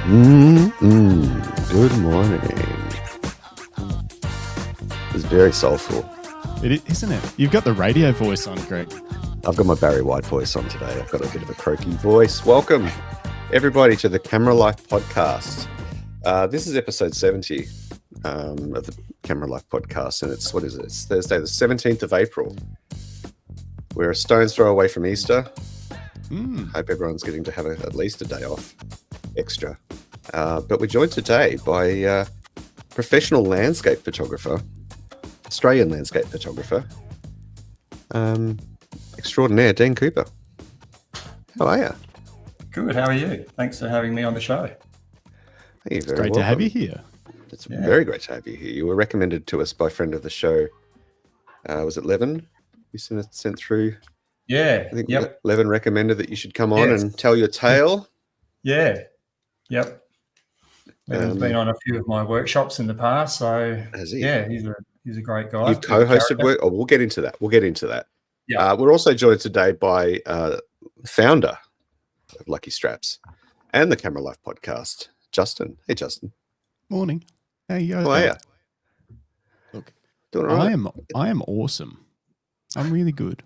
Good morning. It's very soulful. Isn't it? You've got the radio voice on, Greg. I've got my Barry White voice on today. I've got a bit of a croaky voice. Welcome, everybody, to the Camera Life podcast. This is episode 70 of the Camera Life podcast, and it's Thursday, the 17th of April. We're a stone's throw away from Easter. Hope everyone's getting to have at least a day off extra. But we're joined today by professional landscape photographer, Australian landscape photographer, extraordinaire, Dean Cooper. How are you? Good. How are you? Thanks for having me on the show. It's great to have you here. It's very great to have you here. You were recommended to us by a friend of the show. Was it Levin? You sent through? Yeah. I think Levin recommended that you should come on and tell your tale. Yeah. Yep. Levin's been on a few of my workshops in the past, so yeah, he's a great guy. You've co-hosted work. Oh, we'll get into that. Yeah. We're also joined today by founder of Lucky Straps and the Camera Life podcast, Justin. Hey, Justin. Morning. Hey, how are you? Look, doing all right? I am awesome. I'm really good.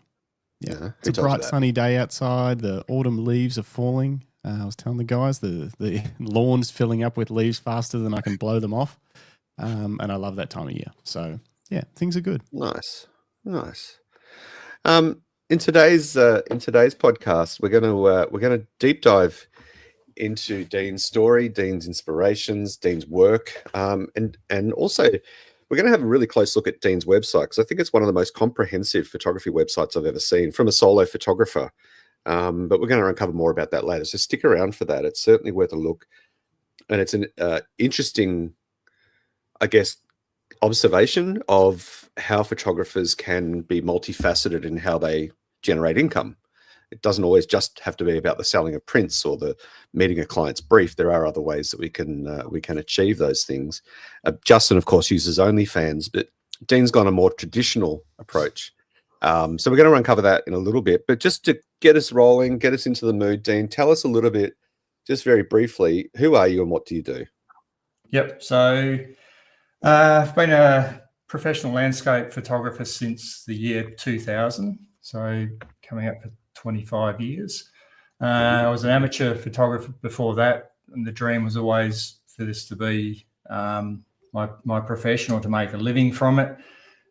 Yeah, it's a bright sunny day outside. The autumn leaves are falling. I was telling the guys the lawn's filling up with leaves faster than I can blow them off, and I love that time of year. So yeah, things are good. Nice. In today's podcast, we're gonna deep dive into Dean's story, Dean's inspirations, Dean's work, and also we're going to have a really close look at Dean's website, because I think it's one of the most comprehensive photography websites I've ever seen from a solo photographer. But we're going to uncover more about that later. So stick around for that. It's certainly worth a look. And it's an interesting, I guess, observation of how photographers can be multifaceted in how they generate income. It doesn't always just have to be about the selling of prints or the meeting a client's brief. There are other ways that we can achieve those things. Justin, of course, uses OnlyFans, but Dean's gone a more traditional approach. So we're going to uncover that in a little bit. But just to get us rolling, get us into the mood, Dean, tell us a little bit, just very briefly, who are you and what do you do? Yep. So I've been a professional landscape photographer since the year 2000. So coming up for 25 years. I was an amateur photographer before that, and the dream was always for this to be my profession, or to make a living from it.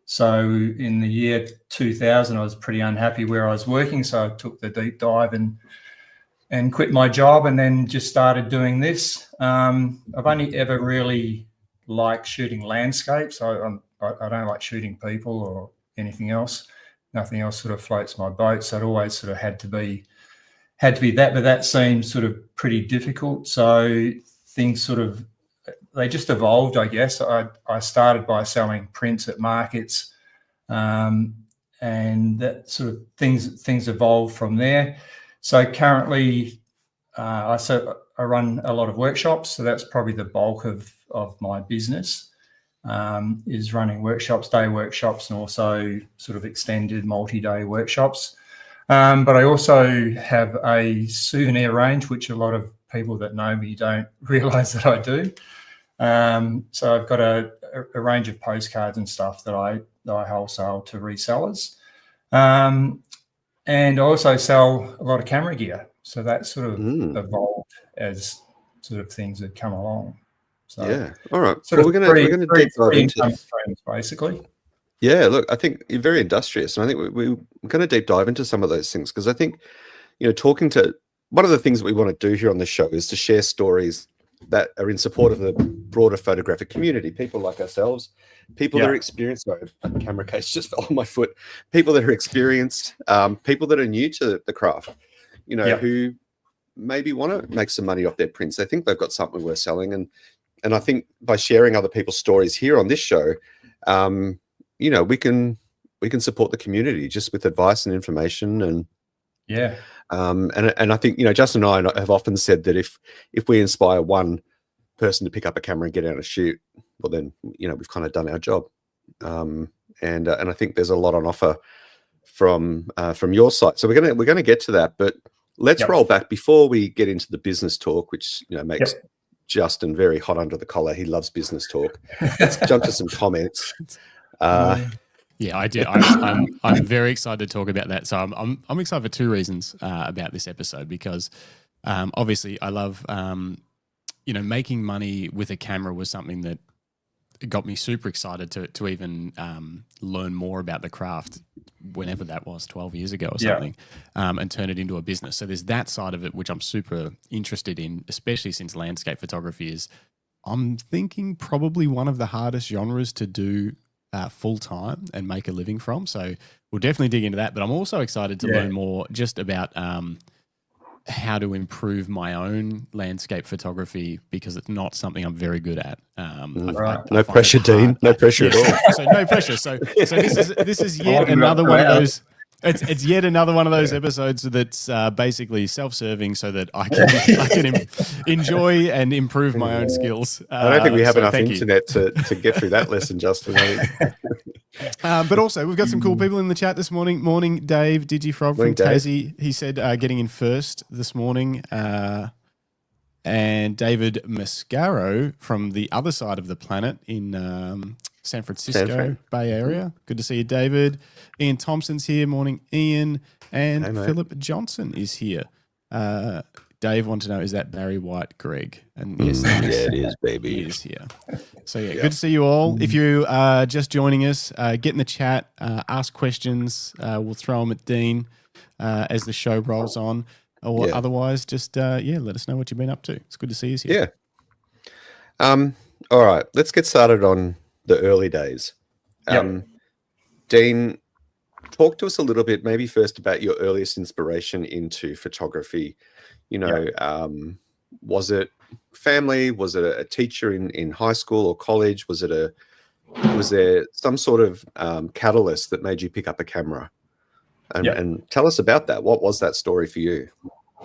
So in the year 2000, I was pretty unhappy where I was working, so I took the deep dive and quit my job, and then just started doing this. I've only ever really liked shooting landscapes. I don't like shooting people or anything else. Nothing else sort of floats my boat. So it always sort of had to be that, but that seemed sort of pretty difficult. So things they just evolved, I guess. I started by selling prints at markets, and that sort of things evolved from there. So currently, I run a lot of workshops. So that's probably the bulk of my business. Is running workshops, day workshops, and also sort of extended multi-day workshops. But I also have a souvenir range, which a lot of people that know me don't realise that I do. So I've got a range of postcards and stuff that I wholesale to resellers. And I also sell a lot of camera gear. So that sort of evolved as sort of things have come along. So yeah. All right. We're going to deep dive into streams, basically. Yeah. Look, I think you're very industrious, and I think we're going to deep dive into some of those things, because I think, talking to one of the things that we want to do here on this show is to share stories that are in support of the broader photographic community. People like ourselves, people that are experienced. Sorry, a camera case just fell on my foot. People that are experienced, people that are new to the craft, who maybe want to make some money off their prints. They think they've got something worth selling, and I think by sharing other people's stories here on this show, we can support the community just with advice and information. And and I think, Justin and I have often said that if we inspire one person to pick up a camera and get out and shoot, well then, we've kind of done our job. And I think there's a lot on offer from your side. So we're gonna get to that, but let's roll back before we get into the business talk, which makes Justin very hot under the collar. He loves business talk. Let's jump to some comments. Yeah, I do. I'm very excited to talk about that. So I'm excited for two reasons about this episode, because obviously I love making money with a camera was something that got me super excited to even learn more about the craft whenever that was, 12 years ago or something, and turn it into a business. So there's that side of it, which I'm super interested in, especially since landscape photography is, I'm thinking, probably one of the hardest genres to do full time and make a living from. So we'll definitely dig into that. But I'm also excited to learn more just about how to improve my own landscape photography, because it's not something I'm very good at. No pressure, Dean. No pressure at all. So no pressure. So this is yet another one of those. It's yet another one of those episodes that's basically self-serving, so that I can enjoy and improve my own skills. I don't think we have enough internet to get through that lesson, Justin. But also, we've got some cool people in the chat this morning. Morning, Dave Digifrog from Tassie. He said getting in first this morning. And David Mascaro from the other side of the planet in San Francisco Bay Area. Good to see you, David. Ian Thompson's here. Morning, Ian. And Philip Johnson is here. Dave wanted to know, is that Barry White, Greg? And yes, it is, baby. He is here. So good to see you all. If you are just joining us, get in the chat, ask questions. We'll throw them at Dean as the show rolls on. Or otherwise, just let us know what you've been up to. It's good to see you here. Yeah. All right, let's get started on the early days. Dean, talk to us a little bit, maybe first about your earliest inspiration into photography. Was it family? Was it a teacher in high school or college? Was there some sort of catalyst that made you pick up a camera? And tell us about that. What was that story for you?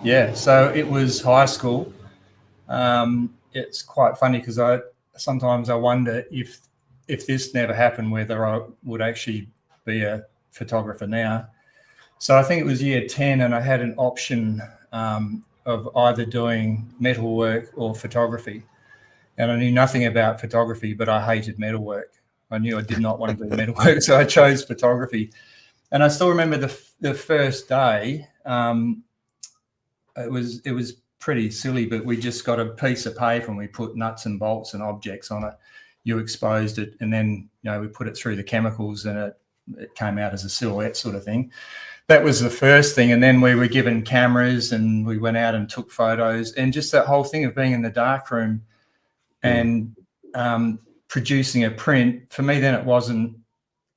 Yeah, so it was high school. It's quite funny because sometimes I wonder if this never happened, whether I would actually be a photographer now. So I think it was year 10, and I had an option of either doing metalwork or photography. And I knew nothing about photography, but I hated metalwork. I knew I did not want to do metalwork, so I chose photography. And I still remember the first day. It was pretty silly, but we just got a piece of paper and we put nuts and bolts and objects on it. You exposed it, and then we put it through the chemicals, and it came out as a silhouette sort of thing. That was the first thing, and then we were given cameras and we went out and took photos, and just that whole thing of being in the darkroom and producing a print. For me, then it wasn't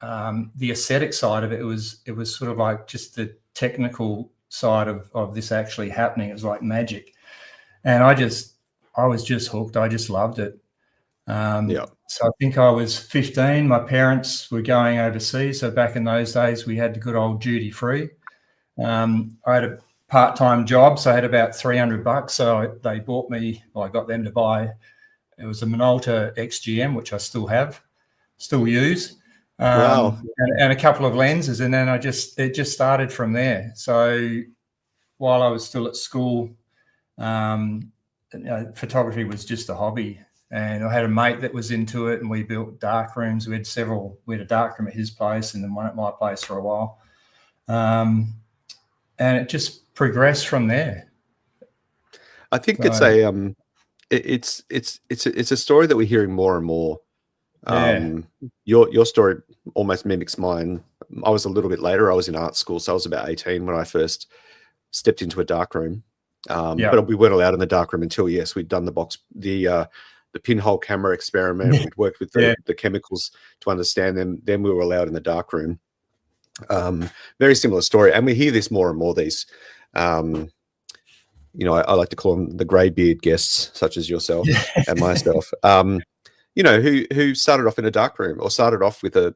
the aesthetic side of it. It was sort of like just the technical side of this actually happening. It was like magic, and I was just hooked. I just loved it. So I think I was 15. My parents were going overseas, so back in those days we had the good old duty free. I had a part-time job, so I had about $300. So they bought me, I got them to buy. It was a Minolta XGM, which I still use. Wow. And a couple of lenses, and then it just started from there. So while I was still at school, photography was just a hobby, and I had a mate that was into it, and we built dark rooms. We had a dark room at his place and then one at my place for a while, and it just progressed from there. I think it's a story that we're hearing more and more. Your story almost mimics mine. I was a little bit later. I was in art school, so I was about 18 when I first stepped into a darkroom. But we weren't allowed in the darkroom until we'd done the pinhole camera experiment. We'd worked with the chemicals to understand them. Then we were allowed in the darkroom. Very similar story, and we hear this more and more. These, I like to call them the greybeard guests, such as yourself and myself. Who started off in a darkroom or started off with a,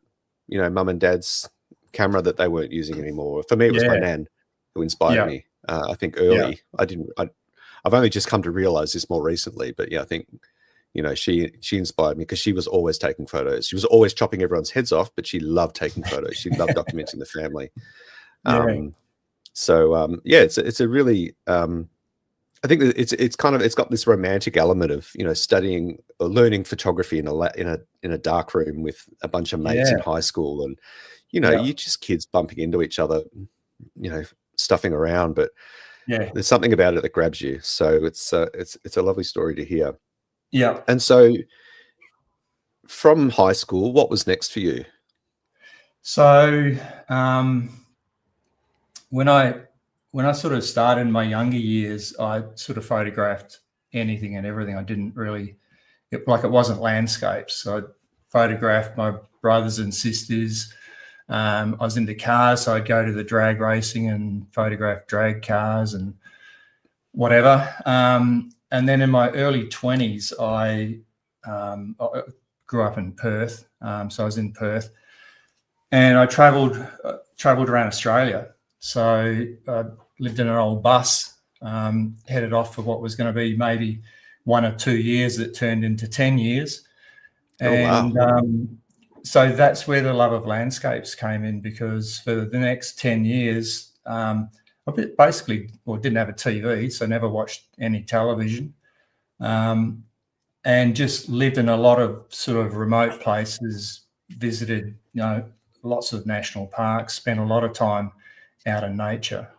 mum and dad's camera that they weren't using anymore. For me, it was my nan who inspired me. I think early. I've only just come to realize this more recently, but I think, she inspired me because she was always taking photos. She was always chopping everyone's heads off, but she loved taking photos. She loved documenting the family. It's a really I think that it's got this romantic element of, studying or learning photography in a dark room with a bunch of mates in high school, and you just kids bumping into each other, stuffing around, but there's something about it that grabs you. So it's a lovely story to hear. Yeah. And so from high school, what was next for you? So when I sort of started in my younger years, I sort of photographed anything and everything. I didn't really, it wasn't landscapes. So I photographed my brothers and sisters. I was into cars, so I'd go to the drag racing and photograph drag cars and whatever. And then in my early 20s, I grew up in Perth. So I was in Perth, and I travelled around Australia. So I lived in an old bus, headed off for what was going to be maybe 1 or 2 years that turned into 10 years. And wow. So that's where the love of landscapes came in, because for the next 10 years, I basically didn't have a TV, so never watched any television, and just lived in a lot of sort of remote places, visited, lots of national parks, spent a lot of time out in nature.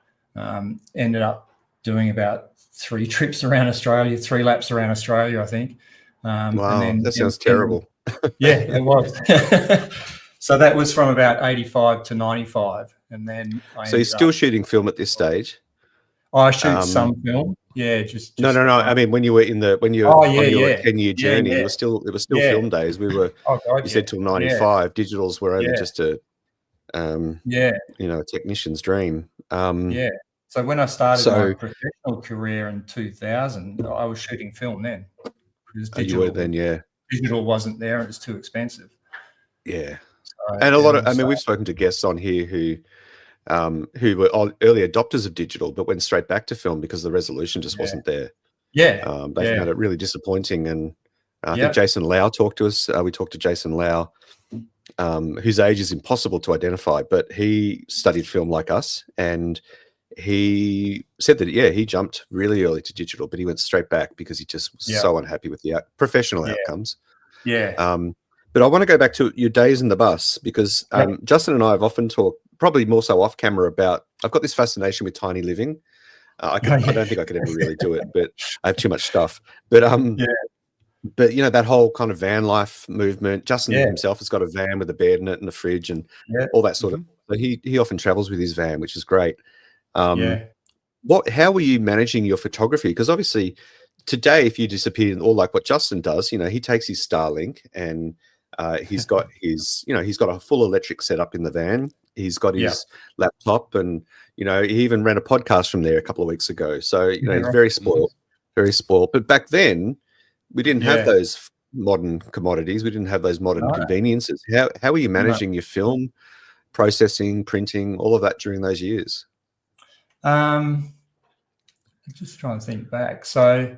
Ended up doing about 3 trips around Australia, 3 laps around Australia, I think. Wow, and then, that sounds terrible. Yeah, it was. So that was from about 85 to 95. And then So you're still shooting film at this stage? I shoot some film. Yeah, just no. I mean, when you were on your 10-year journey, it was still film days. We were, you said till 95. Digitals were only just a technician's dream. So when I started my professional career in 2000, I was shooting film then. You were then, yeah. Digital wasn't there, and it was too expensive. Yeah. So, and a lot of, we've spoken to guests on here who were early adopters of digital, but went straight back to film because the resolution just wasn't there. They found it really disappointing. And I think Jason Lau talked to us. We talked to Jason Lau, whose age is impossible to identify, but he studied film like us, and he said that he jumped really early to digital, but he went straight back because he just was so unhappy with the professional outcomes. But I want to go back to your days in the bus, because Justin and I have often talked, probably more so off camera, about, I've got this fascination with tiny living. I don't think I could ever really do it, but I have too much stuff. But but that whole kind of van life movement. Justin himself has got a van with a bed in it and a fridge and all that sort of. So he often travels with his van, which is great. How were you managing your photography? Because obviously today, if you disappear, or like what Justin does, he takes his Starlink and he's got his, he's got a full electric setup in the van. He's got his laptop, and he even ran a podcast from there a couple of weeks ago. So he's very spoiled, very spoiled. But back then, we didn't have those modern commodities. We didn't have those modern conveniences. How were you managing your film processing, printing, all of that during those years? I'm just trying to think back. So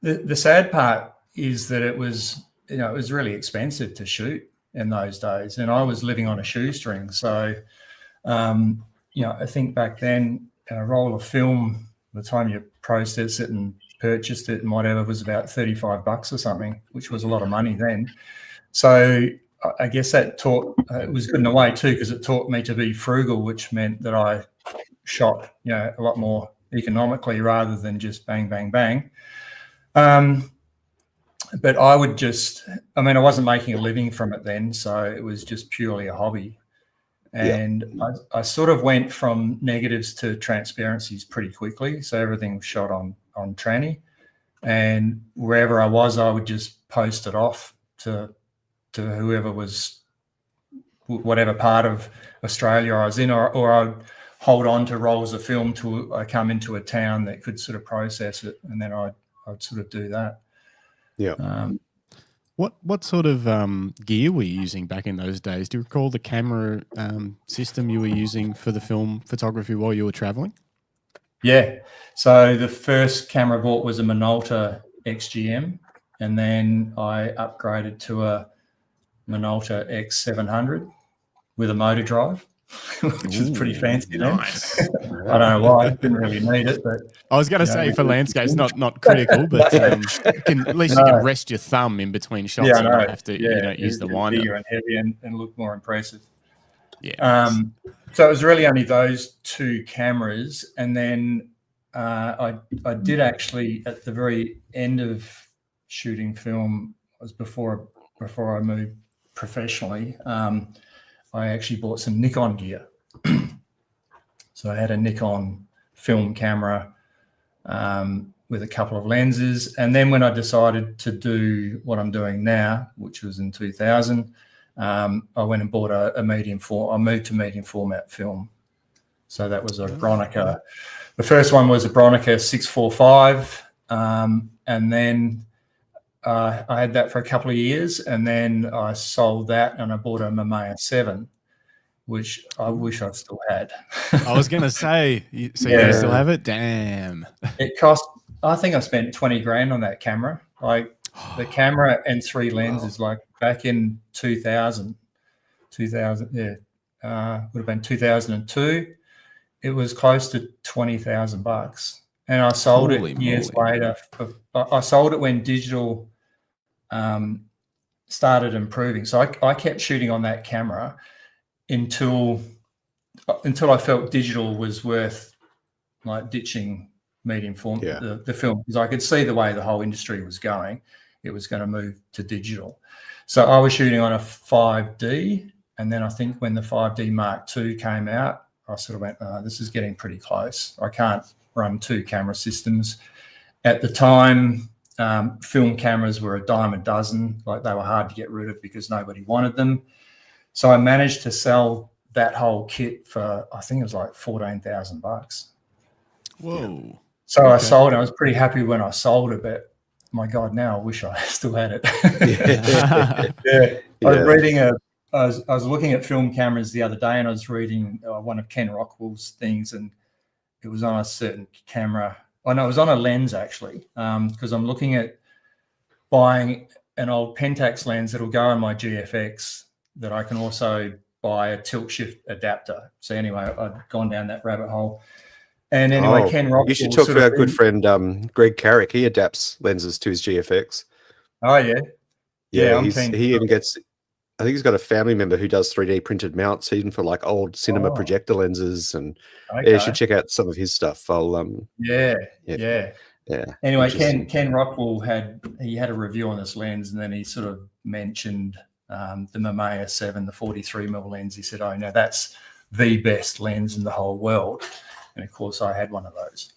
the sad part is that it was, it was really expensive to shoot in those days, and I was living on a shoestring. So, I think back then a roll of film, by the time you process it and purchased it and whatever, was about $35 or something, which was a lot of money then. So I guess that it was good in a way too, because it taught me to be frugal, which meant that I shot, a lot more economically rather than just bang, bang, bang. But I would I wasn't making a living from it then, so it was just purely a hobby. And I sort of went from negatives to transparencies pretty quickly. So everything was shot on tranny, and wherever I was, I would just post it off to whoever was, whatever part of Australia I was in, or I'd hold on to rolls of film till I come into a town that could sort of process it, and then I'd sort of do that. What sort of gear were you using back in those days? Do you recall the camera system you were using for the film photography while you were traveling? Yeah. So the first camera I bought was a Minolta XGM, and then I upgraded to a Minolta X700 with a motor drive. which was pretty fancy. Nice. I don't know why. I didn't really need it, but I was going to say for landscapes, not critical, but at least you can rest your thumb in between shots and not have to use the winder. Bigger and heavy and look more impressive. Yeah. So it was really only those two cameras, and then I did actually at the very end of shooting film, was before I moved professionally. I actually bought some Nikon gear. So I had a Nikon film camera with a couple of lenses. And then when I decided to do what I'm doing now, which was in 2000, I went and bought a medium format. I moved to medium format film. So that was a Bronica. The first one was a Bronica 645. And then I had that for a couple of years, and then I sold that and I bought a Mamiya 7, which I wish I still had. I was going to say, so you still have it? Damn. It cost, I think I spent 20 grand on that camera. Like the camera and 3 lenses, like back in 2000, would have been 2002. It was close to $20,000. And I sold it years later. I sold it when digital started improving. So I kept shooting on that camera until I felt digital was worth like ditching medium form, the film, because I could see the way the whole industry was going. It was going to move to digital. So I was shooting on a 5D, and then I think when the 5D Mark II came out, I sort of went, this is getting pretty close. I can't run 2 camera systems. At the time, film cameras were a dime a dozen. Like they were hard to get rid of because nobody wanted them. So I managed to sell that whole kit for, I think it was like $14,000. Whoa. So I sold it. I was pretty happy when I sold it, but my God, now I wish I still had it. I was looking at film cameras the other day, and I was reading one of Ken Rockwell's things, and it was on a certain camera. Oh no, it was on a lens actually, because I'm looking at buying an old Pentax lens that'll go on my GFX that I can also buy a tilt shift adapter. So anyway, I'd gone down that rabbit hole. And anyway, Ken Rockwell. You should talk to our good friend Greg Carrick. He adapts lenses to his GFX. Oh yeah, yeah. He even gets. I think he's got a family member who does 3D printed mounts, even for like old cinema projector lenses, and you should check out some of his stuff. I'll yeah. Anyway, Ken Rockwell had a review on this lens, and then he sort of mentioned the Mamiya 7, the 43mm lens. He said, "Oh, no, that's the best lens in the whole world." And of course, I had one of those.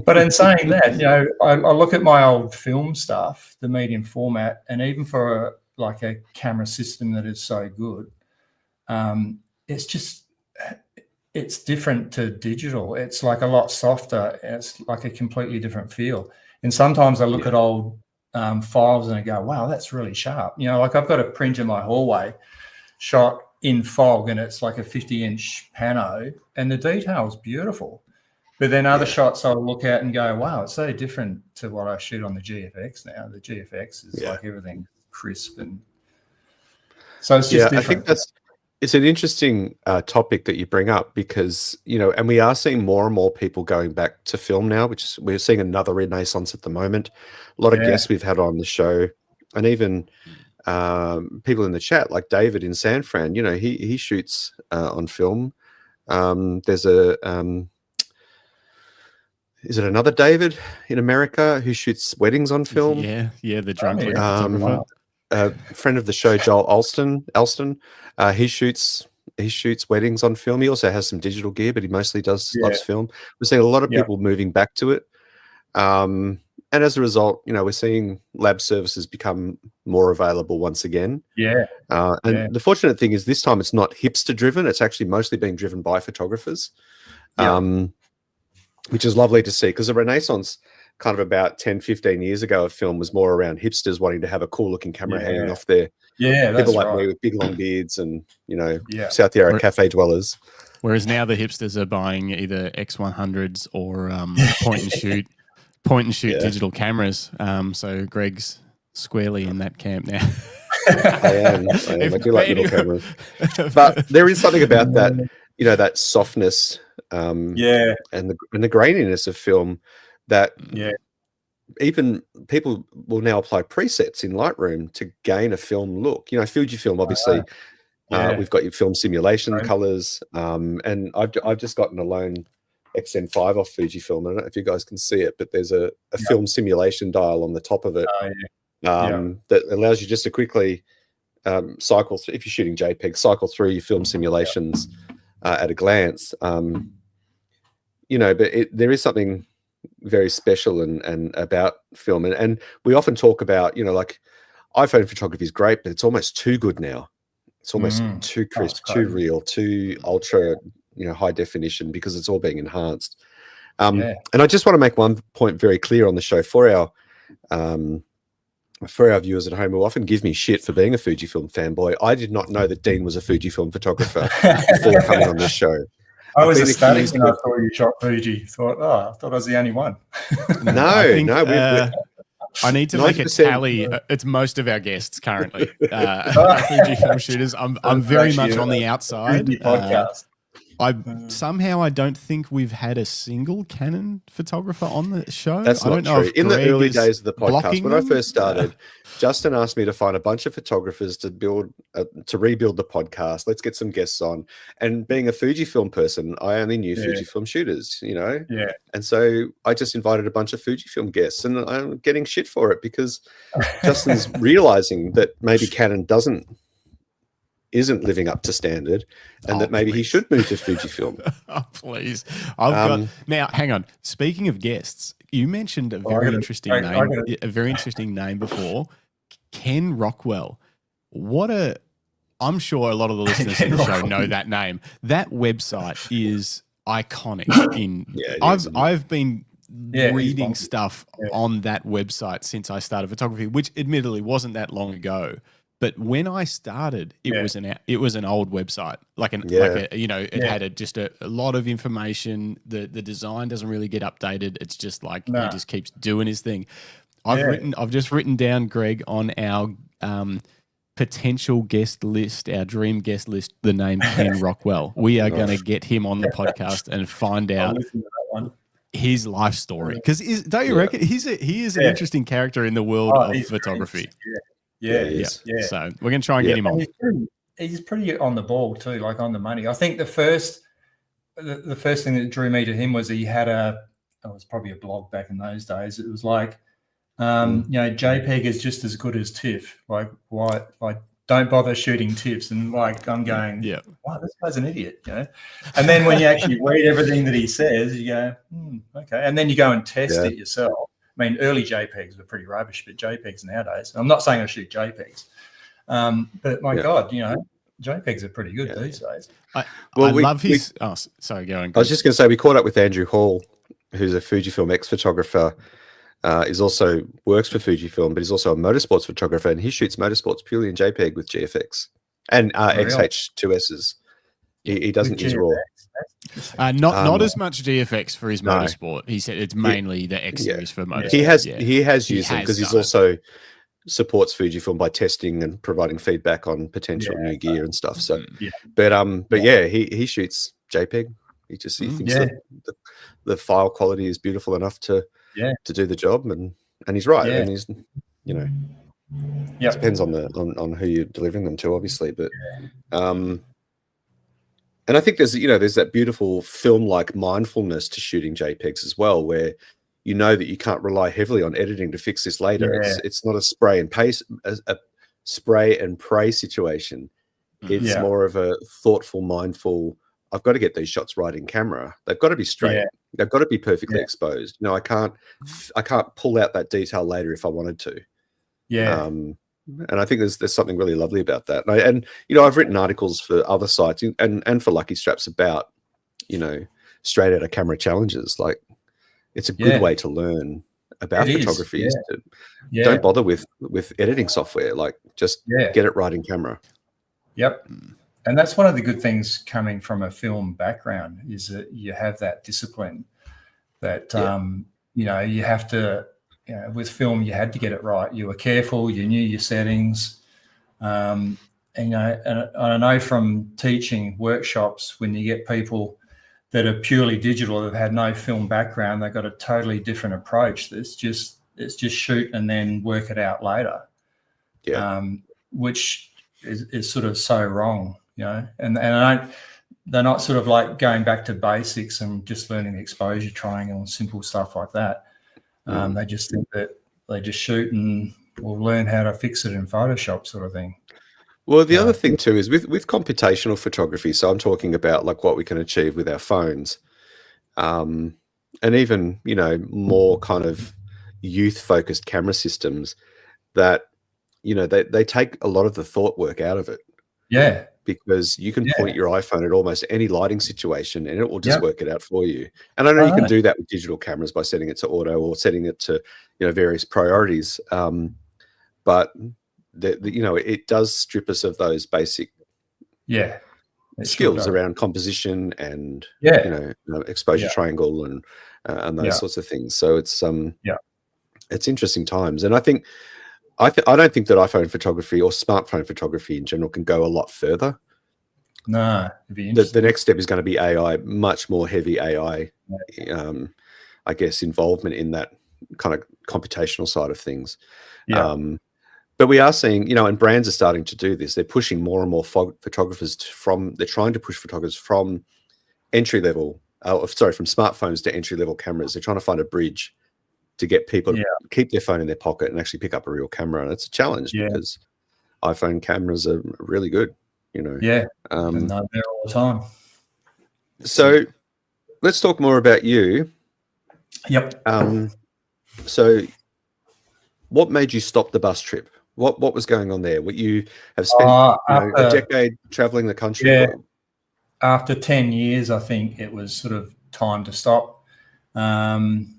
But in saying that, you know, I look at my old film stuff, the medium format, and even for like a camera system that is so good, it's different to digital. It's like a lot softer. It's like a completely different feel. And sometimes I look at old files and I go, wow, that's really sharp. You know, like I've got a print in my hallway shot in fog, and it's like a 50-inch pano, and the detail is beautiful. But then other shots I'll look at and go, wow, it's so different to what I shoot on the GFX now. The GFX is like everything crisp, and so it's just different. I think it's an interesting topic that you bring up, because, you know, and we are seeing more and more people going back to film now, which we're seeing another renaissance at the moment. A lot of guests we've had on the show, and even people in the chat, like David in San Fran, you know, he shoots on film. There's a is it another David in America who shoots weddings on film? Yeah, the drunk photographer. Friend of the show, Joel Alston. He shoots weddings on film. He also has some digital gear, but he mostly loves film. We're seeing a lot of people moving back to it. And as a result, you know, we're seeing lab services become more available once again. And the fortunate thing is this time it's not hipster driven. It's actually mostly being driven by photographers, which is lovely to see, because the renaissance kind of about 10, 15 years ago of film was more around hipsters wanting to have a cool looking camera hanging off there. People like me with big long beards and, you know, South Yarra cafe dwellers. Whereas now the hipsters are buying either X100s or point and shoot digital cameras. So Greg's squarely in that camp now. I am. I do like little cameras. But there is something about that, that softness and the graininess of film that even people will now apply presets in Lightroom to gain a film look. Fujifilm, obviously, we've got your film simulation colors, and I've just gotten a lone XN5 off Fujifilm. I don't know if you guys can see it, but there's a film simulation dial on the top of it that allows you just to quickly cycle through, if you're shooting JPEG, cycle through your film simulations at a glance. But there is something very special and about film, and we often talk about, like, iPhone photography is great, but it's almost too good now. It's almost too crisp, too real, too ultra, high definition, because it's all being enhanced. And I just want to make one point very clear on the show for our viewers at home who often give me shit for being a Fujifilm fanboy. I did not know that Dean was a Fujifilm photographer before coming on this show. I was ecstatic when I thought you shot Fuji. I thought I was the only one. I need to make a tally. It's most of our guests currently. Fujifilm shooters. I'm very much on the outside. Podcast. I don't think we've had a single Canon photographer on the show. That's not true. In the early days of the podcast, when I first started, Justin asked me to find a bunch of photographers to rebuild the podcast. Let's get some guests on. And being a Fujifilm person, I only knew Fujifilm shooters, And so I just invited a bunch of Fujifilm guests, and I'm getting shit for it because Justin's realizing that maybe Canon isn't living up to standard, and that maybe he should move to Fujifilm. Please. Now, hang on. Speaking of guests, you mentioned a very interesting name before, Ken Rockwell. I'm sure a lot of the listeners to the show know that name. That website is iconic. I've been reading stuff on that website since I started photography, which admittedly wasn't that long ago. But when I started, it was an old website, it had just a lot of information. The design doesn't really get updated. It's just like he just keeps doing his thing. I've just written down, Greg, on our potential guest list, our dream guest list, the name Ken Rockwell. We are going to get him on the podcast and find out his life story, because don't you reckon he is an interesting character in the world of photography? Yeah. So we're going to try and get him on. He's pretty on the ball too, like on the money. I think the first thing that drew me to him was he had it was probably a blog back in those days. It was like, JPEG is just as good as TIFF. Like, why? Like, don't bother shooting TIFFs. And like, I'm going, wow, this guy's an idiot, And then when you actually read everything that he says, you go, okay. And then you go and test it yourself. I mean, early JPEGs were pretty rubbish, but JPEGs nowadays, I'm not saying I shoot JPEGs, but my God, JPEGs are pretty good these days. I love his... sorry, go on. I was just going to say, we caught up with Andrew Hall, who's a Fujifilm ex-photographer, works for Fujifilm, but he's also a motorsports photographer, and he shoots motorsports purely in JPEG with GFX and XH2Ss. He doesn't use RAW. Not as much GFX for his motorsport. He said it's mainly the X series for motorsport. He has used them because he's also supports Fujifilm by testing and providing feedback on potential new gear and stuff. So, he shoots JPEG. He thinks that the file quality is beautiful enough to do the job, and he's right. And he's it depends on who you're delivering them to, obviously, but. And I think there's that beautiful film-like mindfulness to shooting JPEGs as well, where that you can't rely heavily on editing to fix this later. It's not a spray and pray situation. It's more of a thoughtful, mindful. I've got to get these shots right in camera. They've got to be straight. They've got to be perfectly exposed. I can't pull out that detail later if I wanted to. And I think there's something really lovely about that. And I've written articles for other sites and for Lucky Straps about, straight out of camera challenges. Like, it's a good way to learn about photography. Don't bother with editing software. Like, just get it right in camera. Yep. And that's one of the good things coming from a film background, is that you have that discipline that, you have to, with film, you had to get it right. You were careful, you knew your settings. And I know from teaching workshops, when you get people that are purely digital, that had no film background, they've got a totally different approach. It's just shoot and then work it out later. Which is sort of so wrong, and they're not sort of like going back to basics and just learning the exposure triangle and simple stuff like that. They just think that they just shoot and will learn how to fix it in Photoshop, sort of thing. Well, the other thing too is with computational photography. So I'm talking about like what we can achieve with our phones, and even more kind of youth-focused camera systems that they take a lot of the thought work out of it. Yeah. Because you can point your iPhone at almost any lighting situation and it will just work it out for you. And I know you can do that with digital cameras by setting it to auto or setting it to various priorities. But it does strip us of those basic skills around composition and exposure triangle and those sorts of things. So it's it's interesting times. And I think I don't think that iPhone photography or smartphone photography in general can go a lot further. No, the next step is going to be AI, much more heavy AI, I guess, involvement in that kind of computational side of things. But we are seeing, and brands are starting to do this. They're pushing more and more photographers they're trying to push photographers from from smartphones to entry level cameras. They're trying to find a bridge to get people to keep their phone in their pocket and actually pick up a real camera. And it's a challenge because iPhone cameras are really good, and they're there all the time. So let's talk more about you. So what made you stop the bus trip? What was going on there? What you have spent a decade traveling the country? Yeah. After 10 years, I think it was sort of time to stop. And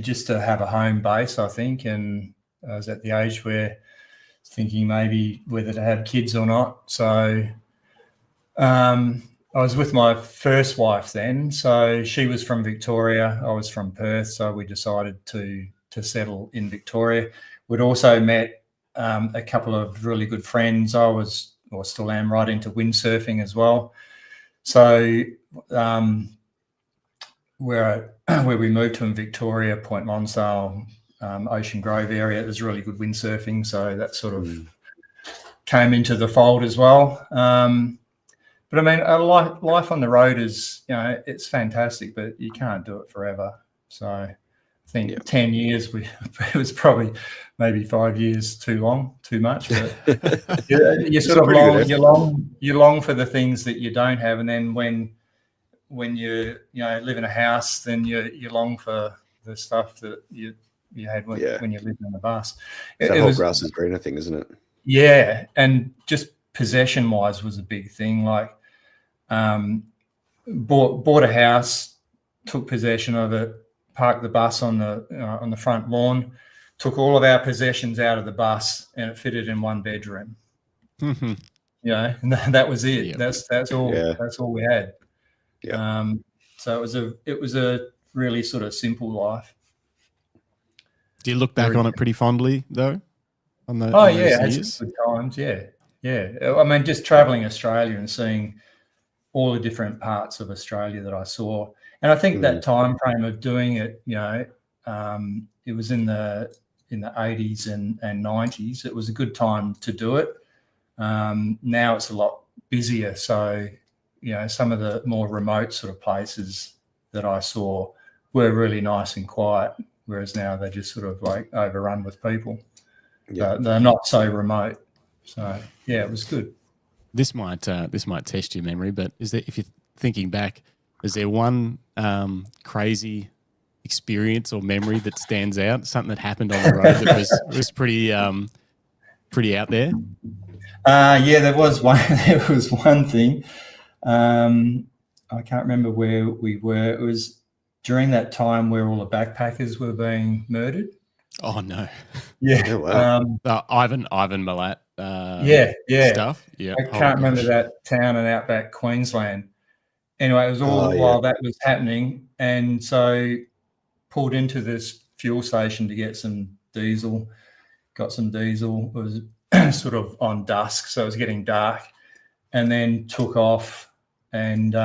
just to have a home base, I think. And I was at the age where thinking maybe whether to have kids or not. So I was with my first wife then. So she was from Victoria. I was from Perth. So we decided to settle in Victoria. We'd also met a couple of really good friends. I was, or still am, right into windsurfing as well. So where we moved to in Victoria, Point Lonsdale, Ocean Grove area, there's really good windsurfing. So that sort of came into the fold as well. But I mean, life on the road is, it's fantastic, but you can't do it forever. So I think 10 years, it was probably maybe 5 years too long, too much. But you sort of you long for the things that you don't have, and then when you live in a house, then you long for the stuff that you had when you lived in the bus. The whole grass is greener thing, isn't it? Yeah, and just possession-wise was a big thing. Like, bought a house, took possession of it, parked the bus on the front lawn, took all of our possessions out of the bus, and it fitted in one bedroom. Mm-hmm. And that was it. Yeah. That's all. Yeah. That's all we had. Yeah. So it was a really sort of simple life. Do you look back on it pretty fondly though? On the had some good times. Yeah. I mean, just traveling Australia and seeing all the different parts of Australia that I saw, and I think that time frame of doing it, it was in the 80s and 90s. It was a good time to do it. Now it's a lot busier, so some of the more remote sort of places that I saw were really nice and quiet, whereas now they're just sort of like overrun with people. Yeah, they're not so remote. So yeah, it was good. This might test your memory, but if you're thinking back, is there one crazy experience or memory that stands out? Something that happened on the road that was pretty out there? Yeah, there was one. There was one thing. I can't remember where we were. It was during that time where all the backpackers were being murdered. Oh no! Yeah, oh, wow. Ivan Milat. Stuff. Yeah, I can't remember that town in outback Queensland. Anyway, it was all while that was happening, and so pulled into this fuel station to get some diesel. Got some diesel. It was sort of on dusk, so it was getting dark, and then took off, and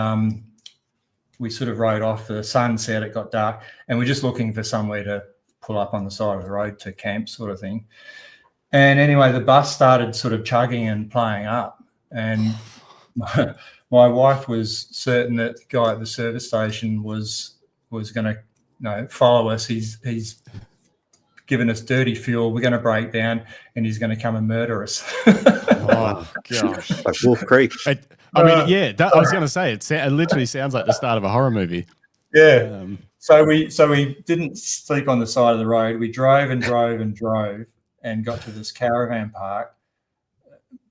we sort of rode off. The sun set, it got dark, and we're just looking for somewhere to pull up on the side of the road to camp, sort of thing. And anyway, the bus started sort of chugging and playing up, and my wife was certain that the guy at the service station was going to follow us. He's given us dirty fuel. We're going to break down, and he's going to come and murder us. Oh gosh, like Wolf Creek. I mean, yeah, I was going to say it literally sounds like the start of a horror movie. Yeah. So we didn't sleep on the side of the road. We drove and drove and drove, and got to this caravan park.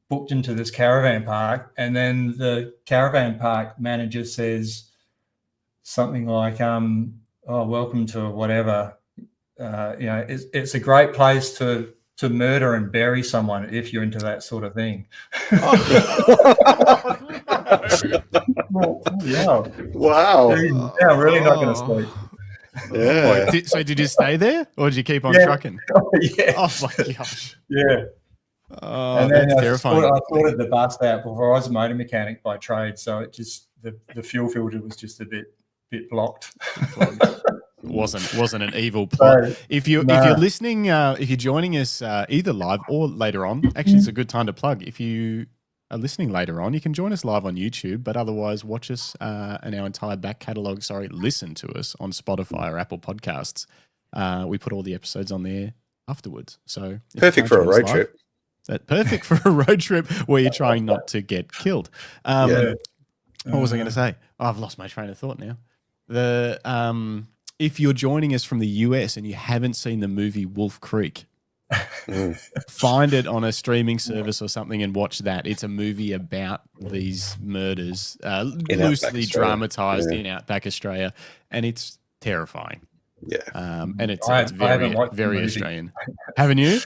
Booked into this caravan park, and then the caravan park manager says something like, "Oh, welcome to whatever. It's a great place to murder and bury someone if you're into that sort of thing." Yeah. Wow. Yeah, I'm really not going to sleep. Yeah. So did you stay there, or did you keep on trucking? Yeah. Oh my gosh. Yeah. Oh, And then that's terrifying. I sorted the bus out before. I was a motor mechanic by trade, so it just the fuel filter was just a bit blocked. Wasn't an evil plot. So, if you're listening, if you're joining us either live or later on, actually it's a good time to plug. If you are listening later on, you can join us live on YouTube, but otherwise watch us and our entire back catalogue. Listen to us on Spotify or Apple Podcasts. We put all the episodes on there afterwards. So perfect for a road trip. Perfect for a road trip where you're trying not to get killed. What was I going to say? Oh, I've lost my train of thought now. If you're joining us from the US and you haven't seen the movie Wolf Creek, find it on a streaming service or something and watch that. It's a movie about these murders, loosely dramatized in Outback Australia, and it's terrifying. Yeah. And it's very, very Australian. Haven't you?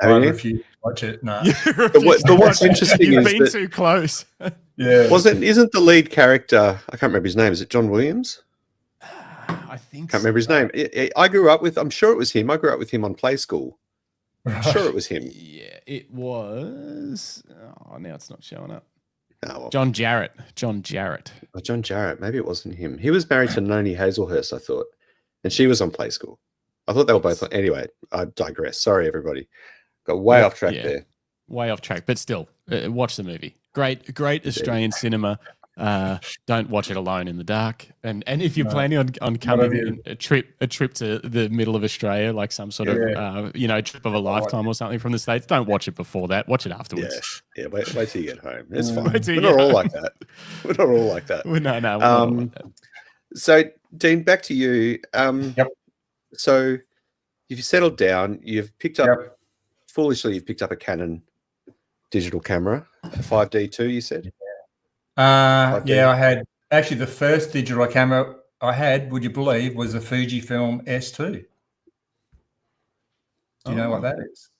I refuse to watch it. No. But what's interesting You've is been that too close. Yeah. isn't the lead character, I can't remember his name, is it John Williams? I think Can't remember his name. I'm sure it was him. I grew up with him on Play School. I'm sure it was him. Yeah, it was. Oh, now it's not showing up. Oh, well. John Jarrett. Oh, John Jarrett. Maybe it wasn't him. He was married to Noni Hazelhurst, I thought. And she was on Play School. I thought they were both on. Anyway, I digress. Sorry, everybody. Got way off track there. Way off track, but still, watch the movie. Great Australian cinema. Don't watch it alone in the dark. And if you're planning on coming a trip to the middle of Australia, like some sort of trip of a lifetime or something from the States, don't watch it before that. Watch it afterwards. Yeah. Wait till you get home. It's fine. We're not all like that. We're not all like that. No, we're not all like that. So, Dean, back to you. Yep. So, you've settled down. You've picked up foolishly. You've picked up a Canon digital camera, a 5D2. You said. I had actually the first digital camera I had, would you believe, was a Fujifilm S2. Do you know what that is?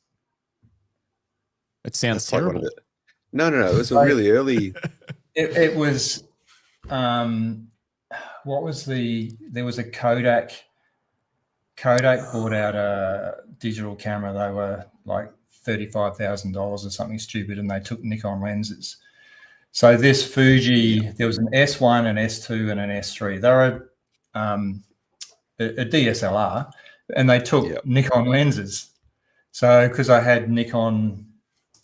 It sounds terrible. Like no. It was a really early. It was. What was there was a Kodak. Kodak brought out a digital camera. They were like $35,000 or something stupid, and they took Nikon lenses. So this Fuji, there was an S1, an S2, and an S3. They were a DSLR, and they took Nikon lenses. So because I had Nikon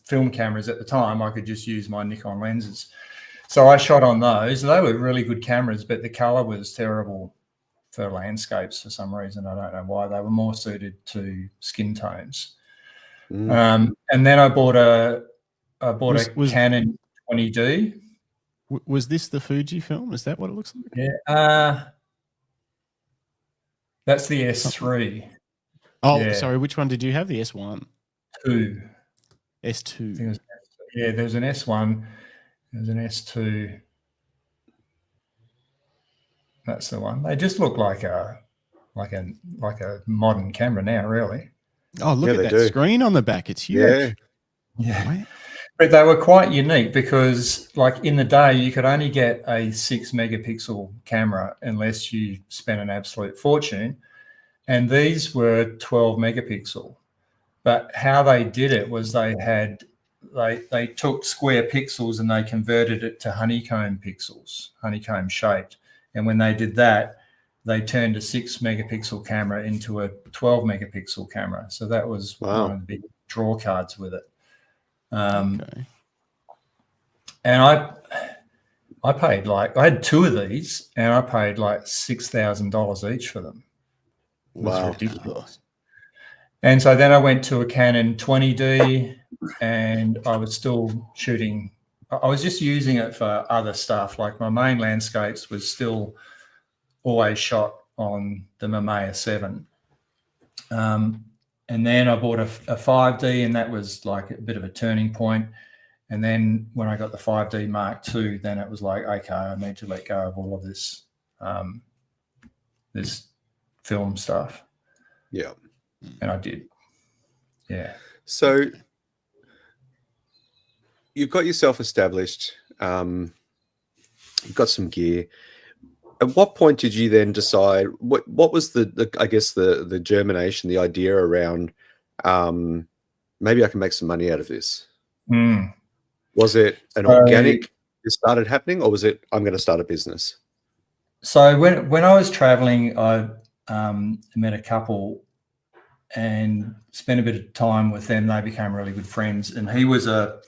film cameras at the time, I could just use my Nikon lenses. So I shot on those. They were really good cameras, but the color was terrible for landscapes for some reason. I don't know why. They were more suited to skin tones. And then I bought a Canon 20D. Was this the Fuji film? Is that what it looks like? Yeah. That's the S3. Oh, sorry. Which one did you have? The S1? S2. There was an S1. There's an S2. That's the one. They just look like a modern camera now, really. Oh, look at that screen on the back. It's huge. Yeah. But they were quite unique because, like, in the day, you could only get a 6-megapixel camera unless you spent an absolute fortune. And these were 12 megapixel. But how they did it was they had they took square pixels and they converted it to honeycomb pixels, honeycomb shaped. And when they did that, they turned a 6 megapixel camera into a 12 megapixel camera. So that was one of the big draw cards with it. Okay. And I paid I had 2 of these, and I paid like $6,000 each for them. It was ridiculous. And so then I went to a Canon 20D, and I was still shooting. I was just using it for other stuff. Like my main landscapes was still always shot on the Mamiya 7. And then I bought a 5D, and that was like a bit of a turning point. And then when I got the 5D Mark II, then it was like, okay, I need to let go of all of this, this film stuff. Yeah. And I did. Yeah. So you've got yourself established. You've got some gear. At what point did you then decide? What was the I guess the germination, the idea around? Maybe I can make some money out of this. Was it an organic? It started happening, or was it I'm going to start a business? So when I was traveling, I met a couple and spent a bit of time with them. They became really good friends, and he was like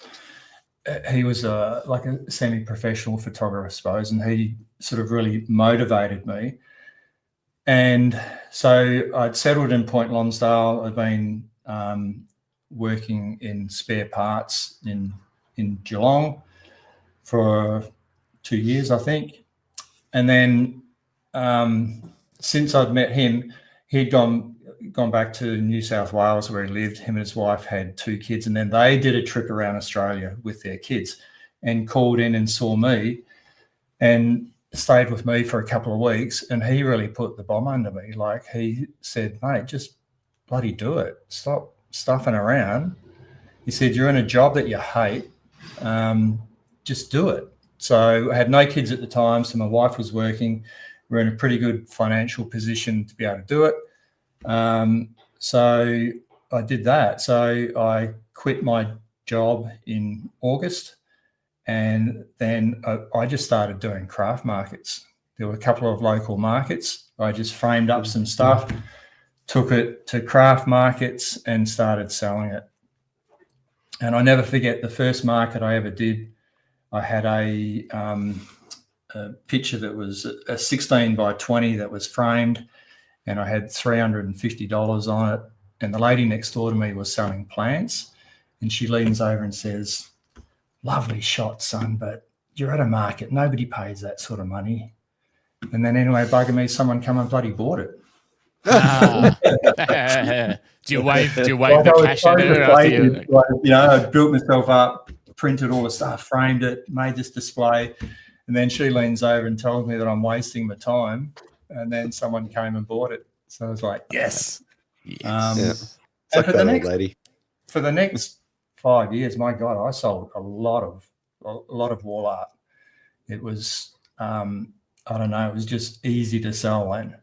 a semi-professional photographer, I suppose, and he sort of really motivated me. And so I'd settled in Point Lonsdale. I'd been working in spare parts in Geelong for 2 years, I think. And then since I'd met him, he'd gone back to New South Wales where he lived. Him and his wife had 2 kids, and then they did a trip around Australia with their kids and called in and saw me and stayed with me for a couple of weeks. And he really put the bomb under me. Like, he said, mate, just bloody do it. Stop stuffing around. He said, you're in a job that you hate. Just do it. So I had no kids at the time, so my wife was working. We're in a pretty good financial position to be able to do it. So I did that. So I quit my job in August, and then I just started doing craft markets. There were a couple of local markets. I just framed up some stuff, took it to craft markets and started selling it. And I never forget the first market I ever did. I had a picture that was a 16 by 20 that was framed, and I had $350 on it. And the lady next door to me was selling plants, and she leans over and says, lovely shot, son, but you're at a market. Nobody pays that sort of money. And then anyway, bugging me, someone come and bloody bought it. Do you wave the cash at her after you? I built myself up, printed all the stuff, framed it, made this display, and then she leans over and tells me that I'm wasting my time, and then someone came and bought it. So I was like, yes. It's like for the next 5 years, my God, I sold a lot of wall art. It was, I don't know, it was just easy to sell. And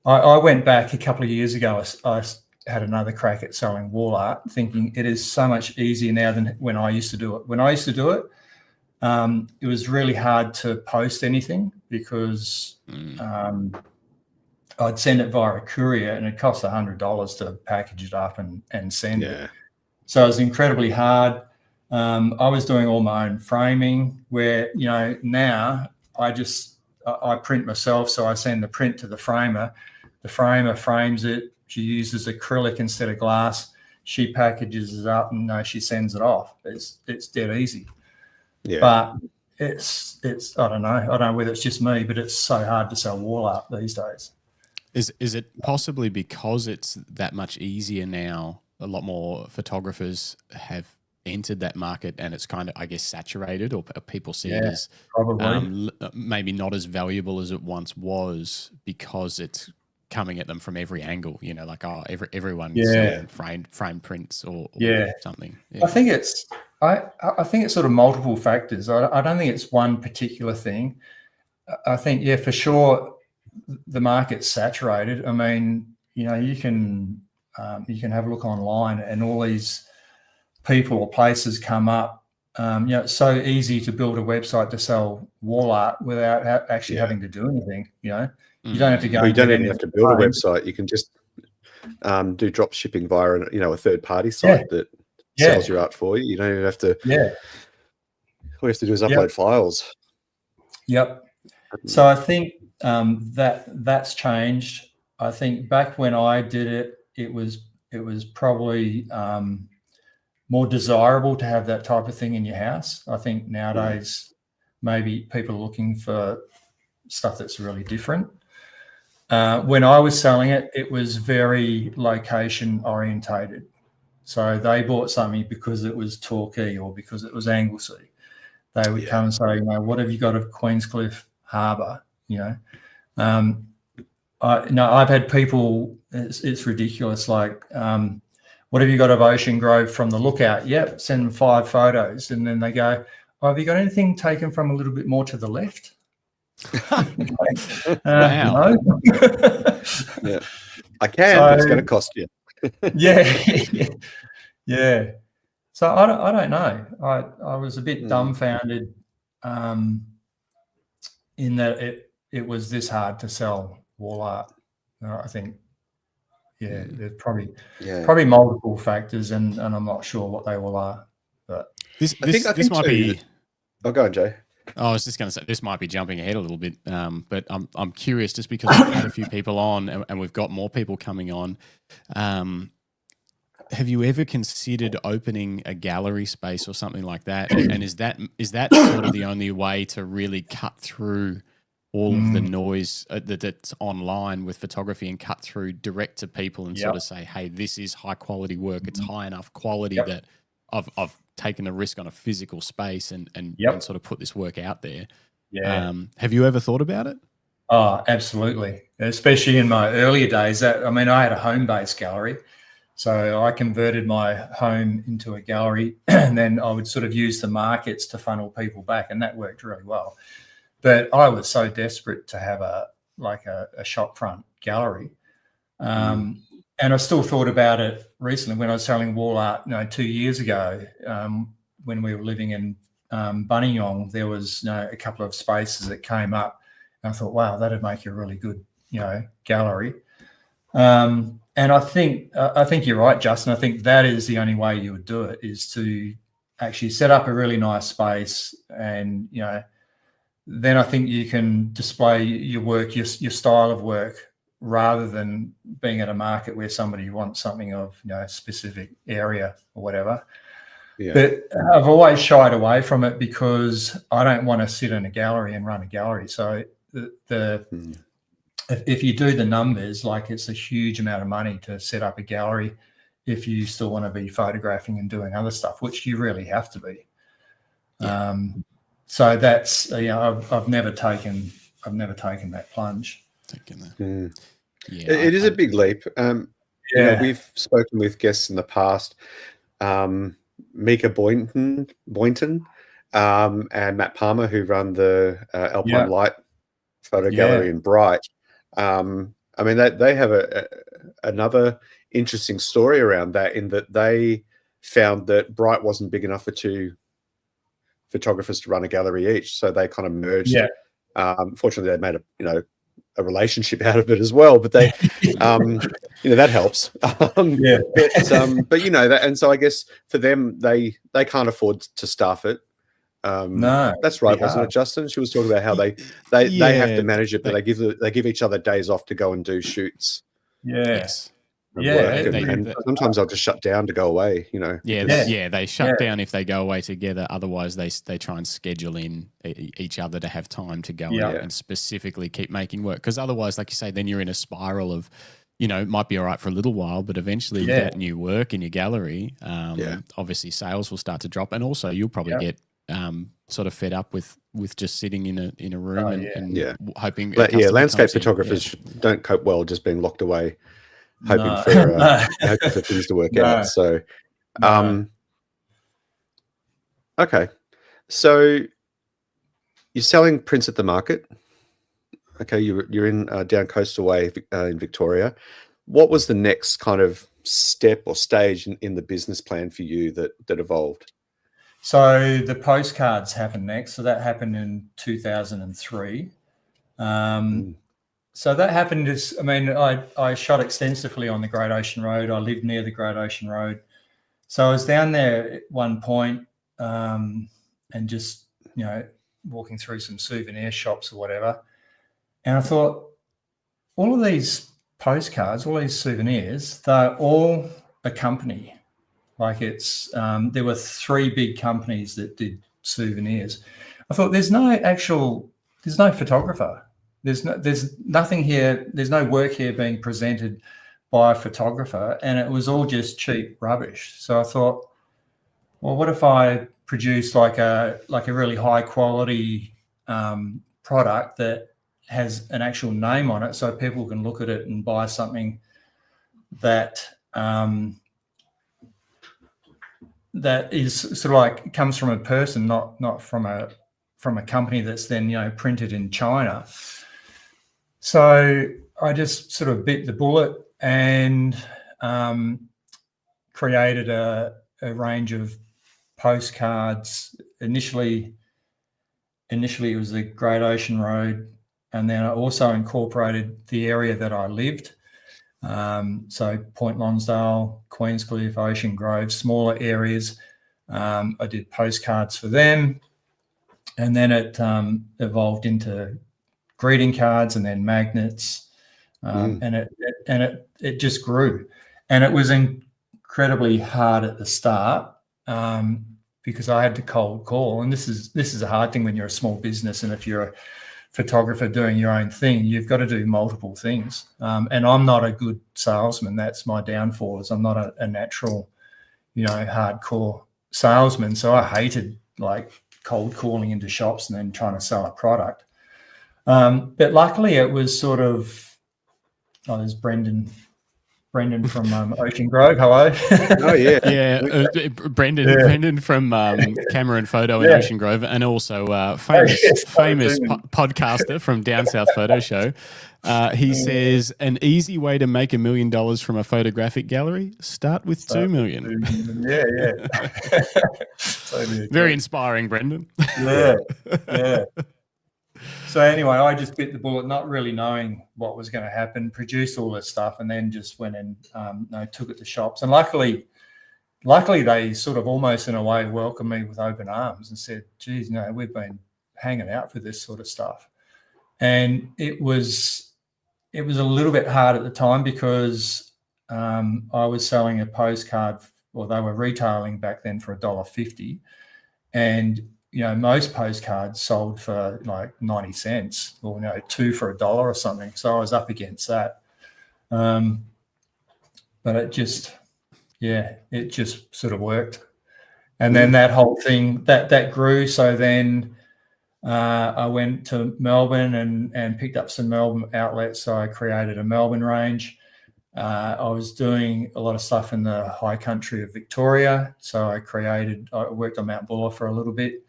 I went back a couple of years ago. I had another crack at selling wall art, thinking it is so much easier now than when I used to do it. When I used to do it, it was really hard to post anything because I'd send it via a courier, and it cost $100 to package it up and send it. So it was incredibly hard. I was doing all my own framing, where, now I print myself. So I send the print to the framer. The framer frames it. She uses acrylic instead of glass. She packages it up, and she sends it off. It's dead easy. Yeah. But it's I don't know whether it's just me, but it's so hard to sell wall art these days. Is it possibly because it's that much easier now? A lot more photographers have entered that market, and it's kind of, I guess, saturated, or people see it as probably maybe not as valuable as it once was because it's coming at them from every angle. Like everyone's selling framed prints or something. Yeah. I think it's sort of multiple factors. I don't think it's one particular thing. I think for sure the market's saturated. I mean, you can have a look online, and all these people or places come up, it's so easy to build a website to sell wall art without actually having to do anything. You don't have to go. Well, you don't even have to build a website. You can just do drop shipping via a third party site that sells your art for you. You don't even have to. Yeah. All you have to do is upload files. Yep. So I think that's changed. I think back when I did it, it was probably more desirable to have that type of thing in your house. I think nowadays maybe people are looking for stuff that's really different. When I was selling it, it was very location orientated. So they bought something because it was Torquay or because it was Anglesey. They would come and say, what have you got of Queenscliff Harbour? I've had people, it's ridiculous, like, what have you got of Ocean Grove from the Lookout? Yep, send them 5 photos. And then they go, have you got anything taken from a little bit more to the left? Wow. No. Yeah, I can, but it's going to cost you. Yeah. So I don't know. I was a bit dumbfounded in that it was this hard to sell wall art. I think, there's probably multiple factors, and I'm not sure what they all are. But this might be. Oh, go on, Jay. I was just going to say this might be jumping ahead a little bit, but I'm curious just because we've had a few people on and we've got more people coming on. Have you ever considered opening a gallery space or something like that? And is that sort of the only way to really cut through all of the noise that's online with photography and cut through direct to people and sort of say, hey, this is high quality work. It's high enough quality that I've taken a risk on a physical space and sort of put this work out there. Yeah. Have you ever thought about it? Oh, absolutely. Especially in my earlier days. I had a home-based gallery. So I converted my home into a gallery and then I would sort of use the markets to funnel people back, and that worked really well. But I was so desperate to have a shopfront gallery. And I still thought about it recently when I was selling wall art, 2 years ago, when we were living in Buninyong. There was a couple of spaces that came up, and I thought, wow, that'd make a really good gallery. And I think you're right, Justin. I think that is the only way you would do it, is to actually set up a really nice space, and then I think you can display your work, your style of work, rather than being at a market where somebody wants something of a specific area or whatever. Yeah. But I've always shied away from it because I don't want to sit in a gallery and run a gallery. So if you do the numbers, like, it's a huge amount of money to set up a gallery if you still want to be photographing and doing other stuff, which you really have to be. Yeah. So that's I've never taken that plunge. It is a big leap. We've spoken with guests in the past, Mika Boynton, and Matt Palmer, who run the Alpine Light photo gallery in Bright. They have another interesting story around that, in that they found that Bright wasn't big enough for 2 photographers to run a gallery each, so they kind of merged. Fortunately, they made a relationship out of it as well, but they that helps. But that, and so I guess for them, they can't afford to staff it. No, that's right, wasn't it, Justin? She was talking about how they have to manage it, but they give each other days off to go and do shoots. Yes. And sometimes they'll just shut down to go away. They shut down if they go away together. Otherwise, they try and schedule in each other to have time to go out and specifically keep making work. Because otherwise, like you say, then you're in a spiral of, it might be all right for a little while, but eventually that new work in your gallery, obviously sales will start to drop, and also you'll probably get sort of fed up with just sitting in a room and hoping. Landscape photographers don't cope well just being locked away, hoping for things to work out. So, okay, so you're selling prints at the market. Okay, you're in down Coastal Way in Victoria. What was the next kind of step or stage in the business plan for you that evolved? So the postcards happened next. So that happened in 2003. So that happened I shot extensively on the Great Ocean Road. I lived near the Great Ocean Road. So I was down there at one point and just, walking through some souvenir shops or whatever. And I thought, all of these postcards, all these souvenirs, they're all a company. Like there were 3 big companies that did souvenirs. I thought there's no photographer. There's nothing here. There's no work here being presented by a photographer, and it was all just cheap rubbish. So I thought, well, what if I produce like a really high quality product that has an actual name on it, so people can look at it and buy something that that is sort of like comes from a person, not from a company that's then printed in China. So I just sort of bit the bullet and created a range of postcards. Initially it was the Great Ocean Road, and then I also incorporated the area that I lived. So Point Lonsdale, Queenscliff, Ocean Grove, smaller areas. I did postcards for them, and then it evolved into greeting cards and then magnets, and it just grew. And it was incredibly hard at the start because I had to cold call, and this is a hard thing when you're a small business, and if you're a photographer doing your own thing, you've got to do multiple things. And I'm not a good salesman. That's my downfall, is I'm not a natural, hardcore salesman. So I hated like cold calling into shops and then trying to sell a product. But luckily it was sort of, there's Brendan from Ocean Grove. Hello. Oh yeah, yeah. Brendan from Camera and Photo in Ocean Grove, and also famous podcaster from Down South Photo Show. He says an easy way to make $1 million from a photographic gallery: start with 2 million. Yeah. Very inspiring, Brendan. Yeah. So anyway, I just bit the bullet, not really knowing what was going to happen, produced all this stuff, and then just went and took it to shops. And luckily they sort of almost in a way welcomed me with open arms and said, geez, we've been hanging out for this sort of stuff. And it was a little bit hard at the time because I was selling a postcard, or they were retailing back then for $1.50, and most postcards sold for like 90 cents or 2 for $1 or something. So I was up against that. But it just sort of worked. And then that whole thing that grew. So then I went to Melbourne and picked up some Melbourne outlets. So I created a Melbourne range. I was doing a lot of stuff in the high country of Victoria. So I worked on Mount Buller for a little bit.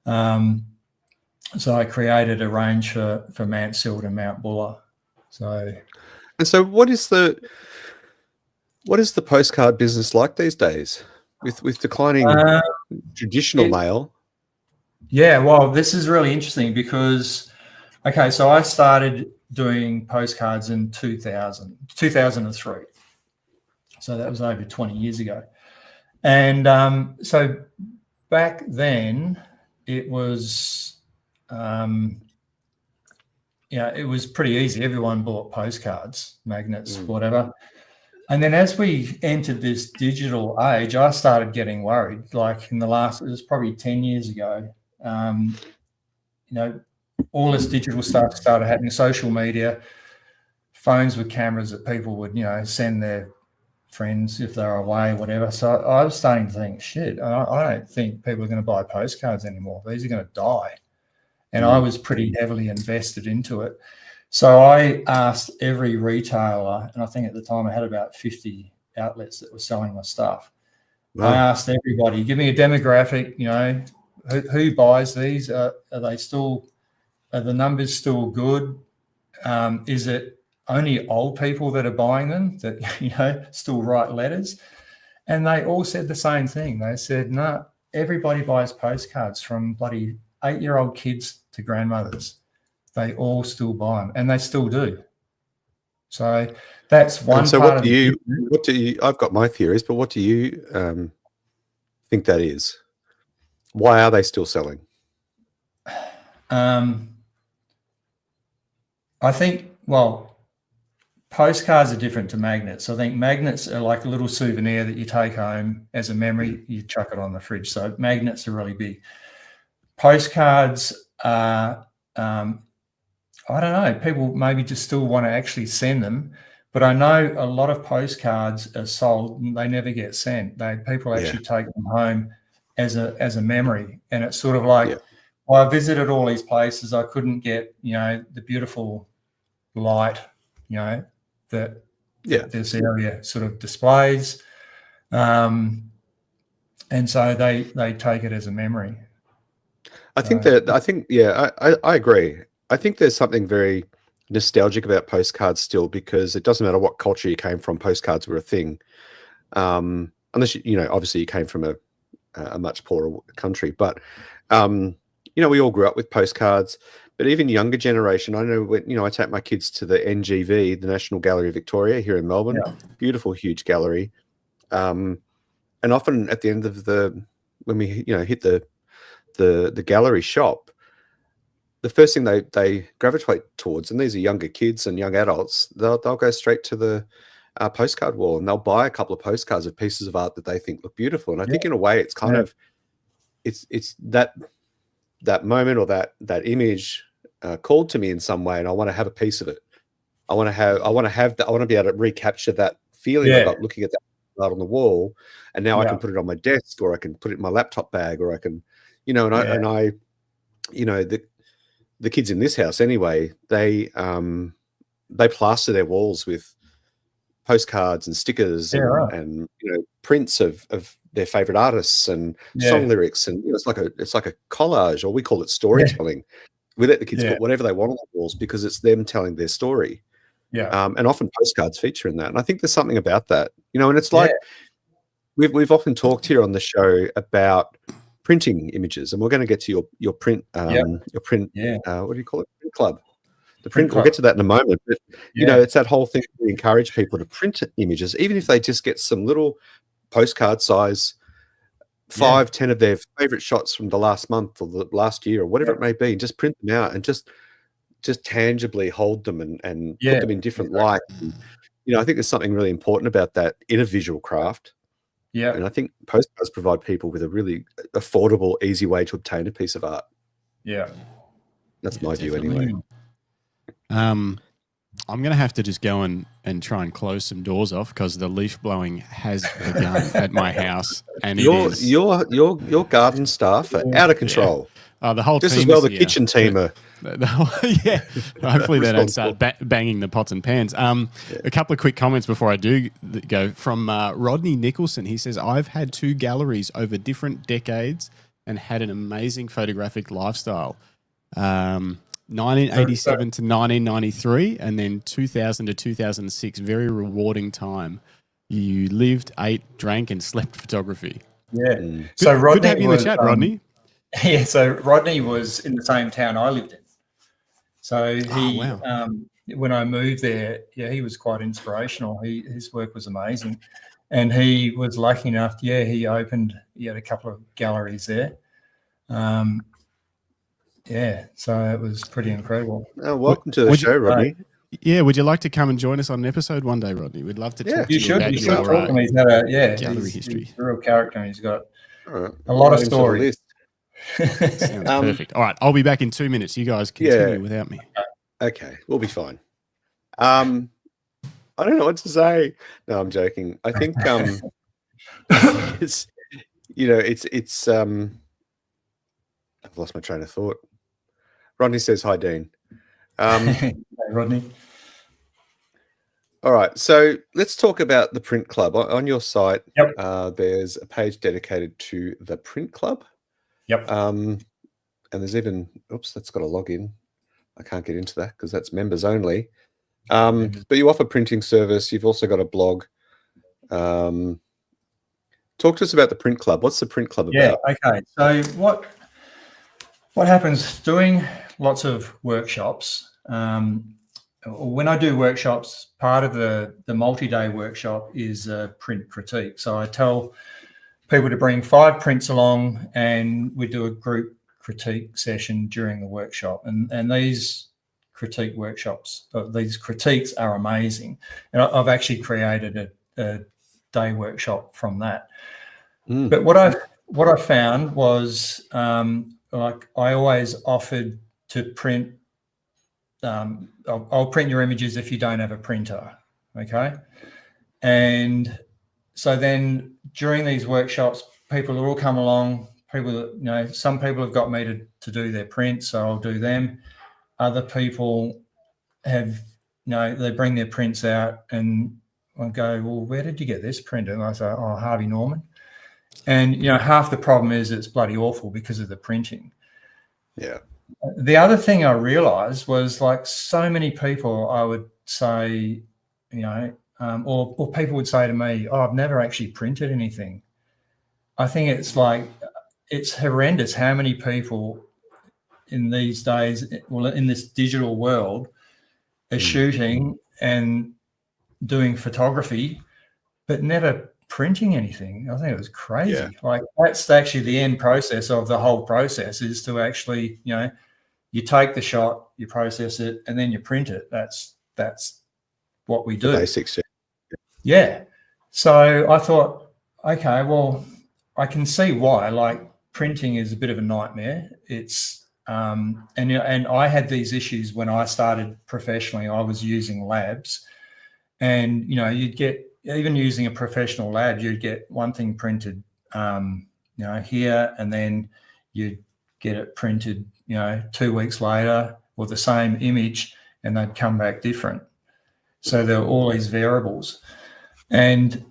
So I created a range for Mansfield and Mount Buller. So what is the postcard business like these days with declining traditional mail? Yeah, well, this is really interesting because, so I started doing postcards in 2003. So that was over 20 years ago. And so back then it was, it was pretty easy. Everyone bought postcards, magnets, whatever. And then as we entered this digital age, I started getting worried. Like it was probably 10 years ago, all this digital stuff started happening, social media, phones with cameras that people would, send their friends if they're away, whatever. So I was starting to think, shit, I don't think people are going to buy postcards anymore. These are going to die. And I was pretty heavily invested into it. So I asked every retailer, and I think at the time I had about 50 outlets that were selling my stuff. Wow. I asked everybody, give me a demographic, who buys these? Are the numbers still good? Is it only old people that are buying them that, still write letters. And they all said the same thing. They said, no, everybody buys postcards, from bloody 8-year-old kids to grandmothers. They all still buy them, and they still do. So that's one part of it. What do you, I've got my theories, but what do you think that is? Why are they still selling? I think, postcards are different to magnets. I think magnets are like a little souvenir that you take home as a memory. You chuck it on the fridge. So magnets are really big. Postcards are, I don't know, people maybe just still want to actually send them. But I know a lot of postcards are sold and they never get sent. People actually take them home as a memory. And it's sort of like, well, I visited all these places. I couldn't get, the beautiful light, that this area sort of displays. And so they take it as a memory. I agree. I think there's something very nostalgic about postcards still, because it doesn't matter what culture you came from, postcards were a thing. Unless, obviously you came from a much poorer country. But, we all grew up with postcards. But even younger generation, I know when, I take my kids to the NGV, the National Gallery of Victoria here in Melbourne, beautiful, huge gallery. And often at the end of when we, hit the gallery shop, the first thing they gravitate towards, and these are younger kids and young adults, they'll go straight to the postcard wall, and they'll buy a couple of postcards of pieces of art that they think look beautiful. And I think in a way it's kind of, it's that moment or that image called to me in some way, and I want to have a piece of it. I want to be able to recapture that feeling about looking at that art on the wall, and now I can put it on my desk, or I can put it in my laptop bag, or I can, the kids in this house anyway, they plaster their walls with postcards and stickers and prints of their favorite artists and song lyrics, and it's like a collage, or we call it storytelling. We let the kids put whatever they want on the walls because it's them telling their story. And often postcards feature in that, and I think there's something about that, and it's like we've often talked here on the show about printing images, and we're going to get to your print what do you call it, print club, the print club. We'll get to that in a moment, but it's that whole thing. We encourage people to print images, even if they just get some little postcard size 5-10 of their favorite shots from the last month or the last year or whatever it may be, and just print them out and just tangibly hold them and put them in different light. And, I think there's something really important about that in a visual craft. And I think postcards provide people with a really affordable, easy way to obtain a piece of art. That's my view anyway. I'm going to have to just go and try and close some doors off, because the leaf blowing has begun at my house, and your garden staff are out of control. The whole just team as well is the kitchen team are. Hopefully they don't start banging the pots and pans. A couple of quick comments before I do go from Rodney Nicholson. He says, I've had 2 galleries over different decades and had an amazing photographic lifestyle. 1987 to 1993, and then 2000 to 2006, very rewarding time. You lived, ate, drank, and slept photography. So Rodney, good to have you in the chat, Rodney. So Rodney was in the same town I lived in. So he, when I moved there, he was quite inspirational. His work was amazing, and he was lucky enough. He had a couple of galleries there. So it was pretty incredible. Welcome to the show, Rodney. Would you like to come and join us on an episode one day, Rodney? We'd love to talk to you about your he's had gallery history. He's a real character, and he's got a lot of stories. Sounds perfect. All right, I'll be back in 2 minutes. You guys continue without me. Okay, we'll be fine. I don't know what to say. No, I'm joking. I think it's I've lost my train of thought. Rodney says hi, Dean. Hey, Rodney. All right, so let's talk about the Print Club. On your site, there's a page dedicated to the Print Club. And there's even, that's got a login. I can't get into that because that's members only. But you offer printing service. You've also got a blog. Talk to us about the Print Club. What's the Print Club about? Yeah, okay. So what happens doing lots of workshops, when I do workshops, part of the multi-day workshop is a print critique. So I tell people to bring 5 prints along and we do a group critique session during the workshop. And these critique workshops, these critiques are amazing. And I've actually created a day workshop from that. But what I found was like I always offered to print. I'll print your images if you don't have a printer, okay? And so then during these workshops, people will all come along. People that some people have got me to do their prints, so I'll do them. Other people have they bring their prints out, and I go, well, where did you get this printed? And I say, oh, Harvey Norman. And half the problem is it's bloody awful because of the printing. Yeah. The other thing I realized was, like, so many people I would say, or people would say to me, oh, I've never actually printed anything. I think it's horrendous how many people in these days, well, in this digital world, are shooting and doing photography, but never printing anything. I think it was crazy. Yeah. Like, that's actually the end process of the whole process, is to actually, you take the shot, you process it, and then you print it. That's what we do. The basics. Yeah. So I thought, okay, well, I can see why. Like, printing is a bit of a nightmare. It's and I had these issues when I started professionally. I was using labs, and you'd get, even using a professional lab, you'd get one thing printed, here, and then you'd get it printed, 2 weeks later, or the same image, and they'd come back different. So there were all these variables. And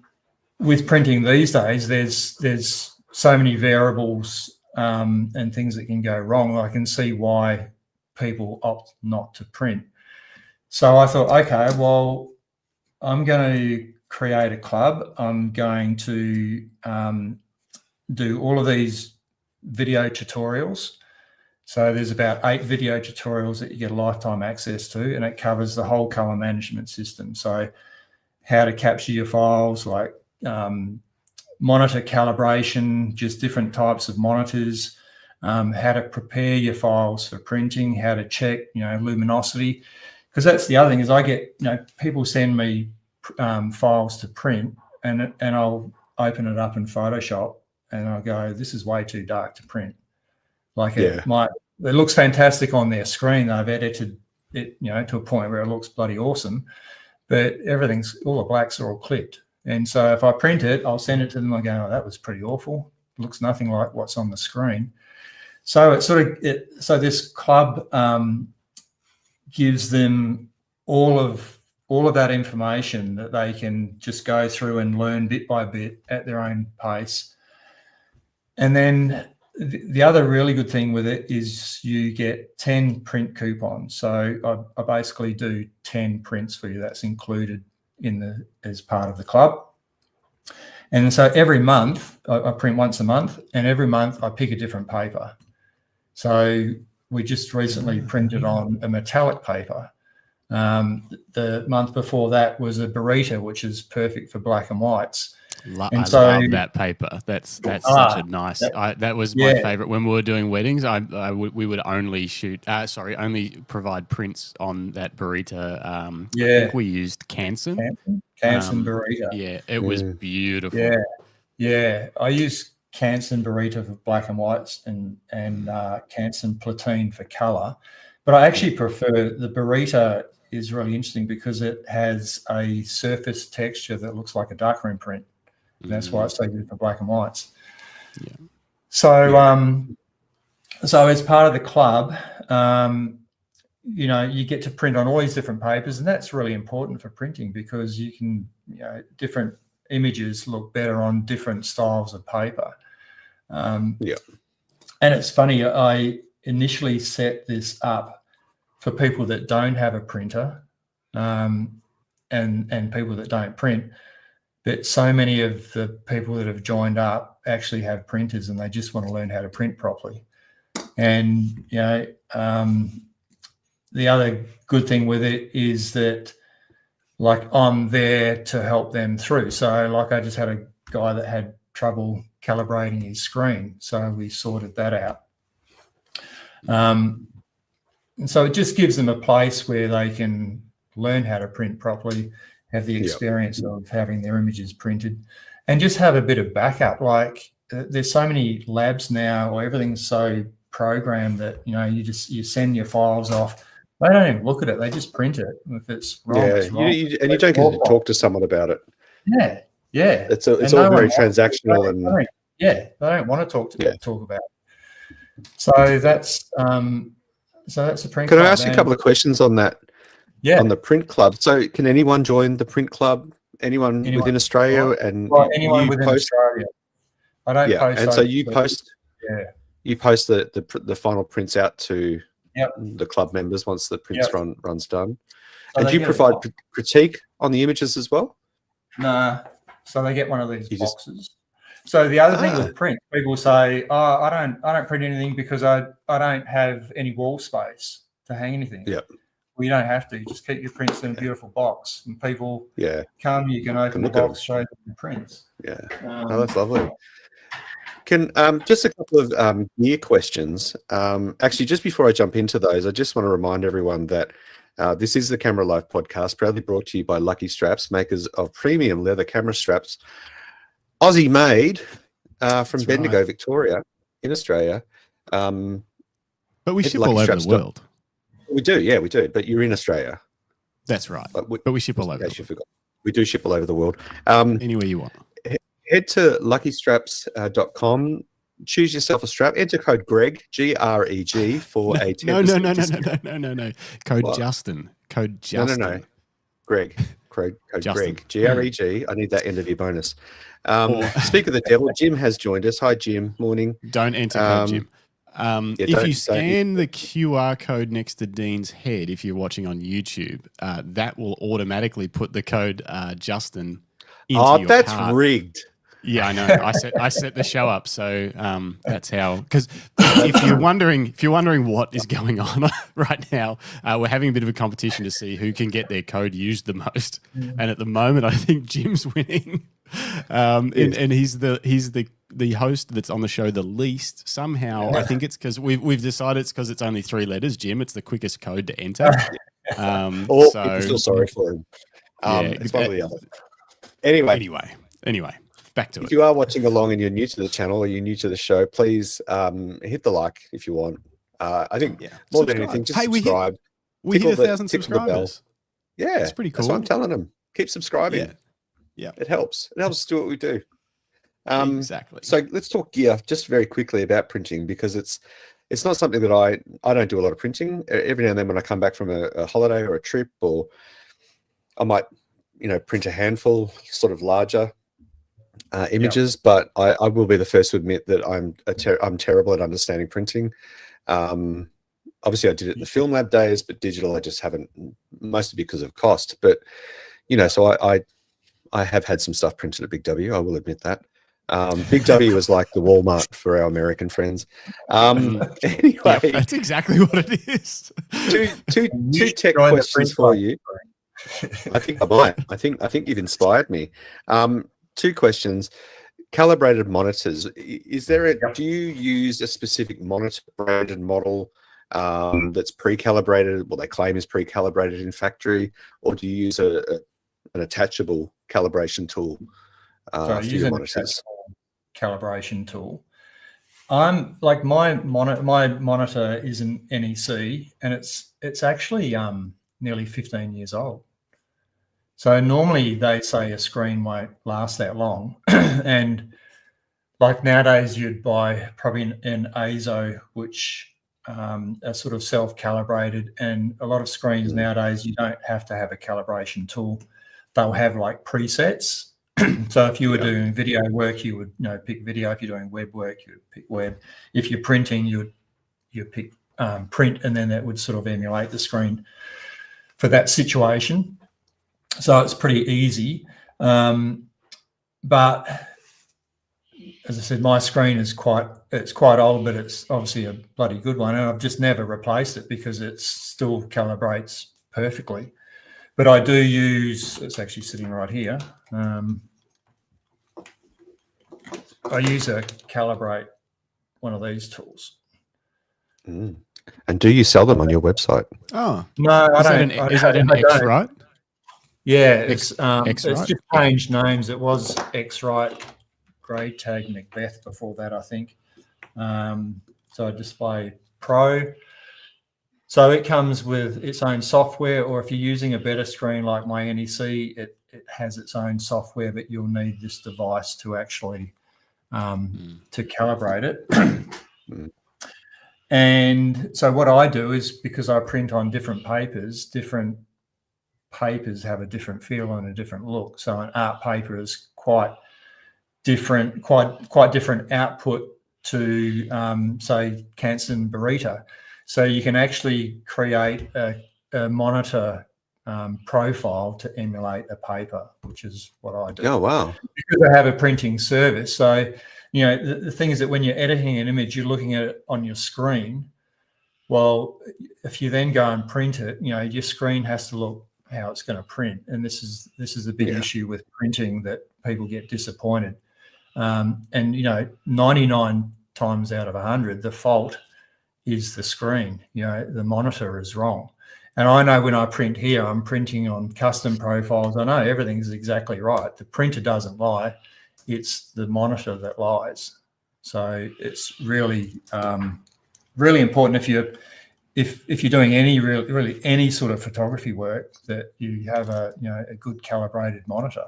with printing these days, there's so many variables and things that can go wrong. I can see why people opt not to print. So I thought, okay, well, I'm going to create a club. I'm going to do all of these video tutorials. So there's about 8 video tutorials that you get lifetime access to, and it covers the whole color management system. So how to capture your files, like monitor calibration, just different types of monitors, how to prepare your files for printing, how to check, luminosity. Because that's the other thing, is I get, people send me files to print, and I'll open it up in Photoshop and I'll go, this is way too dark to print. Like, it looks fantastic on their screen. They've edited it, to a point where it looks bloody awesome, but all the blacks are all clipped. And so if I print it, I'll send it to them. I go, oh, that was pretty awful. It looks nothing like what's on the screen. So it's so this club gives them all of that information that they can just go through and learn bit by bit at their own pace. And then the other really good thing with it is you get 10 print coupons. So I basically do 10 prints for you. That's included as part of the club. And so every month, I print once a month, and every month I pick a different paper. So we just recently printed on a metallic paper. The month before that was a burrito, which is perfect for black and whites. I love that paper. That's such a nice. That was my favorite when we were doing weddings. We would only only provide prints on that burrito. I think we used Canson burrito. Yeah, it was beautiful. Yeah. I use Canson burrito for black and whites and Canson platoon for color, but I actually prefer the burrito. Is really interesting because it has a surface texture that looks like a darkroom print. And that's why it's so good for black and whites. Yeah. So, so as part of the club, you get to print on all these different papers, and that's really important for printing because you can, different images look better on different styles of paper. And it's funny, I initially set this up for people that don't have a printer, and people that don't print. But so many of the people that have joined up actually have printers, and they just want to learn how to print properly. And the other good thing with it is that, like, I'm there to help them through. So, like, I just had a guy that had trouble calibrating his screen, so we sorted that out. And so it just gives them a place where they can learn how to print properly, have the experience of having their images printed, and just have a bit of backup. Like, there's so many labs now, or everything's so programmed that, you send your files off. They don't even look at it. They just print it. If it's wrong, it's wrong. And you don't get to talk to someone about it. Yeah. It's all very transactional. They don't want to talk about it. So that's a print club. Can I ask you a couple of questions on that? Yeah. On the print club. So can anyone join the print club? Anyone within Australia? And anyone within Australia. I don't post. And so you post. Yeah. You post the final prints out to the club members once the prints run's done. So and do you provide critique on the images as well? No. So they get one of these boxes. So the other thing with print, people say, "Oh, I don't print anything because I don't have any wall space to hang anything." Yeah. Well, you don't have to. You just keep your prints in a beautiful box, and people come. You can open the box, show them the prints. Yeah. That's lovely. Can just a couple of gear questions. Actually, just before I jump into those, I just want to remind everyone that this is the Camera Life podcast, proudly brought to you by Lucky Straps, makers of premium leather camera straps, Aussie made from Bendigo, Victoria, in Australia. But we ship all over the world. We do, yeah, we do. But you're in Australia. That's right. But we ship all over the world. We do ship all over the world. Anywhere you want. Head to luckystraps.com. Choose yourself a strap. Enter code Greg, G-R-E-G, for a 10% No. Code Justin. Code Justin. No. Greg. Code Greg, G-R-E-G. I need that end of your bonus. Speak of the devil, Jim has joined us. Hi, Jim. Morning. Don't enter code Jim. If you scan the QR code next to Dean's head, if you're watching on YouTube, that will automatically put the code Justin into your that's cart. Rigged. Yeah, I know. I set the show up, so that's how. Because if you're wondering what is going on right now, we're having a bit of a competition to see who can get their code used the most. And at the moment, I think Jim's winning, and he's the host that's on the show the least. Somehow, I think it's because we've decided it's because it's only 3 letters. Jim, it's the quickest code to enter. So I feel sorry for him. It's one or the other. Anyway. Back to it. If you are watching along and you're new to the channel or you're new to the show, please hit the like if you want. I think more than anything, just subscribe. We hit 1,000 subscribers. Yeah, it's pretty cool. That's what I'm telling them. Keep subscribing. Yeah. It helps. It helps us do what we do. Exactly. So let's talk gear just very quickly about printing, because it's not something that I don't do a lot of printing. Every now and then when I come back from a holiday or a trip, or I might print a handful, sort of larger images, but I will be the first to admit that I'm terrible at understanding printing. Obviously I did it in the film lab days, but digital I just haven't, mostly because of cost. But so I have had some stuff printed at Big W, I will admit that. Big W was like the Walmart for our American friends. Anyway, that's exactly what it is. two tech questions for you. I think I might. I think you've inspired me. 2 questions. Calibrated monitors. Do you use a specific monitor branded model that's pre-calibrated? Well, they claim is pre-calibrated in factory, or do you use an attachable calibration tool for your monitors? Calibration tool. I'm like my monitor is an NEC, and it's actually nearly 15 years old. So normally they say a screen won't last that long. And like nowadays you'd buy probably an ASO, which are sort of self-calibrated, and a lot of screens nowadays you don't have to have a calibration tool. They'll have like presets. So if you were doing video work, you would pick video. If you're doing web work, you would pick web. If you're printing, you pick print, and then that would sort of emulate the screen. for that situation. So it's pretty easy. But as I said, my screen is quite old, but it's obviously a bloody good one, and I've just never replaced it because it still calibrates perfectly. But I do use, it's actually sitting right here. I use a Calibrate, one of these tools. And do you sell them on your website? Oh no, I don't. Is that an X-Rite? Yeah, it's X-Rite? just changed names. It was X-Rite Grey Tag Macbeth before that, I think. So Display Pro. So it comes with its own software, or if you're using a better screen like my NEC, it has its own software, but you'll need this device to actually to calibrate it. And so what I do is, because I print on different papers have a different feel and a different look. So an art paper is quite different output to say Canson Barita. So you can actually create a monitor profile to emulate a paper, which is what I do. Oh, wow. Because I have a printing service. So, you know, the thing is that when you're editing an image, you're looking at it on your screen. Well, if you then go and print it, you know, your screen has to look how it's going to print. And this is a big issue with printing, that people get disappointed. And, you know, 99 times out of 100, the fault is the screen. You know, the monitor is wrong. And I know when I print here, I'm printing on custom profiles. I know everything's exactly right. The printer doesn't lie. It's the monitor that lies. So it's really, really important if you're doing any really any sort of photography work, that you have a good calibrated monitor.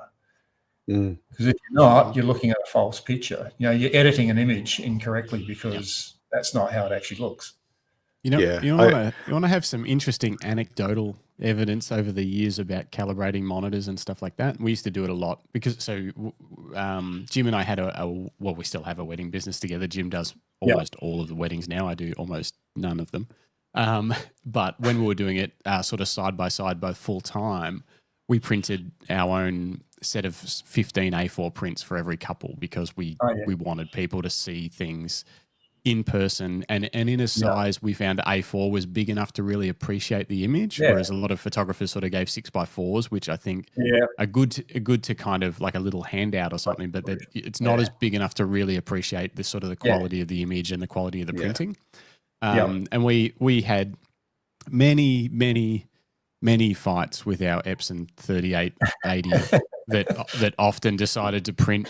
Because if you're not, you're looking at a false picture. You know, you're editing an image incorrectly because that's not how it actually looks. You know, you want to have some interesting anecdotal evidence over the years about calibrating monitors and stuff like that. We used to do it a lot because Jim and I had we still have a wedding business together. Jim does almost all of the weddings now. I do almost none of them. But when we were doing it sort of side by side, both full time, we printed our own set of 15 A4 prints for every couple because we wanted people to see things in person, and in a size we found A4 was big enough to really appreciate the image, whereas a lot of photographers sort of gave 6x4s, which I think are good to kind of like a little handout or something, but it's not as big enough to really appreciate the sort of the quality of the image and the quality of the printing. And we had many fights with our Epson 3880 that often decided to print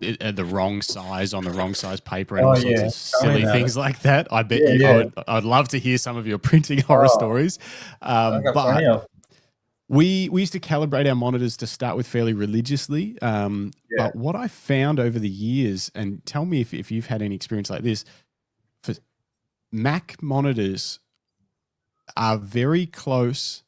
the wrong size on the wrong size paper and all sorts of silly things like that. I bet I'd love to hear some of your printing horror stories. But we used to calibrate our monitors to start with fairly religiously. But what I found over the years, and tell me if you've had any experience like this, for Mac monitors are very close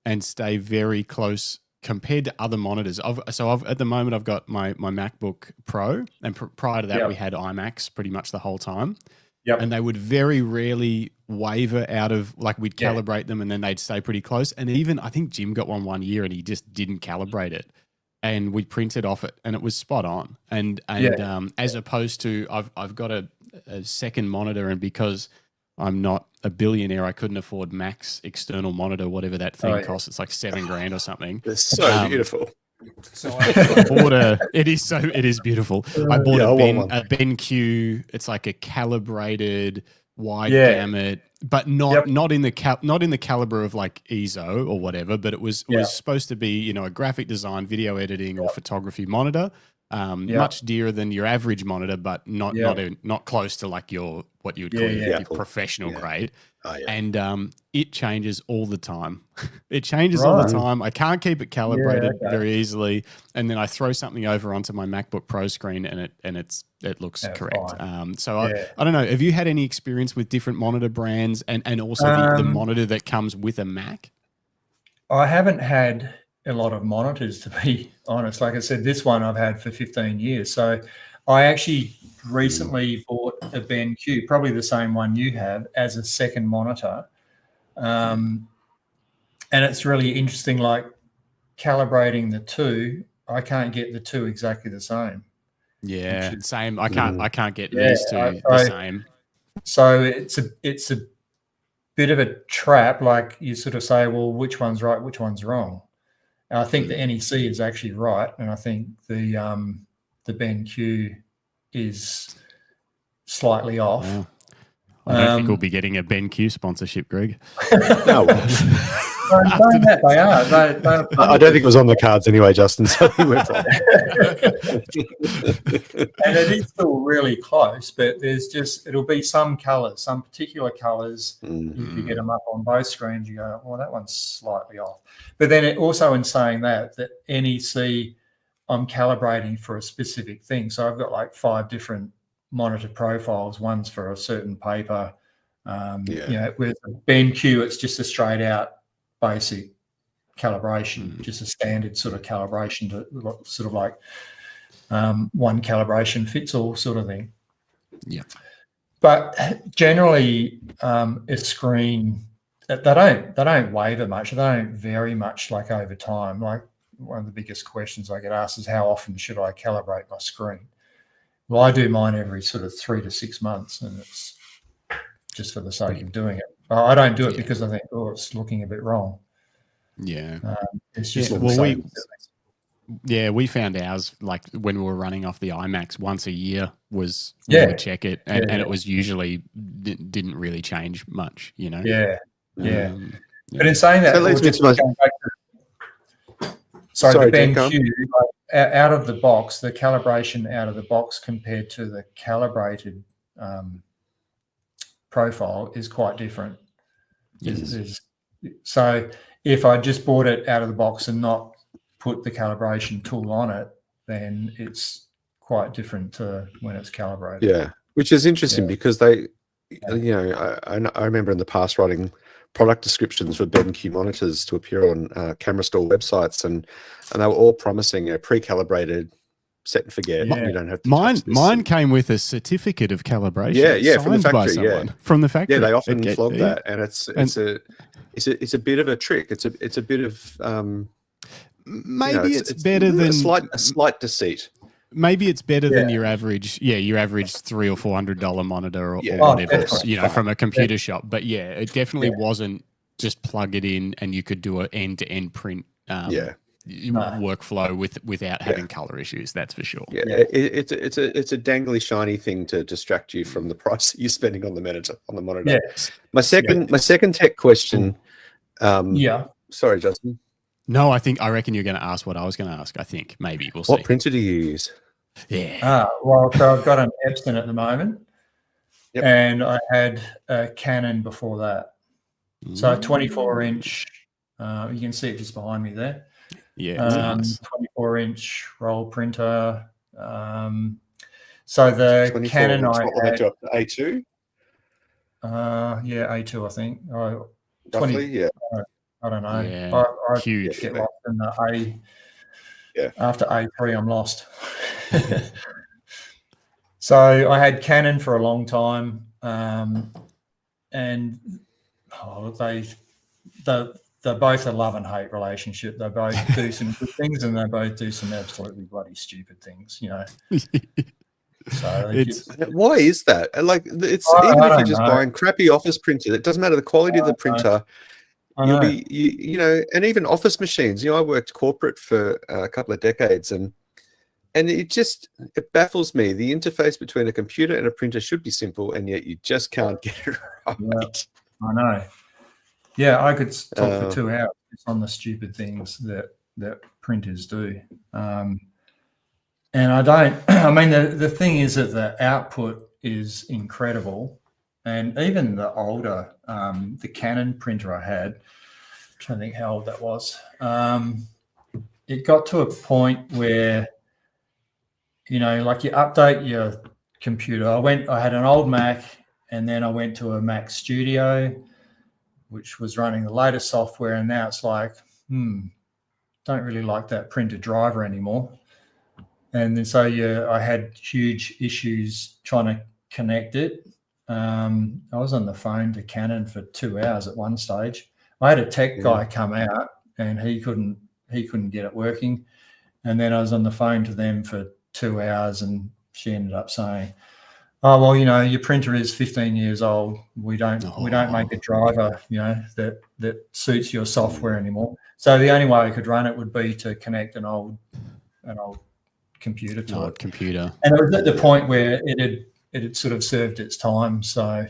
and stay very close compared to other monitors. At the moment, I've got my MacBook Pro, and prior to that, we had iMacs pretty much the whole time. And they would very rarely waver out of, like, we'd calibrate them and then they'd stay pretty close. And even, I think Jim got one year and he just didn't calibrate it. And we printed off it and it was spot on. And as opposed to, I've got a second monitor, and because I'm not a billionaire, I couldn't afford Mac's external monitor, whatever that thing costs. It's like $7,000 or something. It's so beautiful. So I bought it is beautiful. I bought a BenQ. It's like a calibrated wide gamut, but not in the caliber of like ESO or whatever. But it was supposed to be, you know, a graphic design, video editing, or photography monitor. Much dearer than your average monitor, but not close to like what you would call your professional grade. And it changes all the time. It changes all the time. I can't keep it calibrated very easily, and then I throw something over onto my MacBook Pro screen, and it looks correct. So I don't know. Have you had any experience with different monitor brands, and also the monitor that comes with a Mac? I haven't had a lot of monitors, to be honest. Like I said, this one I've had for 15 years. So I actually recently bought a BenQ, probably the same one you have, as a second monitor. And And it's really interesting, like calibrating the two, I can't get the two exactly the same. Yeah, same. I can't get these two the same. So it's a bit of a trap. Like you sort of say, well, which one's right, which one's wrong? And I think the NEC is actually right, and I think the BenQ is slightly off. Wow. I don't think we'll be getting a BenQ sponsorship, Greg. No. They are. I don't think it was on the cards anyway, Justin. So we're fine. And it is still really close, but it'll be some colours, some particular colours. If you get them up on both screens, you go, well, that one's slightly off. But then it also, in saying that NEC, I'm calibrating for a specific thing. So I've got like 5 different monitor profiles. One's for a certain paper. With BenQ, it's just a straight out basic calibration, just a standard sort of calibration, to sort of like one calibration fits all sort of thing. Yeah. But generally, a screen, they don't waver much. They don't vary much, like over time. Like one of the biggest questions I get asked is, how often should I calibrate my screen? Well, I do mine every sort of 3 to 6 months, and it's just for the sake of doing it. I don't do it because I think, it's looking a bit wrong. Yeah. It's just we found ours, like when we were running off the IMAX, once a year was we would check it, and it was usually didn't really change much, you know. But in saying that, Sorry, the BenQ, out of the box, the calibration out of the box compared to the calibrated profile is quite different. Yes. So if I just bought it out of the box and not put the calibration tool on it, then it's quite different to when it's calibrated. Yeah, which is interesting because they, I remember in the past writing product descriptions for BenQ monitors to appear on camera store websites, and they were all promising a pre-calibrated set and forget. You don't have to mine came with a certificate of calibration. Yeah, from the factory. From the factory. Yeah, they often flog that, and it's a bit of a trick. It's a bit of maybe it's better than a slight deceit. Maybe it's better than your average $300 or $400 monitor or whatever, from a computer shop. But it definitely wasn't just plug it in and you could do an end-to-end print workflow without having color issues. That's for sure. It's a dangly shiny thing to distract you from the price that you're spending on the monitor. My second tech question. Sorry, Justin. No, I reckon you're going to ask what I was going to ask. I think maybe we'll see. What printer do you use? Yeah. So I've got an Epson at the moment, and I had a Canon before that. So a 24-inch. You can see it just behind me there. Yeah. 24-inch roll printer. So the Canon I had. A2. A2, I think. Roughly, I don't know. Yeah, I huge. Get lost in the A. Yeah. After A3, I'm lost. So I had Canon for a long time, and they're both a love and hate relationship. They both do some good things, and they both do some absolutely bloody stupid things. So why is that? Like, it's even if you're just buying crappy office printer, it doesn't matter the quality of the printer. You'll be, and even office machines. I worked corporate for a couple of decades, and it baffles me. The interface between a computer and a printer should be simple, and yet you just can't get it right. Yeah, I know. Yeah, I could talk for 2 hours on the stupid things that printers do. And I don't. I mean, the thing is that the output is incredible. And even the older, the Canon printer I had, I'm trying to think how old that was. It got to a point where, like you update your computer. I had an old Mac, and then I went to a Mac Studio, which was running the latest software, and now it's like, don't really like that printer driver anymore. And then so I had huge issues trying to connect it. I was on the phone to Canon for 2 hours at one stage. I had a tech guy come out, and he couldn't get it working. And then I was on the phone to them for 2 hours, and she ended up saying, "Oh, well, your printer is 15 years old. We don't make a driver, that suits your software anymore. So the only way I could run it would be to connect an old computer to it." Computer. And it was at the point where it had sort of served its time. So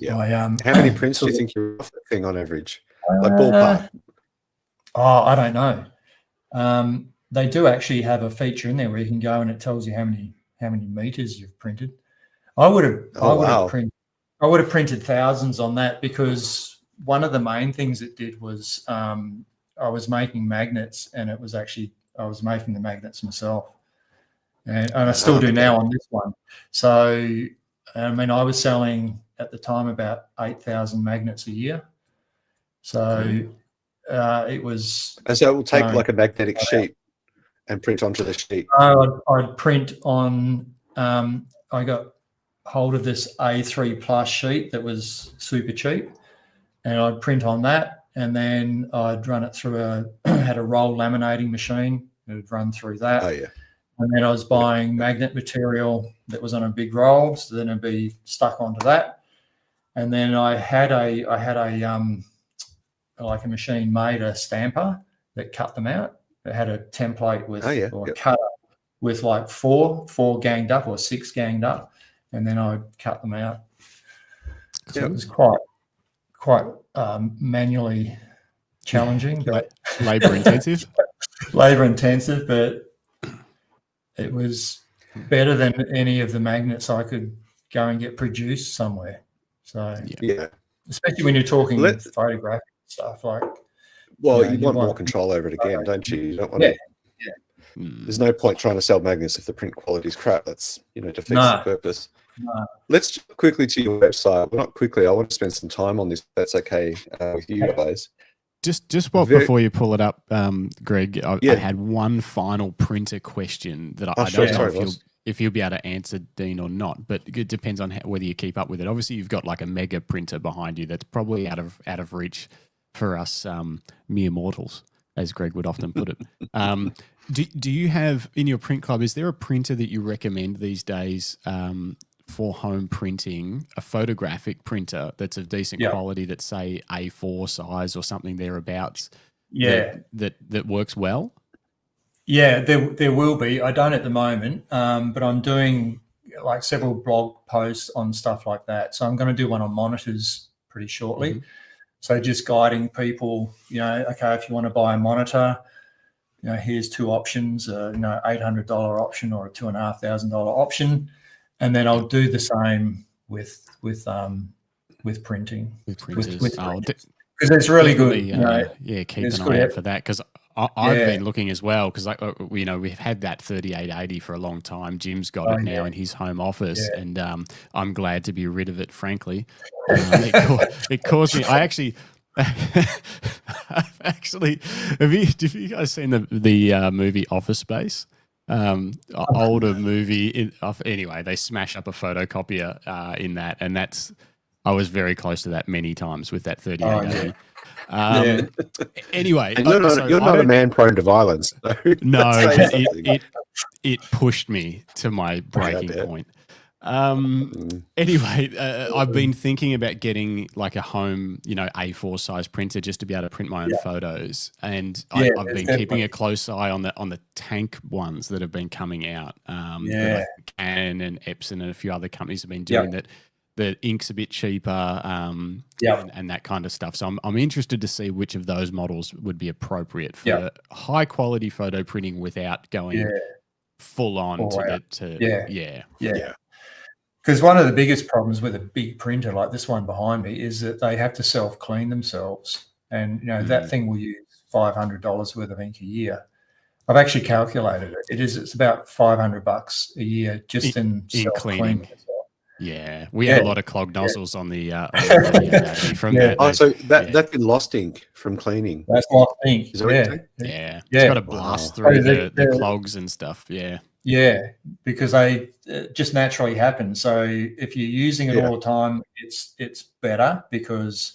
how many prints do you think you're off that thing on average? Like ballpark? I don't know. They do actually have a feature in there where you can go and it tells you how many meters you've printed. I would have printed thousands on that, because one of the main things it did was I was making magnets, and I was making the magnets myself, and I still do now on this one. So I mean, I was selling at the time about 8,000 magnets a year. So it was. And so it will take like a magnetic sheet and print onto the sheet. I'd print on. I got hold of this A3 Plus sheet that was super cheap, and I'd print on that, and then I'd run it through had a roll laminating machine. It would run through that. Oh yeah. And then I was buying magnet material that was on a big roll, so then it'd be stuck onto that. And then I had a like a machine made a stamper that cut them out. It had a template with or a cutter with like four ganged up or 6 ganged up, and then I'd cut them out. So it was quite manually challenging, but labor intensive. Labor intensive, but it was better than any of the magnets I could go and get produced somewhere. So especially when you're talking photographic stuff, like. Well, you want more control over it again, don't you? You don't want to. There's no point trying to sell magnets if the print quality is crap. That's defeats the purpose. No. Let's jump quickly to your website. Well, not quickly. I want to spend some time on this. If that's okay with you guys. Just before you pull it up, Greg, I had one final printer question that I don't know if you'll be able to answer, Dean, or not. But it depends on whether you keep up with it. Obviously, you've got like a mega printer behind you that's probably out of reach for us mere mortals, as Greg would often put it. Do you have in your print club? Is there a printer that you recommend these days for home printing, a photographic printer that's of decent quality, that's say A4 size or something thereabouts? That works well. Yeah, there will be. I don't at the moment, but I'm doing like several blog posts on stuff like that. So I'm going to do one on monitors pretty shortly. Mm-hmm. So just guiding people, okay, if you want to buy a monitor, here's 2 options, $800 option or a $2,500 option, and then I'll do the same with printing. Because it's really good. Keep an eye out for that, because I've been looking as well, because we've had that 3880 for a long time. Jim's got it now in his home office, and I'm glad to be rid of it. Frankly, it caused me. Have you guys seen the movie Office Space? Older movie. Anyway, they smash up a photocopier in that, and I was very close to that many times with that 3880. Anyway, and you're not a man prone to violence. No, it pushed me to my breaking point. Anyway, I've been thinking about getting like a home, A4 size printer just to be able to print my own photos, and I've been keeping a close eye on the tank ones that have been coming out. Like Canon and Epson and a few other companies have been doing that. The ink's a bit cheaper, and that kind of stuff. So I'm interested to see which of those models would be appropriate for high quality photo printing without going full on Because one of the biggest problems with a big printer like this one behind me is that they have to self-clean themselves, and that thing will use $500 worth of ink a year. I've actually calculated it. It's about $500 a year just in cleaning. Yeah, we had a lot of clogged nozzles on the from that. Oh, so that's been lost ink from cleaning. That's lost ink. Is that it's got to blast through the clogs and stuff. Yeah, because they just naturally happen. So if you're using it all the time, it's better, because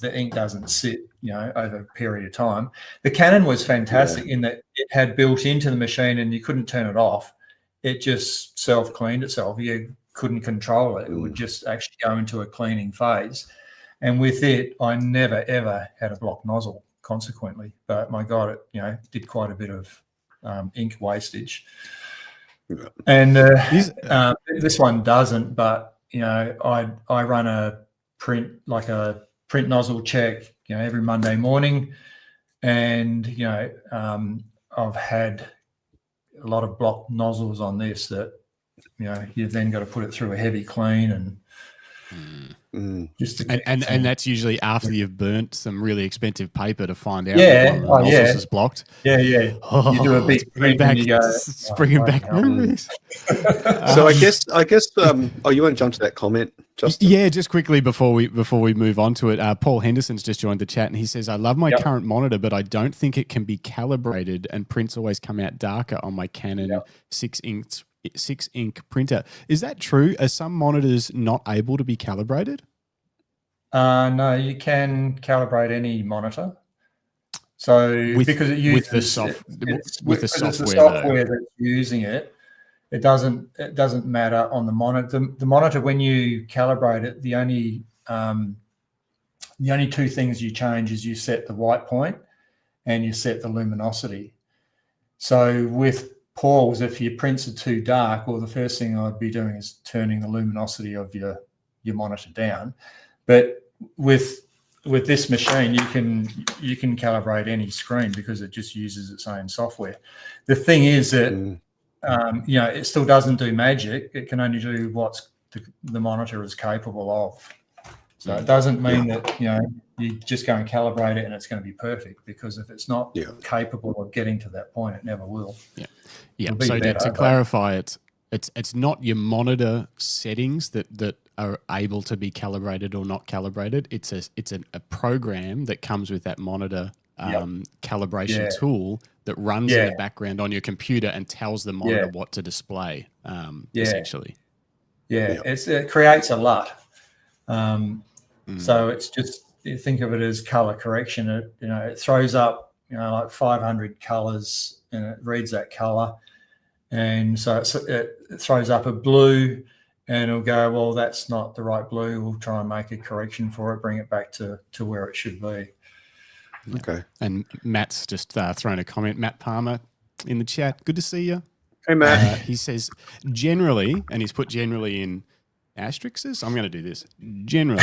the ink doesn't sit, over a period of time. The Canon was fantastic in that it had built into the machine and you couldn't turn it off. It just self-cleaned itself. You couldn't control it. It would just actually go into a cleaning phase. And with it, I never, ever had a blocked nozzle, consequently. But my God, it, did quite a bit of ink wastage. And this one doesn't, but, I run a print nozzle check, every Monday morning. And, I've had a lot of blocked nozzles on this that, you've then got to put it through a heavy clean and just to and that's usually after you've burnt some really expensive paper to find out the nozzles is blocked. Yeah. You do a big bringing back, and you go, bringing back memories. So I guess. You want to jump to that comment, Justin? Yeah, just quickly before we move on to it, Paul Henderson's just joined the chat and he says, "I love my current monitor, but I don't think it can be calibrated, and prints always come out darker on my Canon 6-ink printer." Is that true? Are some monitors not able to be calibrated? No, you can calibrate any monitor. So because it uses the software that's using it, it doesn't matter on the monitor. The monitor, when you calibrate it, the only two things you change is you set the white point and you set the luminosity. So with Paul's, if your prints are too dark, well, the first thing I'd be doing is turning the luminosity of your monitor down. But with this machine, you can calibrate any screen because it just uses its own software. The thing is that it still doesn't do magic. It can only do what the monitor is capable of. So it doesn't mean that you just go and calibrate it and it's going to be perfect, because if it's not capable of getting to that point, it never will. So to clarify, it's not your monitor settings that are able to be calibrated or not calibrated. It's a program that comes with that monitor calibration tool that runs in the background on your computer and tells the monitor what to display. Essentially. It creates a LUT. So it's just, you think of it as color correction. It throws up like 500 colors and it reads that color, and so it throws up a blue, and it'll go, well, that's not the right blue. We'll try and make a correction for it, bring it back to where it should be. Okay. And Matt's just thrown a comment. Matt Palmer in the chat. Good to see you. Hey, Matt. He says generally, and he's put generally in asterisks. I'm going to do this. Generally,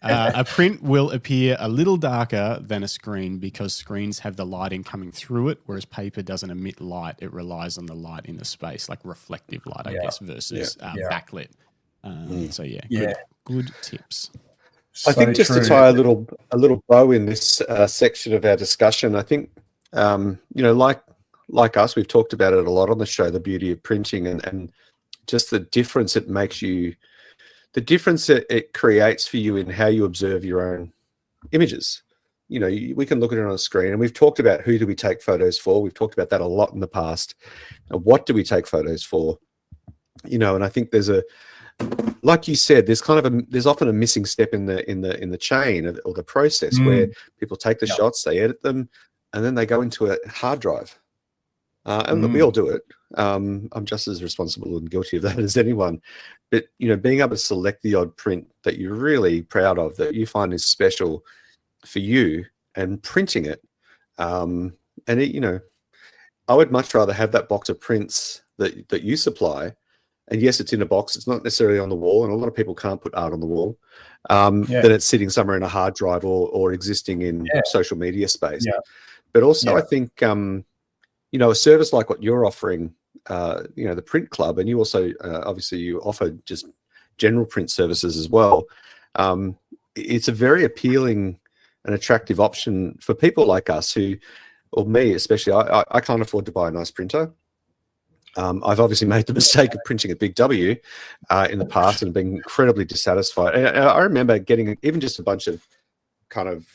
a print will appear a little darker than a screen because screens have the lighting coming through it, whereas paper doesn't emit light. It relies on the light in the space, like reflective light, I guess, versus backlit. So good tips. I think just to tie a little bow in this section of our discussion, I think like us, we've talked about it a lot on the show, the beauty of printing and just the difference it makes you. The difference that it creates for you in how you observe your own images. We can look at it on a screen, and we've talked about who do we take photos for. We've talked about that a lot in the past. And what do we take photos for? And I think there's like you said, there's often a missing step in the chain or the process where people take the shots, they edit them, and then they go into a hard drive. And we all do it. I'm just as responsible and guilty of that as anyone. But, being able to select the odd print that you're really proud of, that you find is special for you, and printing it. I would much rather have that box of prints that you supply. And yes, it's in a box. It's not necessarily on the wall. And a lot of people can't put art on the wall. Then it's sitting somewhere in a hard drive or existing in social media space. Yeah. But also I think, a service like what you're offering, the Print Club, and you also obviously you offer just general print services as well. It's a very appealing and attractive option for people like us who, or me especially, I can't afford to buy a nice printer. I've obviously made the mistake of printing a big W in the past and being incredibly dissatisfied. And I remember getting even just a bunch of kind of,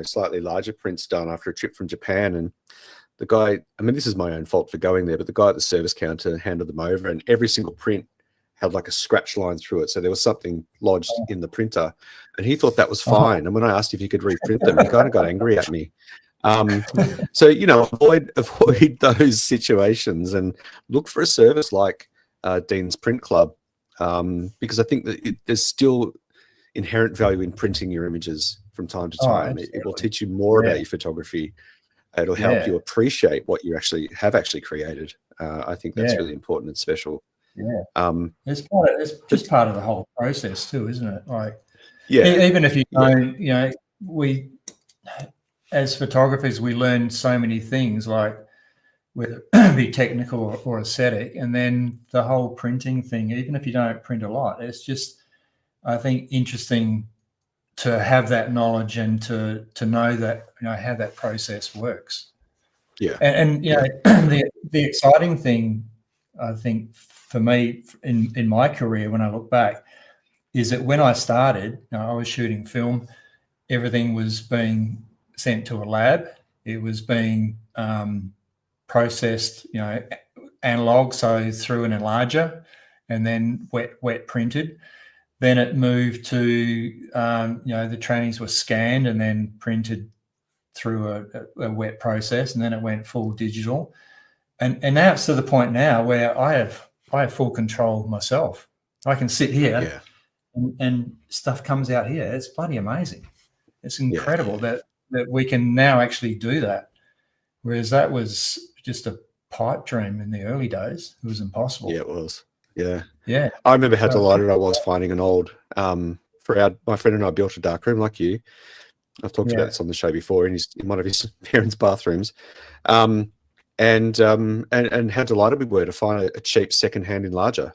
slightly larger prints done after a trip from Japan, and the guy, this is my own fault for going there, but the guy at the service counter handed them over, and every single print had like a scratch line through it. So there was something lodged in the printer, and he thought that was fine. And when I asked if he could reprint them, he kind of got angry at me. So, you know, avoid those situations and look for a service like Dean's Print Club, because I think that there's still inherent value in printing your images from time to time. It will teach you more about your photography. It'll help you appreciate what you have actually created. I think that's really important and special. It's just part of the whole process too, isn't it? Like, even if you don't, you know, we as photographers, we learn so many things, like whether it be technical or aesthetic, and then the whole printing thing, even if you don't print a lot, it's just, I think, interesting to have that knowledge and to know that, you know, how that process works. And you know, the exciting thing, I think, for me in my career, when I look back, is that when I started, you know, I was shooting film, everything was being sent to a lab. It was being processed, you know, analog, so through an enlarger, and then wet printed. Then it moved to, you know, the trannies were scanned and then printed through a wet process, and then it went full digital. And now it's to the point now where I have full control myself. I can sit here and stuff comes out here. It's bloody amazing. It's incredible that we can now actually do that. Whereas that was just a pipe dream in the early days. It was impossible. Yeah, it was. Yeah. I remember how delighted I was finding an old, my friend and I built a darkroom like you. I've talked about this on the show before in one of his parents' bathrooms. And how delighted we were to find a cheap secondhand enlarger.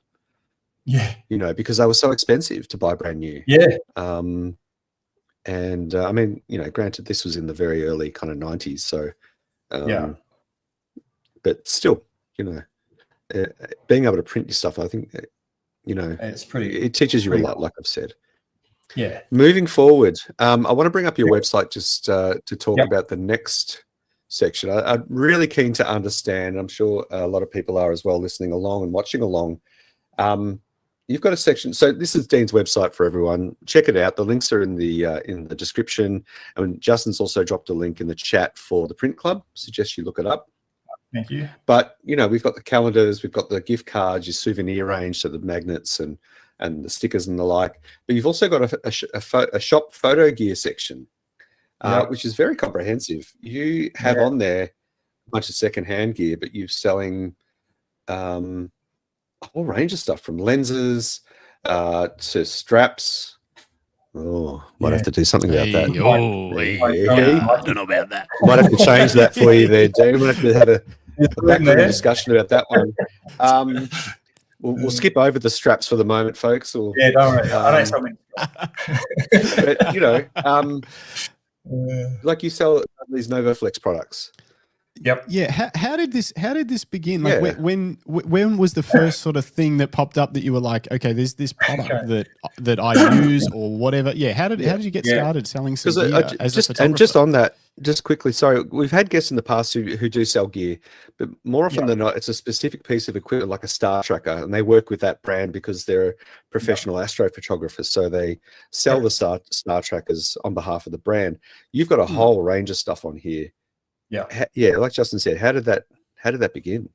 Yeah. You know, because they were so expensive to buy brand new. Yeah. I mean, you know, granted, this was in the very early kind of 90s. So, but still, you know, being able to print your stuff, I think, you know, it teaches you a lot, like I've said. Yeah. Moving forward, I want to bring up your website just to talk about the next section. I'm really keen to understand. I'm sure a lot of people are as well, listening along and watching along. You've got a section. So this is Dean's website for everyone. Check it out. The links are in the description. And Justin's also dropped a link in the chat for the Print Club. Suggest you look it up. Thank you. But, you know, we've got the calendars, we've got the gift cards, your souvenir range, so the magnets and the stickers and the like. But you've also got a shop photo gear section, which is very comprehensive. You have on there a bunch of secondhand gear, but you're selling a whole range of stuff, from lenses to straps. Oh, might have to do something about that. I don't know about that. Might have to change that for you there, Dean. Might have to have a backroom discussion about that one. We'll skip over the straps for the moment, folks. Or, don't worry. I know something. But, you know, like you sell these NovoFlex products. Yep. Yeah. How did this begin? Like when was the first sort of thing that popped up that you were like, okay, there's this product that I use or whatever? Yeah. How did you get started selling some gear as a photographer? And just on that, just quickly, sorry, we've had guests in the past who do sell gear, but more often than not, it's a specific piece of equipment like a star tracker, and they work with that brand because they're professional astrophotographers, so they sell the star trackers on behalf of the brand. You've got a whole range of stuff on here. Yeah, like Justin said, how did that begin?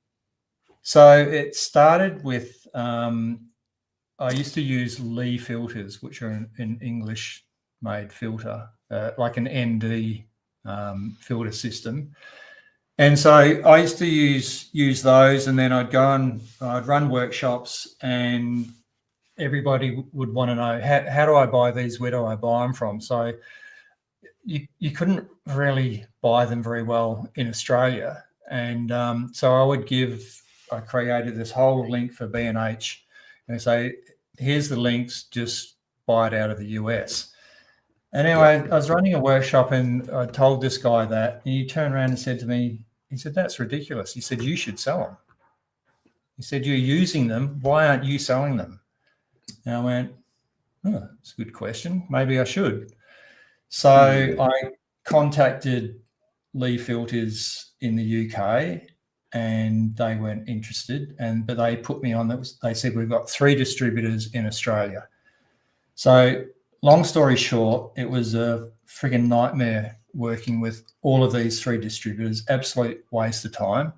So it started with I used to use Lee filters, which are an English-made filter, like an ND filter system, and so I used to use those, and then I'd go and I'd run workshops, and everybody would want to know how do I buy these? Where do I buy them from? So you couldn't really buy them very well in Australia. And so I created this whole link for B&H and say, here's the links, just buy it out of the US. And anyway, I was running a workshop and I told this guy that, and he turned around and said to me, he said, that's ridiculous. He said, you should sell them. He said, you're using them. Why aren't you selling them? And I went, oh, that's a good question. Maybe I should. So I contacted Lee Filters in the UK, and they weren't interested. But they put me on. They said, we've got 3 distributors in Australia. So long story short, it was a frigging nightmare working with all of these 3 distributors. Absolute waste of time.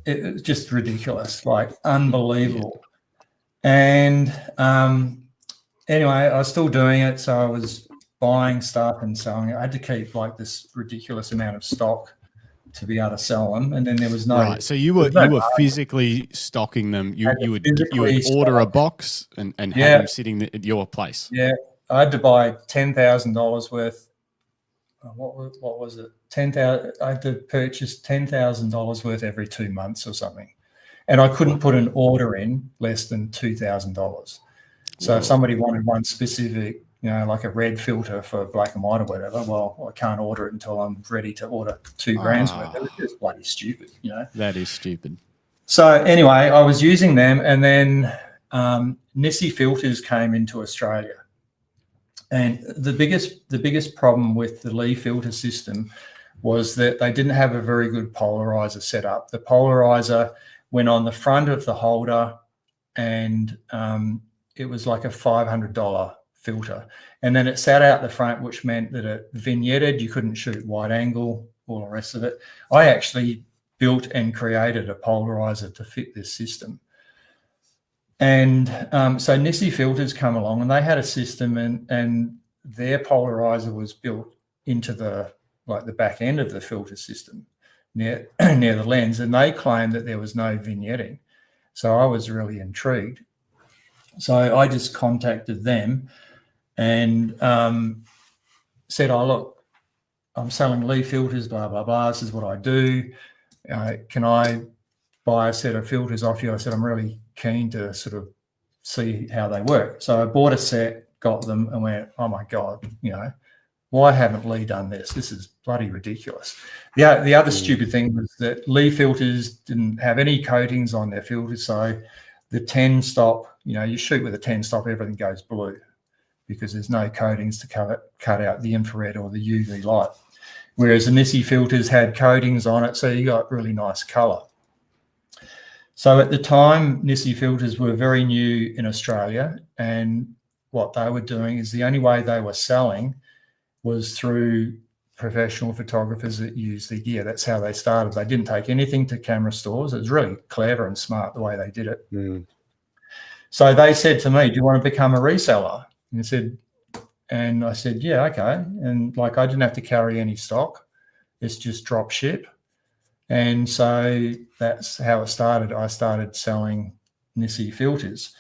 It was just ridiculous, like unbelievable. And anyway, I was still doing it, so I was buying stuff and selling it. I had to keep like this ridiculous amount of stock to be able to sell them, and then there was no right. So you were physically stocking them. You would order a box and have them sitting at your place. Yeah, I had to buy $10,000 worth. What was it? 10,000. I had to purchase $10,000 worth every 2 months or something, and I couldn't put an order in less than $2,000. So if somebody wanted one specific, like a red filter for black and white or whatever, well, I can't order it until I'm ready to order 2 grand's worth. It's just bloody stupid, That is stupid. So anyway, I was using them, and then Nissi filters came into Australia. And the biggest problem with the Lee filter system was that they didn't have a very good polarizer set up. The polarizer went on the front of the holder, and it was like a $500 filter. And then it sat out the front, which meant that it vignetted. You couldn't shoot wide angle, all the rest of it. I actually built and created a polarizer to fit this system. And so Nissi filters come along, and they had a system, and their polarizer was built into the back end of the filter system near the lens, and they claimed that there was no vignetting. So I was really intrigued. So I just contacted them and said, "Oh, look, I'm selling Lee filters, blah, blah, blah. This is what I do. Can I buy a set of filters off you?" I said, "I'm really keen to sort of see how they work." So I bought a set, got them, and went, "Oh my God, why haven't Lee done this? This is bloody ridiculous." The other stupid thing was that Lee filters didn't have any coatings on their filters. So the 10 stop, you shoot with a 10 stop, everything goes blue because there's no coatings to cut out the infrared or the UV light. Whereas the Nissi filters had coatings on it, so you got really nice color. So at the time, Nissi filters were very new in Australia, and what they were doing is the only way they were selling was through professional photographers that use the gear. That's how they started. They didn't take anything to camera stores. It was really clever and smart the way they did it. So they said to me, "Do you want to become a reseller?" And I said, "Yeah, okay." And I didn't have to carry any stock. It's just drop ship. And so that's how it started. I started selling Nissi filters.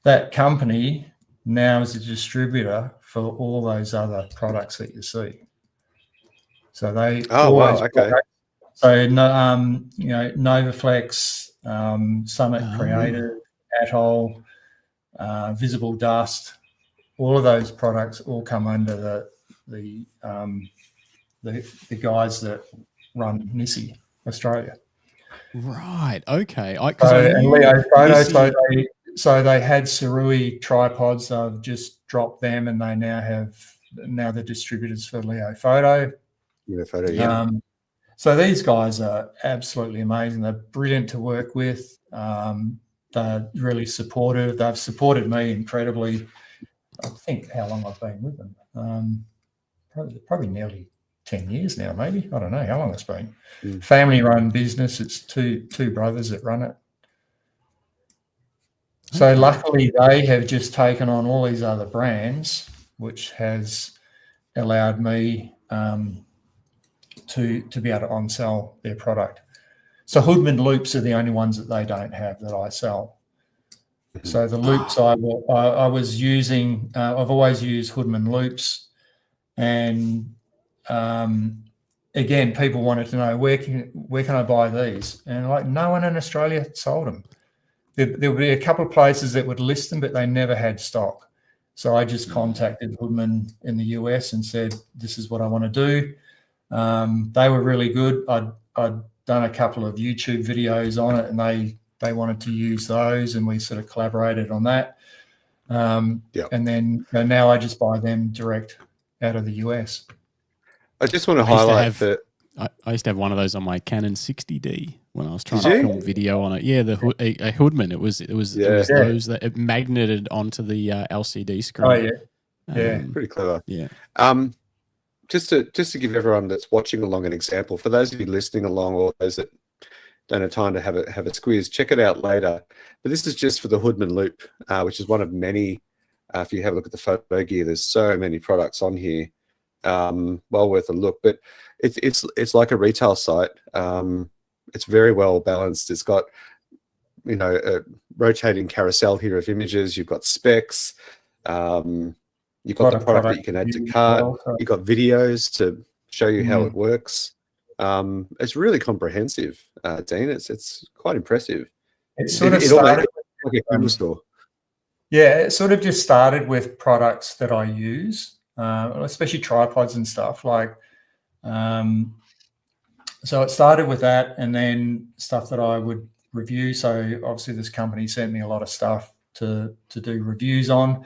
That company now is a distributor for all those other products that you see. So they okay. So Novaflex, Summit Creative, Atoll, Visible Dust, all of those products all come under the guys that run Nissi Australia. Right. Okay. And Leo Photo. So they had Cerui tripods. I've just dropped them, and they now the distributors for Leo Photo. Leo Photo, yeah. So these guys are absolutely amazing. They're brilliant to work with. They're really supportive. They've supported me incredibly. I think how long I've been with them. Probably nearly 10 years now, maybe. I don't know how long it's been. Family-run business. It's two brothers that run it. So luckily they have just taken on all these other brands, which has allowed me to be able to on-sell their product. So Hoodman loops are the only ones that they don't have that I sell. So the loops I was using, I've always used Hoodman loops, and again, people wanted to know where can I buy these, and no one in Australia sold them. There would be a couple of places that would list them, but they never had stock. So I just contacted Hoodman in the US and said, "This is what I want to do." They were really good. I'd done a couple of YouTube videos on it, and they wanted to use those, and we sort of collaborated on that. And then now I just buy them direct out of the US. I just want to highlight that. I used to have one of those on my Canon 60D when I was trying to film video on it. Yeah, a Hoodman. It was those that it magneted onto the LCD screen. Oh yeah, yeah, pretty clever. Yeah. Just to give everyone that's watching along an example, for those of you listening along or those that don't have time to have a squeeze, check it out later. But this is just for the Hoodman Loop, which is one of many. If you have a look at the photo gear, there's so many products on here. Well worth a look. But it's like a retail site. It's very well balanced. It's got a rotating carousel here of images. You've got specs. You've got the product that you can add to cart. You've got videos to show you how it works. It's really comprehensive, Dean. It's quite impressive. It sort of started like a Google store. Yeah, it sort of just started with products that I use, especially tripods and stuff. Like, so it started with that, and then stuff that I would review. So obviously, this company sent me a lot of stuff to do reviews on.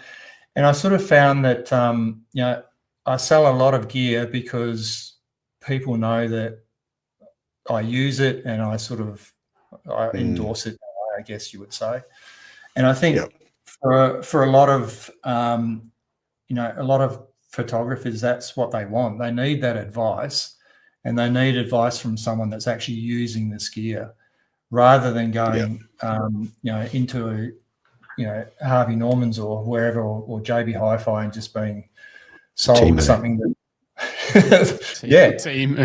And I sort of found that, I sell a lot of gear because people know that I use it and I endorse it, I guess you would say. And I think for a lot of, a lot of photographers, that's what they want. They need that advice, and they need advice from someone that's actually using this gear rather than going, into Harvey Norman's or wherever, or JB Hi-Fi, and just being sold something that team.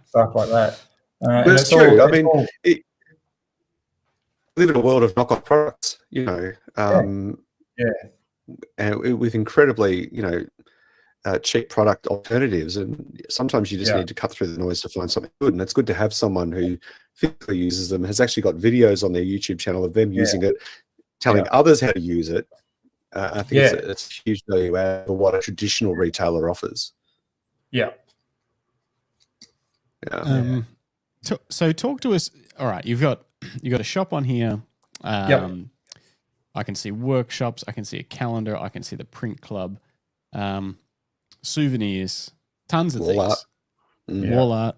Stuff like that. But it's true. I mean, we live in a world of knockoff products, and with incredibly, cheap product alternatives, and sometimes you just need to cut through the noise to find something good. And it's good to have someone who physically uses them, has actually got videos on their YouTube channel of them using it, telling others how to use it. I think it's a huge value add for what a traditional retailer offers. Yeah. So talk to us. All right, you've got a shop on here. I can see workshops. I can see a calendar. I can see the print club, souvenirs, tons of things. Wall art.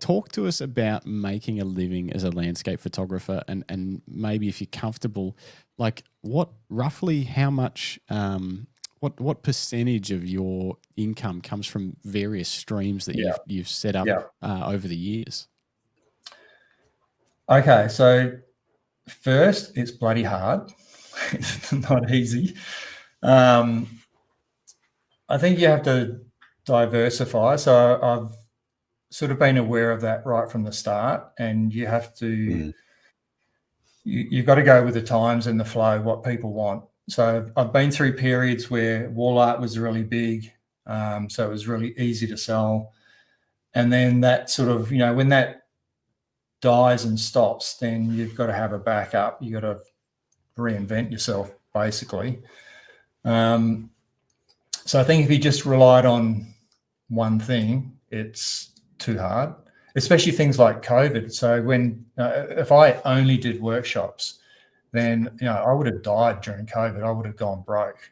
Talk to us about making a living as a landscape photographer, and maybe if you're comfortable, like how much, what percentage of your income comes from various streams that you've set up over the years? Okay, so first, it's bloody hard. It's not easy. I think you have to diversify. So I've sort of been aware of that right from the start, and you have to, you've got to go with the times and the flow, what people want. So I've been through periods where wall art was really big, so it was really easy to sell. And then that sort of, when that dies and stops, then you've got to have a backup. You've got to reinvent yourself, basically. So I think if you just relied on one thing, it's too hard, especially things like COVID. So when if I only did workshops, then I would have died during COVID. I would have gone broke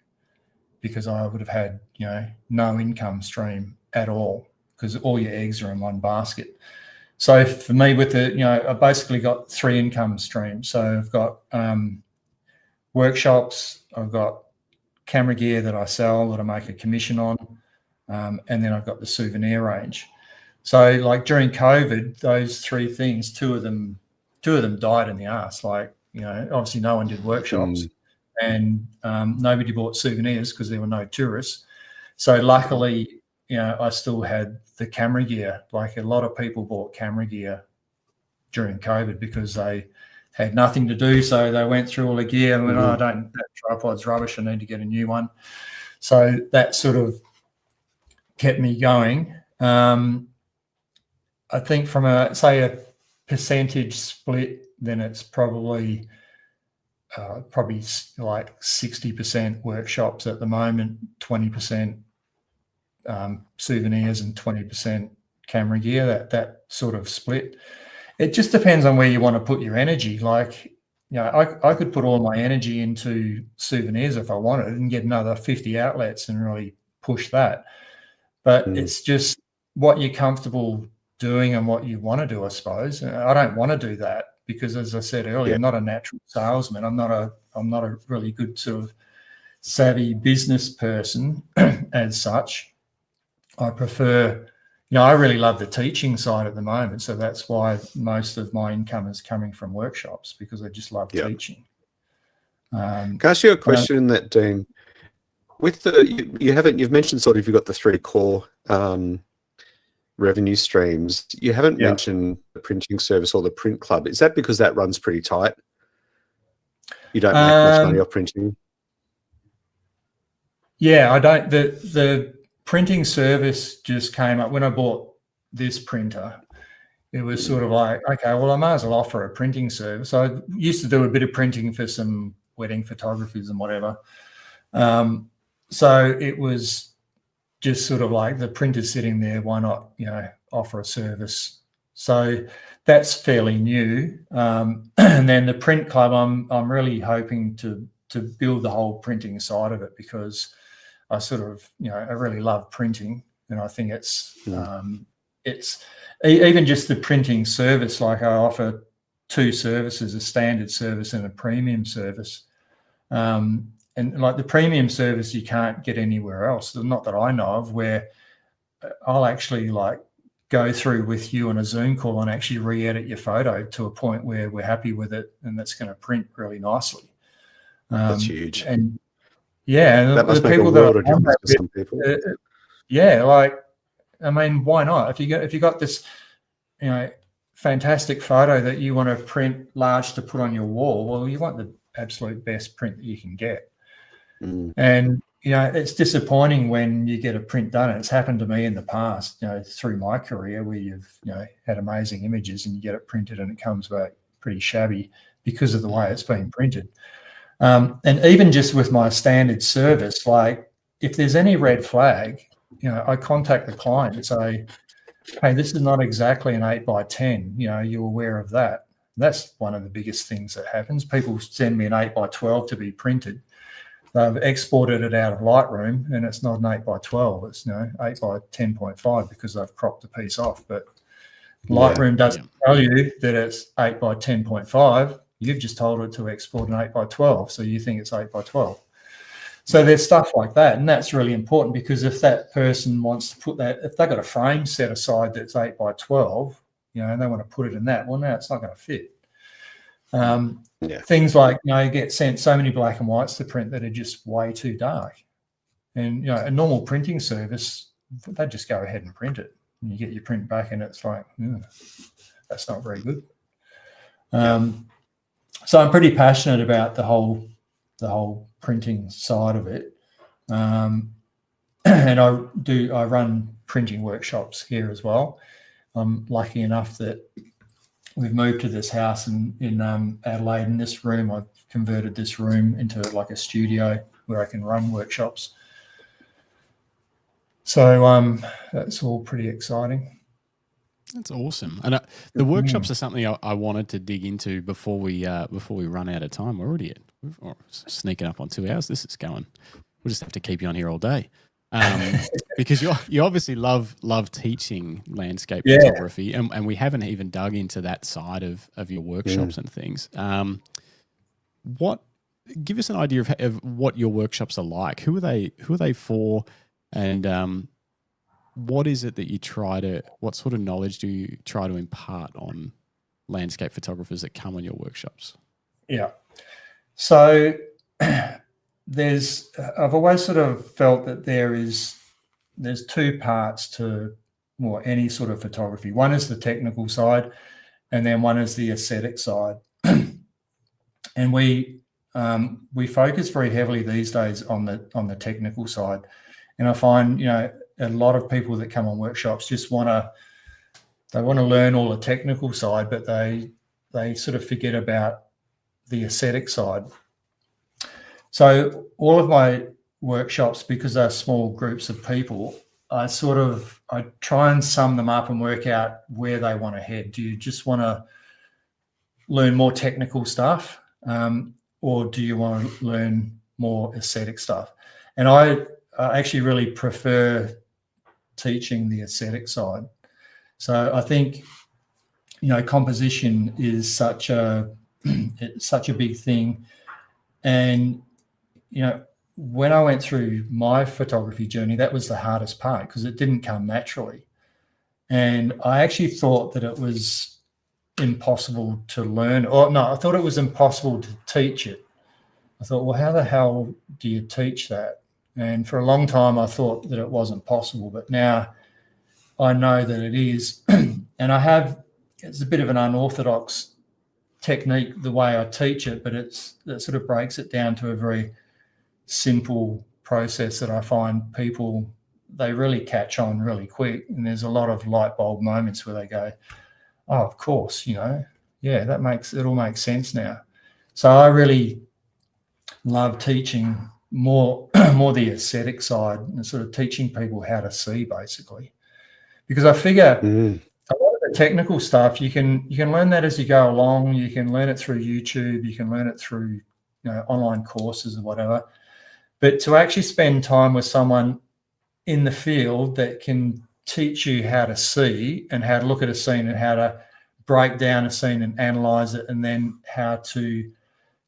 because I would have had no income stream at all, because all your eggs are in one basket. So for me, with I basically got 3 income streams. So I've got workshops, I've got camera gear that I sell that I make a commission on, and then I've got the souvenir range. So like during COVID, those 3 things, two of them died in the ass. Like, obviously no one did workshops, and nobody bought souvenirs because there were no tourists. So luckily, I still had the camera gear. Like a lot of people bought camera gear during COVID because they had nothing to do. So they went through all the gear and went, that tripod's rubbish, I need to get a new one. So that sort of kept me going. I think from a percentage split, then it's probably like 60% workshops at the moment, 20% souvenirs, and 20% camera gear. That sort of split. It just depends on where you want to put your energy. Like, I could put all my energy into souvenirs if I wanted and get another 50 outlets and really push that. But it's just what you're comfortable doing and what you want to do, I suppose. I don't want to do that because, as I said earlier, I'm not a natural salesman. I'm not a really good sort of savvy business person as such. I prefer, I really love the teaching side at the moment. So that's why most of my income is coming from workshops, because I just love teaching. Can I ask you a question in that, Dean? With you've mentioned sort of, you've got the 3 core revenue streams. You haven't mentioned the printing service or the print club. Is that because that runs pretty tight? You don't make much money off printing? Yeah, I don't. The printing service just came up when I bought this printer. It was sort of like, okay, well, I might as well offer a printing service. I used to do a bit of printing for some wedding photographers and whatever. So it was just sort of like, the printer's sitting there, why not, offer a service? So that's fairly new. And then the print club, I'm really hoping to build the whole printing side of it, because I sort of, I really love printing, and I think it's even just the printing service. Like, I offer 2 services, a standard service and a premium service. And like the premium service, you can't get anywhere else, not that I know of, where I'll actually like go through with you on a Zoom call and actually re-edit your photo to a point where we're happy with it, and that's going to print really nicely. That's huge. And yeah, that must make a world of difference for some people. Yeah, like, I mean, why not? If you got this, fantastic photo that you want to print large to put on your wall, well, you want the absolute best print that you can get. And it's disappointing when you get a print done. And it's happened to me in the past, through my career, where you've had amazing images and you get it printed and it comes back pretty shabby because of the way it's been printed. And even just with my standard service, like, if there's any red flag, I contact the client and say, hey, this is not exactly an 8x10. You're aware of that. That's one of the biggest things that happens. People send me an 8x12 to be printed. They've exported it out of Lightroom, and it's not an 8x12. It's 8x10.5 because they've cropped the piece off. But Lightroom doesn't tell you that it's 8x10.5. You've just told it to export an 8x12, so you think it's 8x12. So there's stuff like that, and that's really important, because if that person wants to put that, if they've got a frame set aside that's 8x12, and they want to put it in that, well, no, it's not going to fit. Things like, you get sent so many black and whites to print that are just way too dark. And, a normal printing service, they just go ahead and print it. And you get your print back and it's like, that's not very good. So I'm pretty passionate about the whole printing side of it. And I run printing workshops here as well. I'm lucky enough that we've moved to this house in Adelaide. In this room, I've converted this room into like a studio where I can run workshops. So that's all pretty exciting. That's awesome. And the workshops are something I wanted to dig into before we run out of time. We're already sneaking up on 2 hours. This is going. We'll just have to keep you on here all day. Because you obviously love teaching landscape photography, and we haven't even dug into that side of your workshops and things. Give us an idea of what your workshops are like. Who are they for, and what is it that what sort of knowledge do you try to impart on landscape photographers that come on your workshops? Yeah. So I've always sort of felt that there's 2 parts to any sort of photography. One is the technical side, and then one is the aesthetic side. And we focus very heavily these days on the technical side. And I find, a lot of people that come on workshops just want to learn all the technical side, but they sort of forget about the aesthetic side. So all of my workshops, because they're small groups of people, I try and sum them up and work out where they want to head. Do you just want to learn more technical stuff, or do you want to learn more aesthetic stuff? And I actually really prefer teaching the aesthetic side. So I think, composition is such a big thing. And, when I went through my photography journey, that was the hardest part because it didn't come naturally. And I actually thought that it was impossible to learn, or no, I thought it was impossible to teach it. I thought, well, how the hell do you teach that? And for a long time, I thought that it wasn't possible, but now I know that it is. And it's a bit of an unorthodox technique, the way I teach it, but it sort of breaks it down to a very simple process that I find people, they really catch on really quick. And there's a lot of light bulb moments where they go, oh, of course, yeah, it all makes sense now. So I really love teaching more the aesthetic side and sort of teaching people how to see, basically, because I figure a lot of the technical stuff you can learn that as you go along. You can learn it through YouTube, you can learn it through online courses or whatever, but to actually spend time with someone in the field that can teach you how to see and how to look at a scene and how to break down a scene and analyze it, and then how to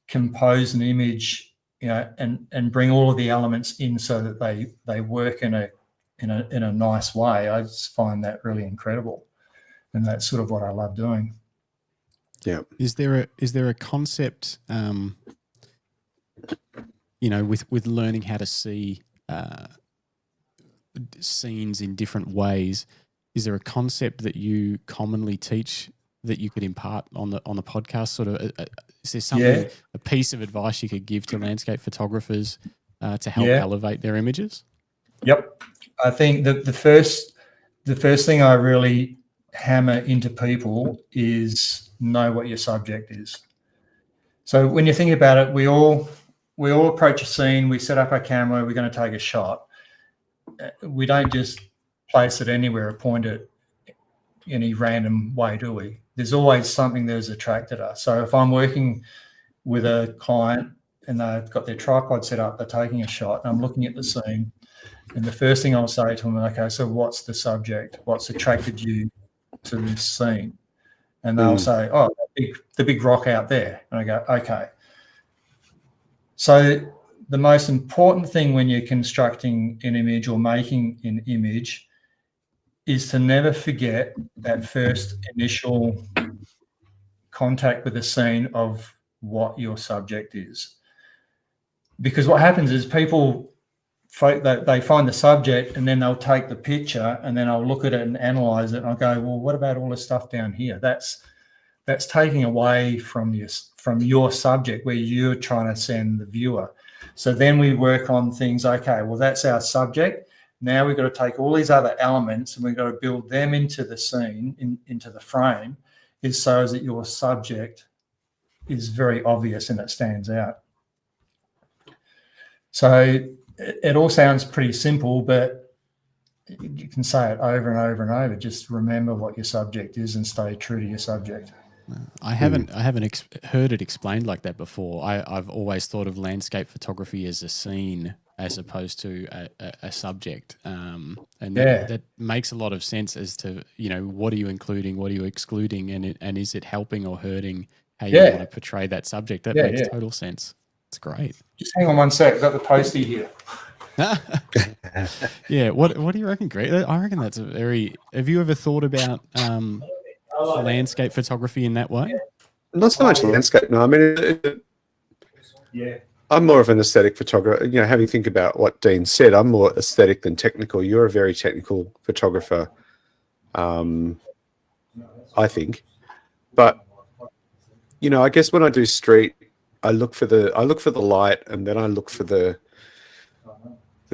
compose an image, and bring all of the elements in so that they work in a nice way. I just find that really incredible, and that's sort of what I love doing. Yeah. Is there a concept, with learning how to see scenes in different ways? Is there a concept that you commonly teach that you could impart on the podcast? Sort of, is there something, a piece of advice you could give to landscape photographers to help elevate their images? Yep, I think that the first thing I really hammer into people is know what your subject is. So when you think about it, we all approach a scene, we set up our camera, we're going to take a shot. We don't just place it anywhere or point it any random way, do we? There's always something that's attracted us. So if I'm working with a client and they've got their tripod set up, they're taking a shot, and I'm looking at the scene, and the first thing I'll say to them, okay, so what's the subject? What's attracted you to this scene? And they'll say, oh, the big rock out there. And I go, okay. So the most important thing when you're constructing an image or making an image is to never forget that first initial contact with the scene of what your subject is. Because what happens is people, they find the subject and then they'll take the picture and then I'll look at it and analyze it and I'll go, well, what about all the stuff down here? That's taking away from your subject where you're trying to send the viewer. So then we work on things, okay, well, that's our subject. Now we've got to take all these other elements and we've got to build them into the scene, into the frame, is so that your subject is very obvious and it stands out. So it all sounds pretty simple, but you can say it over and over and over. Just remember what your subject is and stay true to your subject. I haven't heard it explained like that before. I've always thought of landscape photography as a scene as opposed to a subject. And that makes a lot of sense as to, what are you including, what are you excluding, and is it helping or hurting how you want to portray that subject? That makes total sense. It's great. Just hang on one sec. I've got the postie here. Yeah. What do you reckon, Greg? I reckon that's have you ever thought about landscape photography in that way? Not so much landscape. No, I mean, I'm more of an aesthetic photographer. Having think about what Dean said, I'm more aesthetic than technical. You're a very technical photographer, I think. But I guess when I do street, I look for the light, and then I look for the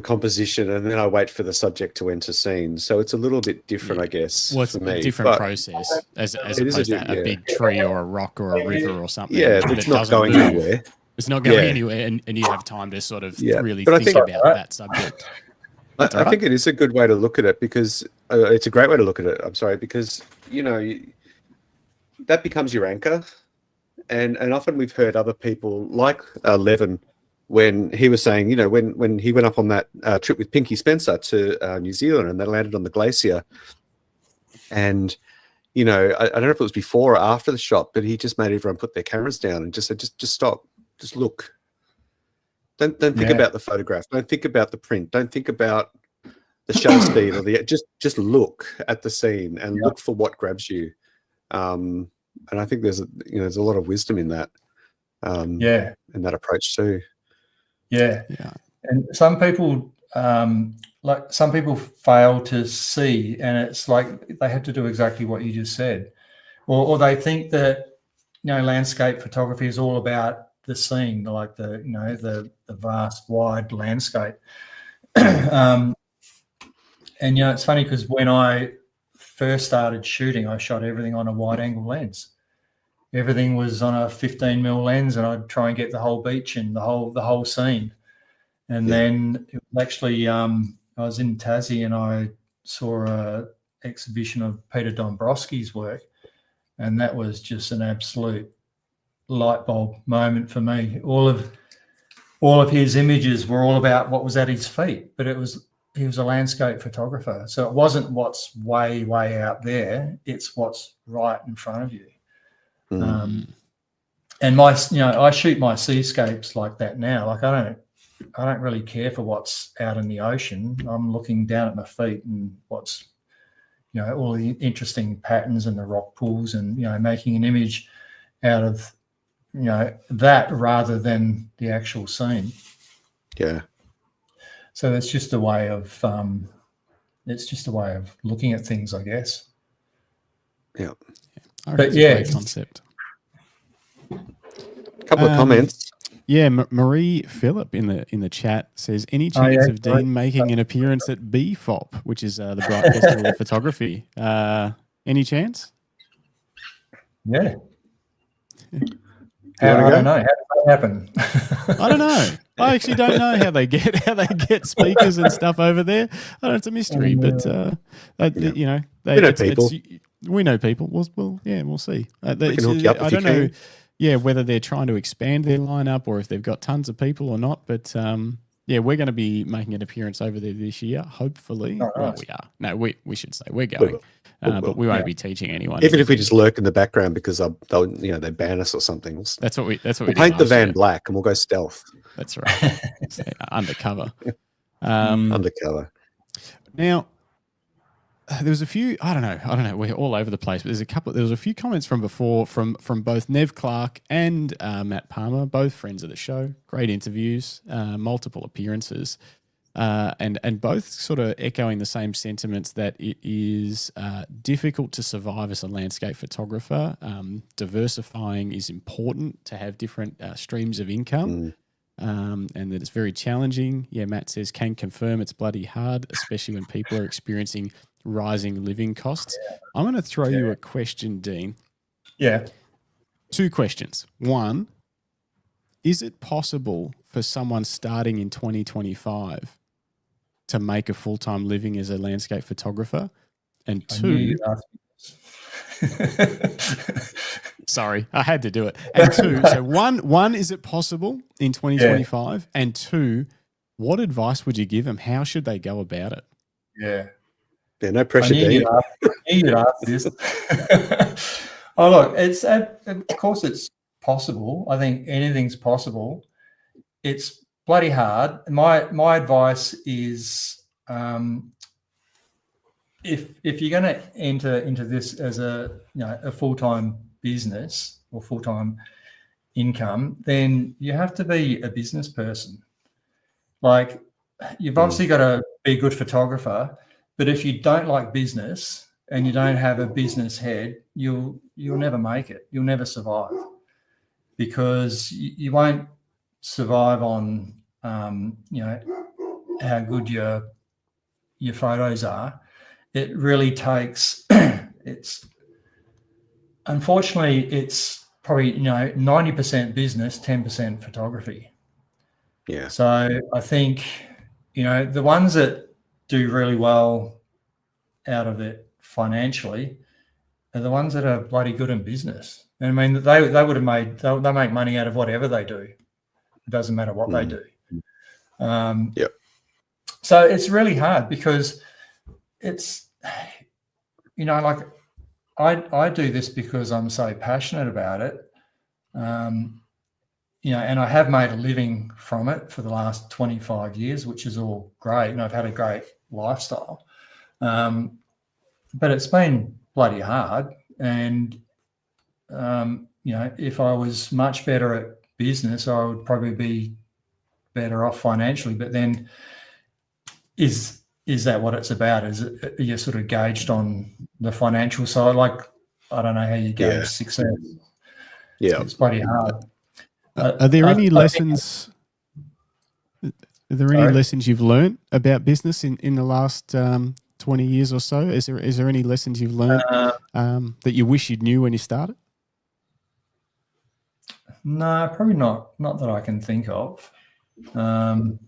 composition, and then I wait for the subject to enter scene. So it's a little bit different, I guess. Well, it's a different process as opposed to a big tree or a rock or a river or something. Yeah, it's not going anywhere. It's not going anywhere, and you have time to sort of really think about that subject. I think it is a good way to look at it because it's a great way to look at it. I'm sorry, because that becomes your anchor, and often we've heard other people like Levin when he was saying, when he went up on that trip with Pinky Spencer to New Zealand and they landed on the glacier, And, you know, I don't know if it was before or after the shot, but he just made everyone put their cameras down and just said, just stop, just look. Don't think about the photograph. Don't think about the print. Don't think about the shutter speed or just look at the scene and look for what grabs you. And I think there's a lot of wisdom in that. In that approach too. Yeah. And some people fail to see, and it's like they have to do exactly what you just said, or they think that landscape photography is all about the scene, like the vast wide landscape. And it's funny because when I first started shooting, I shot everything on a wide angle lens. Everything was on a 15mm lens, and I'd try and get the whole beach and the whole scene. And then it was actually I was in Tassie and I saw a exhibition of Peter Dombrowski's work, and that was just an absolute light bulb moment for me. All of his images were all about what was at his feet, but he was a landscape photographer. So it wasn't what's way, way out there. It's what's right in front of you. And I shoot my seascapes like that now. Like I don't really care for what's out in the ocean. I'm looking down at my feet and what's, all the interesting patterns and the rock pools, and, making an image out of, that rather than the actual scene. Yeah. So it's just a way of looking at things, I guess. Yeah. But great concept. A couple of comments. Yeah, Marie Phillip in the chat says, any chance of Dean making an appearance at BFOP, which is the Bright Festival of Photography? Any chance? Yeah. I don't know. How does that happen? I don't know. I actually don't know how they get speakers and stuff over there. I don't know, it's a mystery, but we know people. We know people. We'll see. We can hook you up I don't know. Yeah, whether they're trying to expand their lineup or if they've got tons of people or not. But we're going to be making an appearance over there this year, hopefully. Oh, well, we are. No, we should say we're going, but we won't be teaching anyone. Even if we just lurk in the background because they ban us or something. That's what we paint the van black and we'll go stealth. That's right. Undercover. Undercover. Now, there was a few. I don't know. We're all over the place. But there was a few comments from before from both Nev Clark and Matt Palmer, both friends of the show. Great interviews, multiple appearances, and both sort of echoing the same sentiments that it is difficult to survive as a landscape photographer. Diversifying is important to have different streams of income. And that it's very challenging. Yeah, Matt says, can confirm it's bloody hard, especially when people are experiencing rising living costs. I'm going to throw you a question, Dean. Yeah. 2 questions. 1, is it possible for someone starting in 2025 to make a full-time living as a landscape photographer? And 2, sorry, I had to do it. And 2, so one, is it possible in 2025? Yeah. And 2, what advice would you give them? How should they go about it? Yeah. Yeah, no pressure, Dean. You'd ask this. Oh, look, of course it's possible. I think anything's possible. It's bloody hard. My advice is, if you're going to enter into this as a full-time business or full-time income, then you have to be a business person. Like, you've obviously got to be a good photographer, but if you don't like business and you don't have a business head, you'll never make it. You'll never survive, because you won't survive on how good your photos are. It really takes unfortunately it's probably 90% business, 10% photography. Yeah. So I think the ones that do really well out of it financially are the ones that are bloody good in business. And I mean, they would have they make money out of whatever they do. It doesn't matter what they do. So it's really hard, because like I do this because I'm so passionate about it. And I have made a living from it for the last 25 years, which is all great. And I've had a great lifestyle. But it's been bloody hard. And, if I was much better at business, I would probably be better off financially. But then is that what it's about? Is it, you're sort of gauged on the financial side? Like, I don't know how you gauge success. Yeah. It's bloody hard. Are there any lessons? Are there any lessons you've learned about business in the last 20 years or so? Is there any lessons you've learned that you wish you knew when you started? No, probably not. Not that I can think of. No,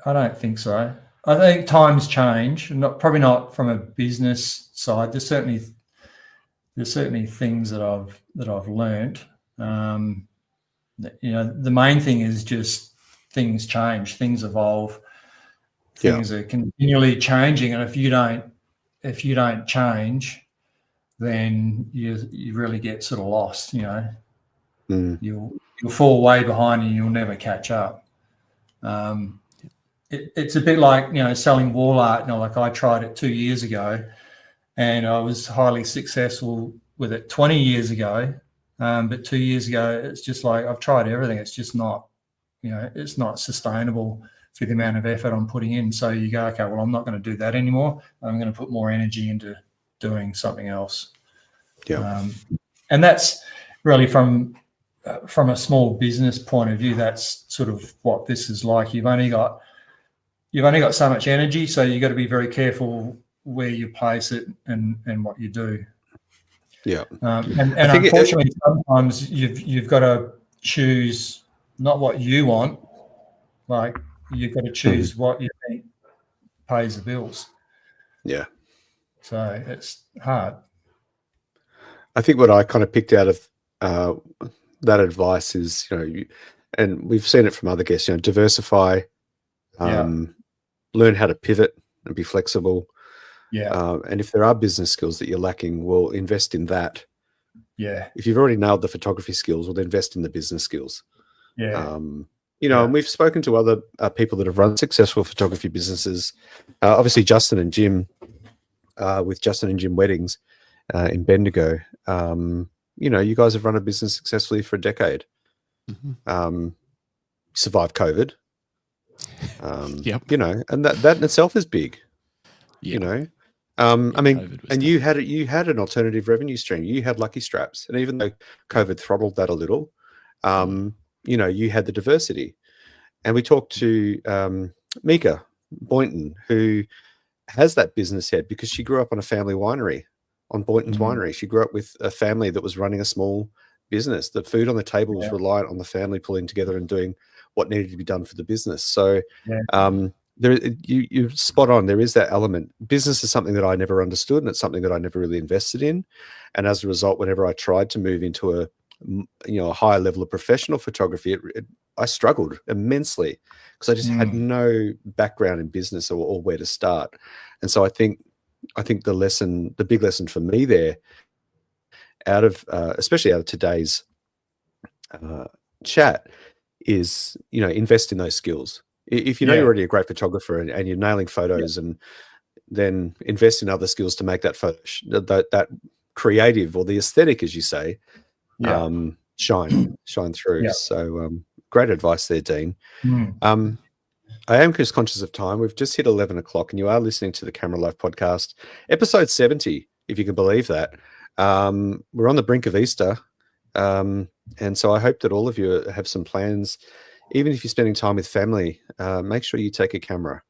I don't think so. I think times change. Probably not from a business side. There's certainly things that I've learned. The main thing is just things change, things evolve, things are continually changing, and if you don't change, then you really get sort of lost. You'll fall way behind and you'll never catch up. It's a bit like selling wall art. Like I tried it 2 years ago, and I was highly successful with it 20 years ago. But 2 years ago, it's just like I've tried everything. It's just not, it's not sustainable for the amount of effort I'm putting in. So you go, okay, well, I'm not going to do that anymore. I'm going to put more energy into doing something else. Yeah. And that's really from a small business point of view. That's sort of what this is like. You've only got so much energy, so you've got to be very careful where you place it and what you do. Yeah. And unfortunately, sometimes you've got to choose not what you want, like you've got to choose what you think pays the bills. Yeah. So it's hard. I think what I kind of picked out of that advice is, and we've seen it from other guests, diversify, learn how to pivot and be flexible. Yeah. And if there are business skills that you're lacking, well, invest in that. Yeah. If you've already nailed the photography skills, well, then invest in the business skills. Yeah. And we've spoken to other people that have run successful photography businesses. Obviously, Justin and Jim, with Justin and Jim Weddings in Bendigo. You guys have run a business successfully for a decade. Survived COVID. And that in itself is big. Yep. And you had an alternative revenue stream. You had Lucky Straps, and even though COVID throttled that a little, you had the diversity. And we talked to Mika Boynton, who has that business head because she grew up on a family winery, on Boynton's Winery. She grew up with a family that was running a small business. The food on the table was reliant on the family pulling together and doing what needed to be done for the business. So you're spot on. There is that element. Business is something that I never understood, and it's something that I never really invested in. And as a result, whenever I tried to move into a higher level of professional photography, I struggled immensely because I just had no background in business or where to start. And so I think the big lesson for me there, especially out of today's chat, is invest in those skills. If you're already a great photographer and you're nailing photos, and then invest in other skills to make that photo that creative or the aesthetic, as you say, shine through. So great advice there, Dean. I am just conscious of time. We've just hit 11 o'clock, and you are listening to the Camera Life podcast, episode 70, if you can believe that. We're on the brink of Easter. And so I hope that all of you have some plans. Even if you're spending time with family, make sure you take a camera.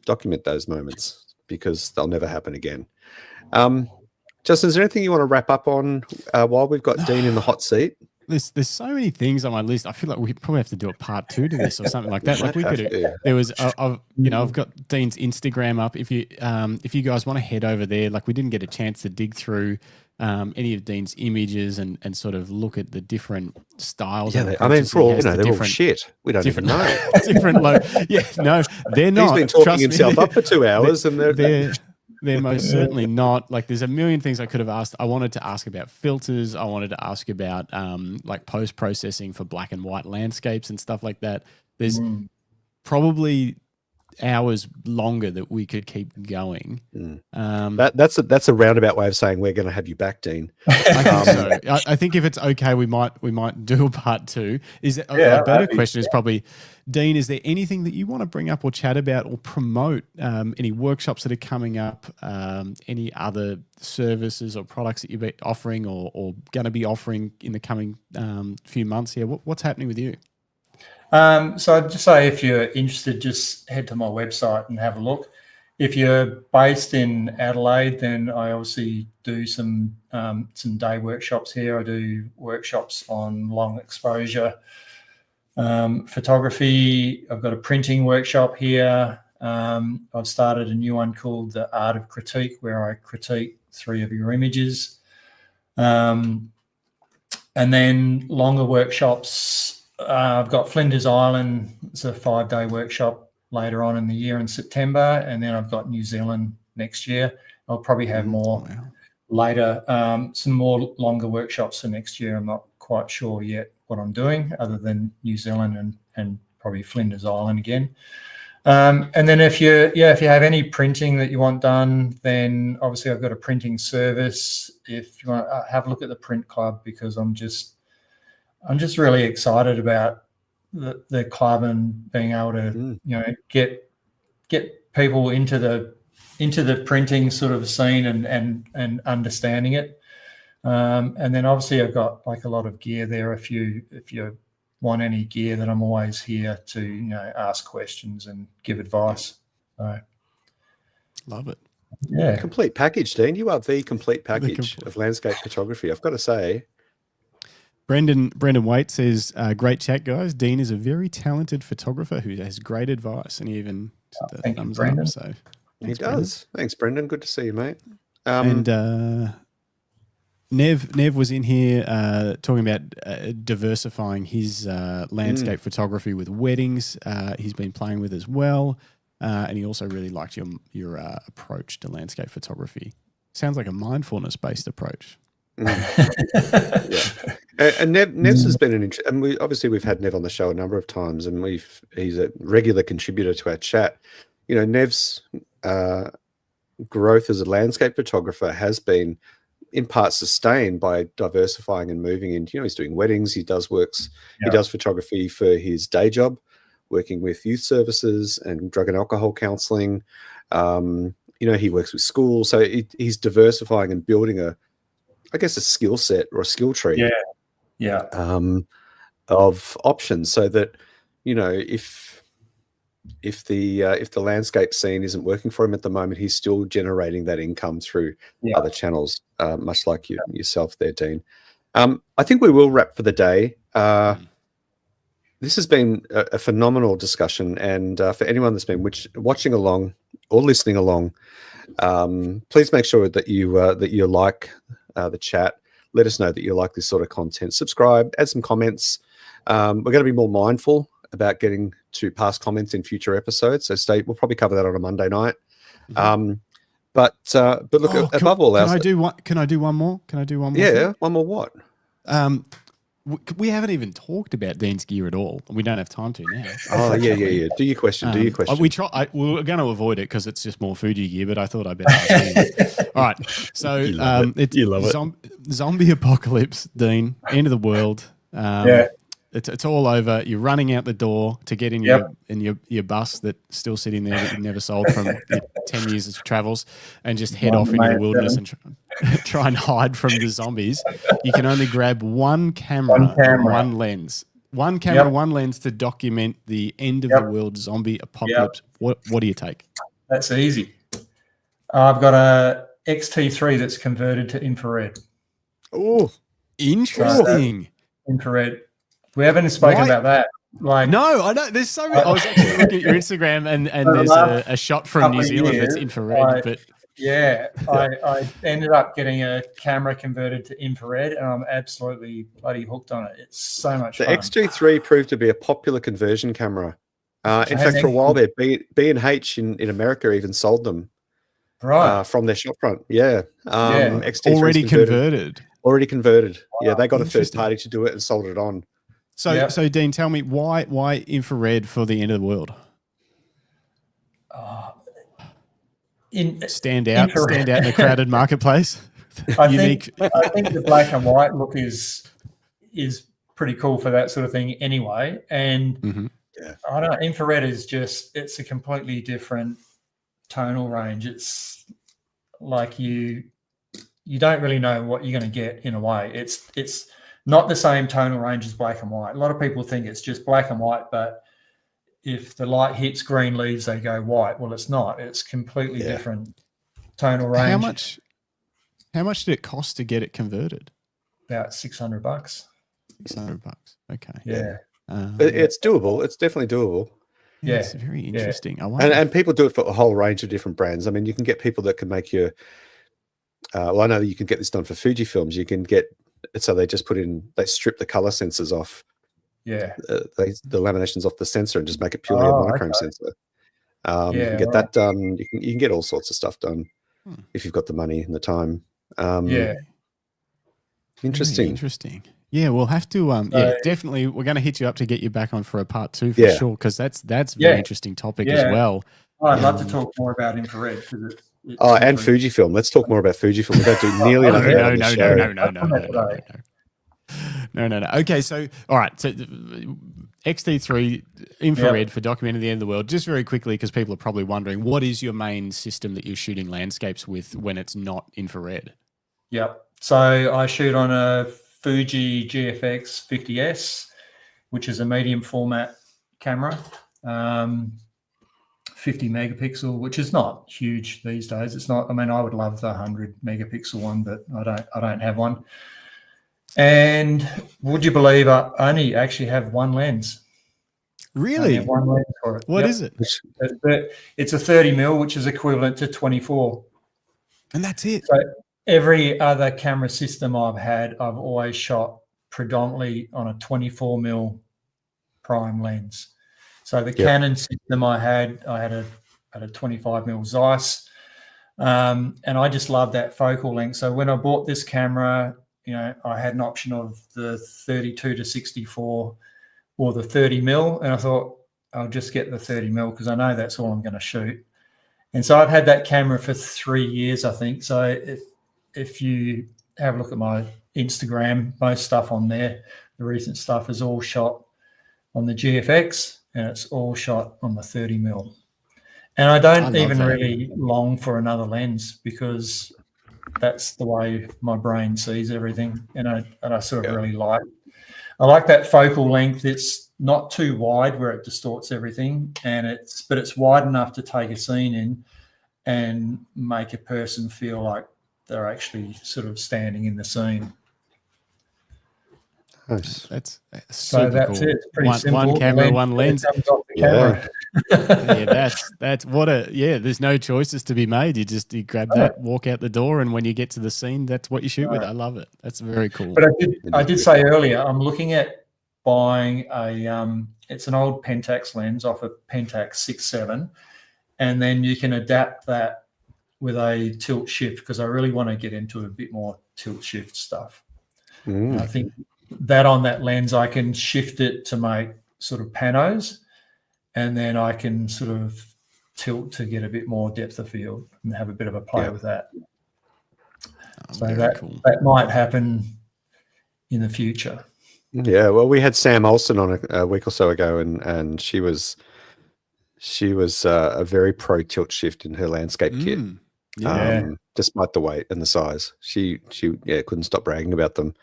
Document those moments, because they'll never happen again. Justin, is there anything you want to wrap up on while we've got Dean in the hot seat? There's so many things on my list. I feel like we probably have to do a part 2 to this or something like that. Like we could. There was, I've got Dean's Instagram up. If you guys want to head over there, like we didn't get a chance to dig through any of Dean's images and sort of look at the different styles. Yeah, I mean, for all they're all shit. We don't even know. No, they're not. He's been talking himself up for 2 hours, and they're most certainly not. Like, there's a million things I could have asked. I wanted to ask about filters. I wanted to ask about like post-processing for black and white landscapes and stuff like that. There's probably hours longer that we could keep going. That's a roundabout way of saying we're going to have you back, Dean. I think so. I think if it's okay, we might do a part 2. Is it a better question? Is probably, Dean, is there anything that you want to bring up or chat about or promote? Any workshops that are coming up? Any other services or products that you're offering or going to be offering in the coming few months here? What's happening with you? So I'd just say, if you're interested, just head to my website and have a look. If you're based in Adelaide, then I obviously do some day workshops here. I do workshops on long exposure photography. I've got a printing workshop here. I've started a new one called The Art of Critique, where I critique 3 of your images. And then longer workshops. I've got Flinders Island. It's a 5-day workshop later on in the year in September, and then I've got New Zealand next year. I'll probably have more later, some more longer workshops for next year. I'm not quite sure yet what I'm doing, other than New Zealand and probably Flinders Island again. And then if you have any printing that you want done, then obviously I've got a printing service. If you want to have a look at the Print Club, because I'm just really excited about the club and being able to get people into the printing sort of scene and understanding it. And then obviously I've got like a lot of gear there. If you want any gear, then I'm always here to ask questions and give advice. So love it. Yeah, complete package, Dean. You are the complete package of landscape photography, I've got to say. Brendan Waite says, great chat, guys. Dean is a very talented photographer who has great advice, and he even said the thumbs up. So he does. Brendan. Thanks, Brendan. Good to see you, mate. And Nev was in here talking about diversifying his landscape photography with weddings. He's been playing with as well, and he also really liked your approach to landscape photography. Sounds like a mindfulness-based approach. And Nev's has been and we've had Nev on the show a number of times, and he's a regular contributor to our chat. Nev's growth as a landscape photographer has been in part sustained by diversifying and moving into, he's doing weddings, he does he does photography for his day job, working with youth services and drug and alcohol counseling. He works with schools, so he's diversifying and building a skill set or a skill tree of options, so that if the landscape scene isn't working for him at the moment, he's still generating that income through other channels, much like yourself there, Dean. I think we will wrap for the day. This has been a phenomenal discussion, and for anyone that's been watching along or listening along, please make sure that you like the chat. Let us know that you like this sort of content. Subscribe, add some comments. We're going to be more mindful about getting to past comments in future episodes. So we'll probably cover that on a Monday night. But look, above all else, can I do one more? Yeah, one more what? We haven't even talked about Dean's gear at all. We don't have time to now. Oh, yeah. Do your question. We're going to avoid it because it's just more Fuji gear, but I thought I'd better ask you. All right. So you love it. Zombie apocalypse, Dean. End of the world. It's all over. You're running out the door to get in your bus that's still sitting there that you never sold from your 10 years of travels, and just head off into the wilderness and try and hide from the zombies. You can only grab one camera. And one lens. One camera, one lens to document the end of the world zombie apocalypse. What do you take? That's easy. I've got a XT3 that's converted to infrared. Oh, interesting. infrared. We haven't spoken about that. Like, no, I know. There's so many. I was actually looking at your Instagram, and there's a shot from New Zealand that's infrared. But yeah, I ended up getting a camera converted to infrared, and I'm absolutely bloody hooked on it. It's so much fun. The X-G3 proved to be a popular conversion camera. In fact, for a while there, B&H in America even sold them from their shop front. Yeah. Already converted. Already converted. Wow. Yeah, they got a third party to do it and sold it on. So Dean, tell me why infrared for the end of the world? Stand out in a crowded marketplace. I think the black and white look is pretty cool for that sort of thing anyway. And I don't know, infrared is it's a completely different tonal range. It's like you don't really know what you're going to get in a way. It's not the same tonal range as black and white. A lot of people think it's just black and white, but if the light hits green leaves, they go white. Well, it's not. It's completely different tonal range. How much did it cost to get it converted? About $600. $600. Okay. Yeah. It's doable. It's definitely doable. Yeah, it's very interesting. Yeah. And people do it for a whole range of different brands. I mean, you can get people that can make you. Well, I know that you can get this done for Fujifilms. You can get. So they just they strip the color sensors off. Yeah. The laminations off the sensor and just make it purely a monochrome sensor. You can get that done. You can get all sorts of stuff done if you've got the money and the time. Interesting. Interesting. Yeah, we'll have to. Definitely. We're going to hit you up to get you back on for a part 2 for sure, because that's a very interesting topic as well. I'd love to talk more about infrared because it's and Fujifilm. Let's talk more about Fujifilm. We don't do nearly enough. No. Okay, so all right, so XT3 infrared for documenting the end of the world. Just very quickly, because people are probably wondering, what is your main system that you're shooting landscapes with when it's not infrared? Yep. So I shoot on a Fuji GFX 50S, which is a medium format camera. 50 megapixel, which is not huge these days. It's not. I mean, I would love the 100 megapixel one, but I don't have one. And would you believe I only actually have one lens? Really? One lens for it. What is it? It's a 30mm, which is equivalent to 24. And that's it. So every other camera system I've had, I've always shot predominantly on a 24mm prime lens. So the Canon system I had a 25mm Zeiss, and I just love that focal length. So when I bought this camera, I had an option of the 32 to 64 or the 30mm, and I thought I'll just get the 30mm because I know that's all I'm going to shoot. And so I've had that camera for 3 years, I think. So if you have a look at my Instagram, most stuff on there, the recent stuff is all shot on the GFX. And it's all shot on the 30mm. And I don't even really long for another lens because that's the way my brain sees everything. And I sort of really like that focal length. It's not too wide where it distorts everything, but it's wide enough to take a scene in and make a person feel like they're actually sort of standing in the scene. Nice. That's so that's cool. it. It's pretty simple. One camera, one lens. That's what there's no choices to be made. You grab that, walk out the door, and when you get to the scene, that's what you shoot with. I love it. That's very cool. But I did say earlier, I'm looking at buying it's an old Pentax lens off a Pentax 6.7, and then you can adapt that with a tilt shift because I really want to get into a bit more tilt shift stuff. I think that on that lens, I can shift it to make sort of panos, and then I can sort of tilt to get a bit more depth of field and have a bit of a play with that. So that might happen in the future. Yeah, well, we had Sam Olsen on a week or so ago, and she was a very pro tilt shift in her landscape kit. Despite the weight and the size, she couldn't stop bragging about them.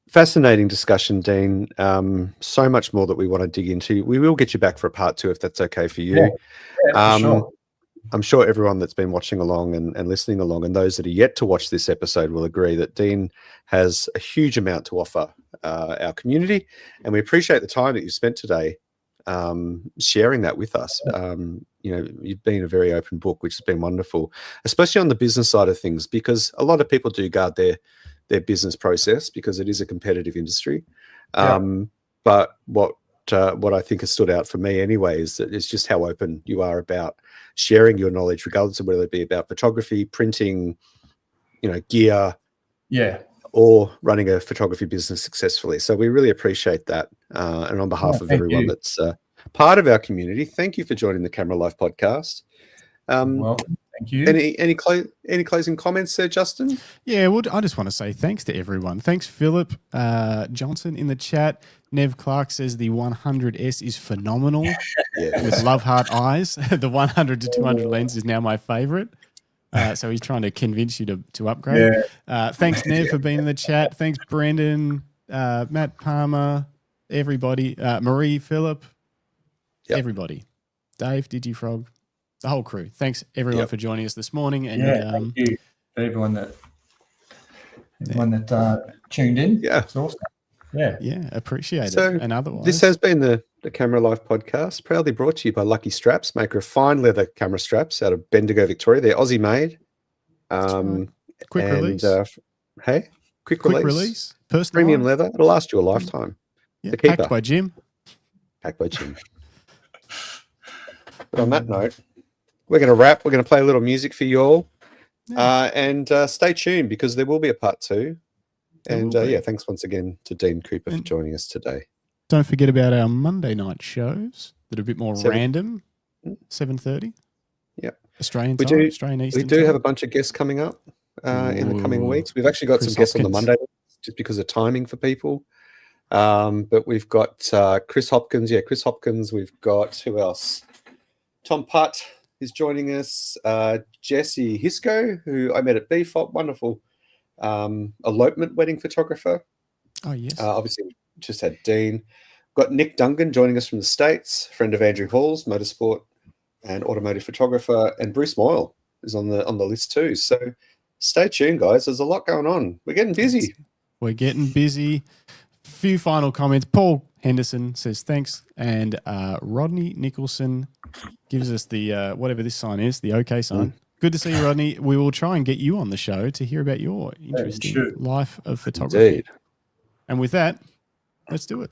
Fascinating discussion, Dean. So much more that we want to dig into. We will get you back for a part 2 if that's okay for you. For sure. I'm sure everyone that's been watching along and listening along, and those that are yet to watch this episode, will agree that Dean has a huge amount to offer our community, and we appreciate the time that you spent today sharing that with us. You've been a very open book, which has been wonderful, especially on the business side of things, because a lot of people do guard their business process because it is a competitive industry. But what I think has stood out for me anyway is that it's just how open you are about sharing your knowledge, regardless of whether it be about photography, printing, gear, or running a photography business successfully. So we really appreciate that. And on behalf of everyone that's part of our community, thank you for joining the Camera Life podcast. Welcome. Thank you. Any closing comments there, Justin? Yeah, well, I just want to say thanks to everyone. Thanks, Philip Johnson in the chat. Nev Clark says the 100S is phenomenal with love heart eyes. The 100 to 200 lens is now my favorite. So he's trying to convince you to upgrade. Thanks, Nev, for being in the chat. Thanks, Brendan, Matt Palmer, everybody, Marie, Philip, everybody. Dave, DigiFrog, the whole crew. Thanks, everyone, for joining us this morning. And thank you for everyone that tuned in. Yeah. It's awesome. Yeah, appreciate it. And otherwise, this has been the Camera Life podcast, proudly brought to you by Lucky Straps, maker of fine leather camera straps out of Bendigo, Victoria. They're Aussie made. Quick release. Quick release. Personalized. Premium leather. It'll last you a lifetime. Yeah, packed by Jim. But on that note, we're going to wrap. We're going to play a little music for you all. And stay tuned, because there will be a part 2. And thanks once again to Dean Cooper for joining us today. Don't forget about our Monday night shows that are a bit more random. 7:30. Yep. Australian time, Australian Eastern. We do have a bunch of guests coming up in the coming weeks. We've actually got some guests on the Monday just because of timing for people. But we've got Chris Hopkins. Yeah, Chris Hopkins. We've got, who else? Tom Putt is joining us. Jesse Hisco, who I met at BFOP, wonderful elopement wedding photographer. Oh, yes. Obviously, we just had Dean. Got Nick Dungan joining us from the States, friend of Andrew Hall's, motorsport and automotive photographer, and Bruce Moyle is on the list too. So stay tuned, guys. There's a lot going on. We're getting busy. Few final comments. Paul Henderson says thanks, and Rodney Nicholson gives us the whatever this sign is, the OK sign. Good to see you, Rodney. We will try and get you on the show to hear about your interesting life of photography. Indeed. And with that, let's do it.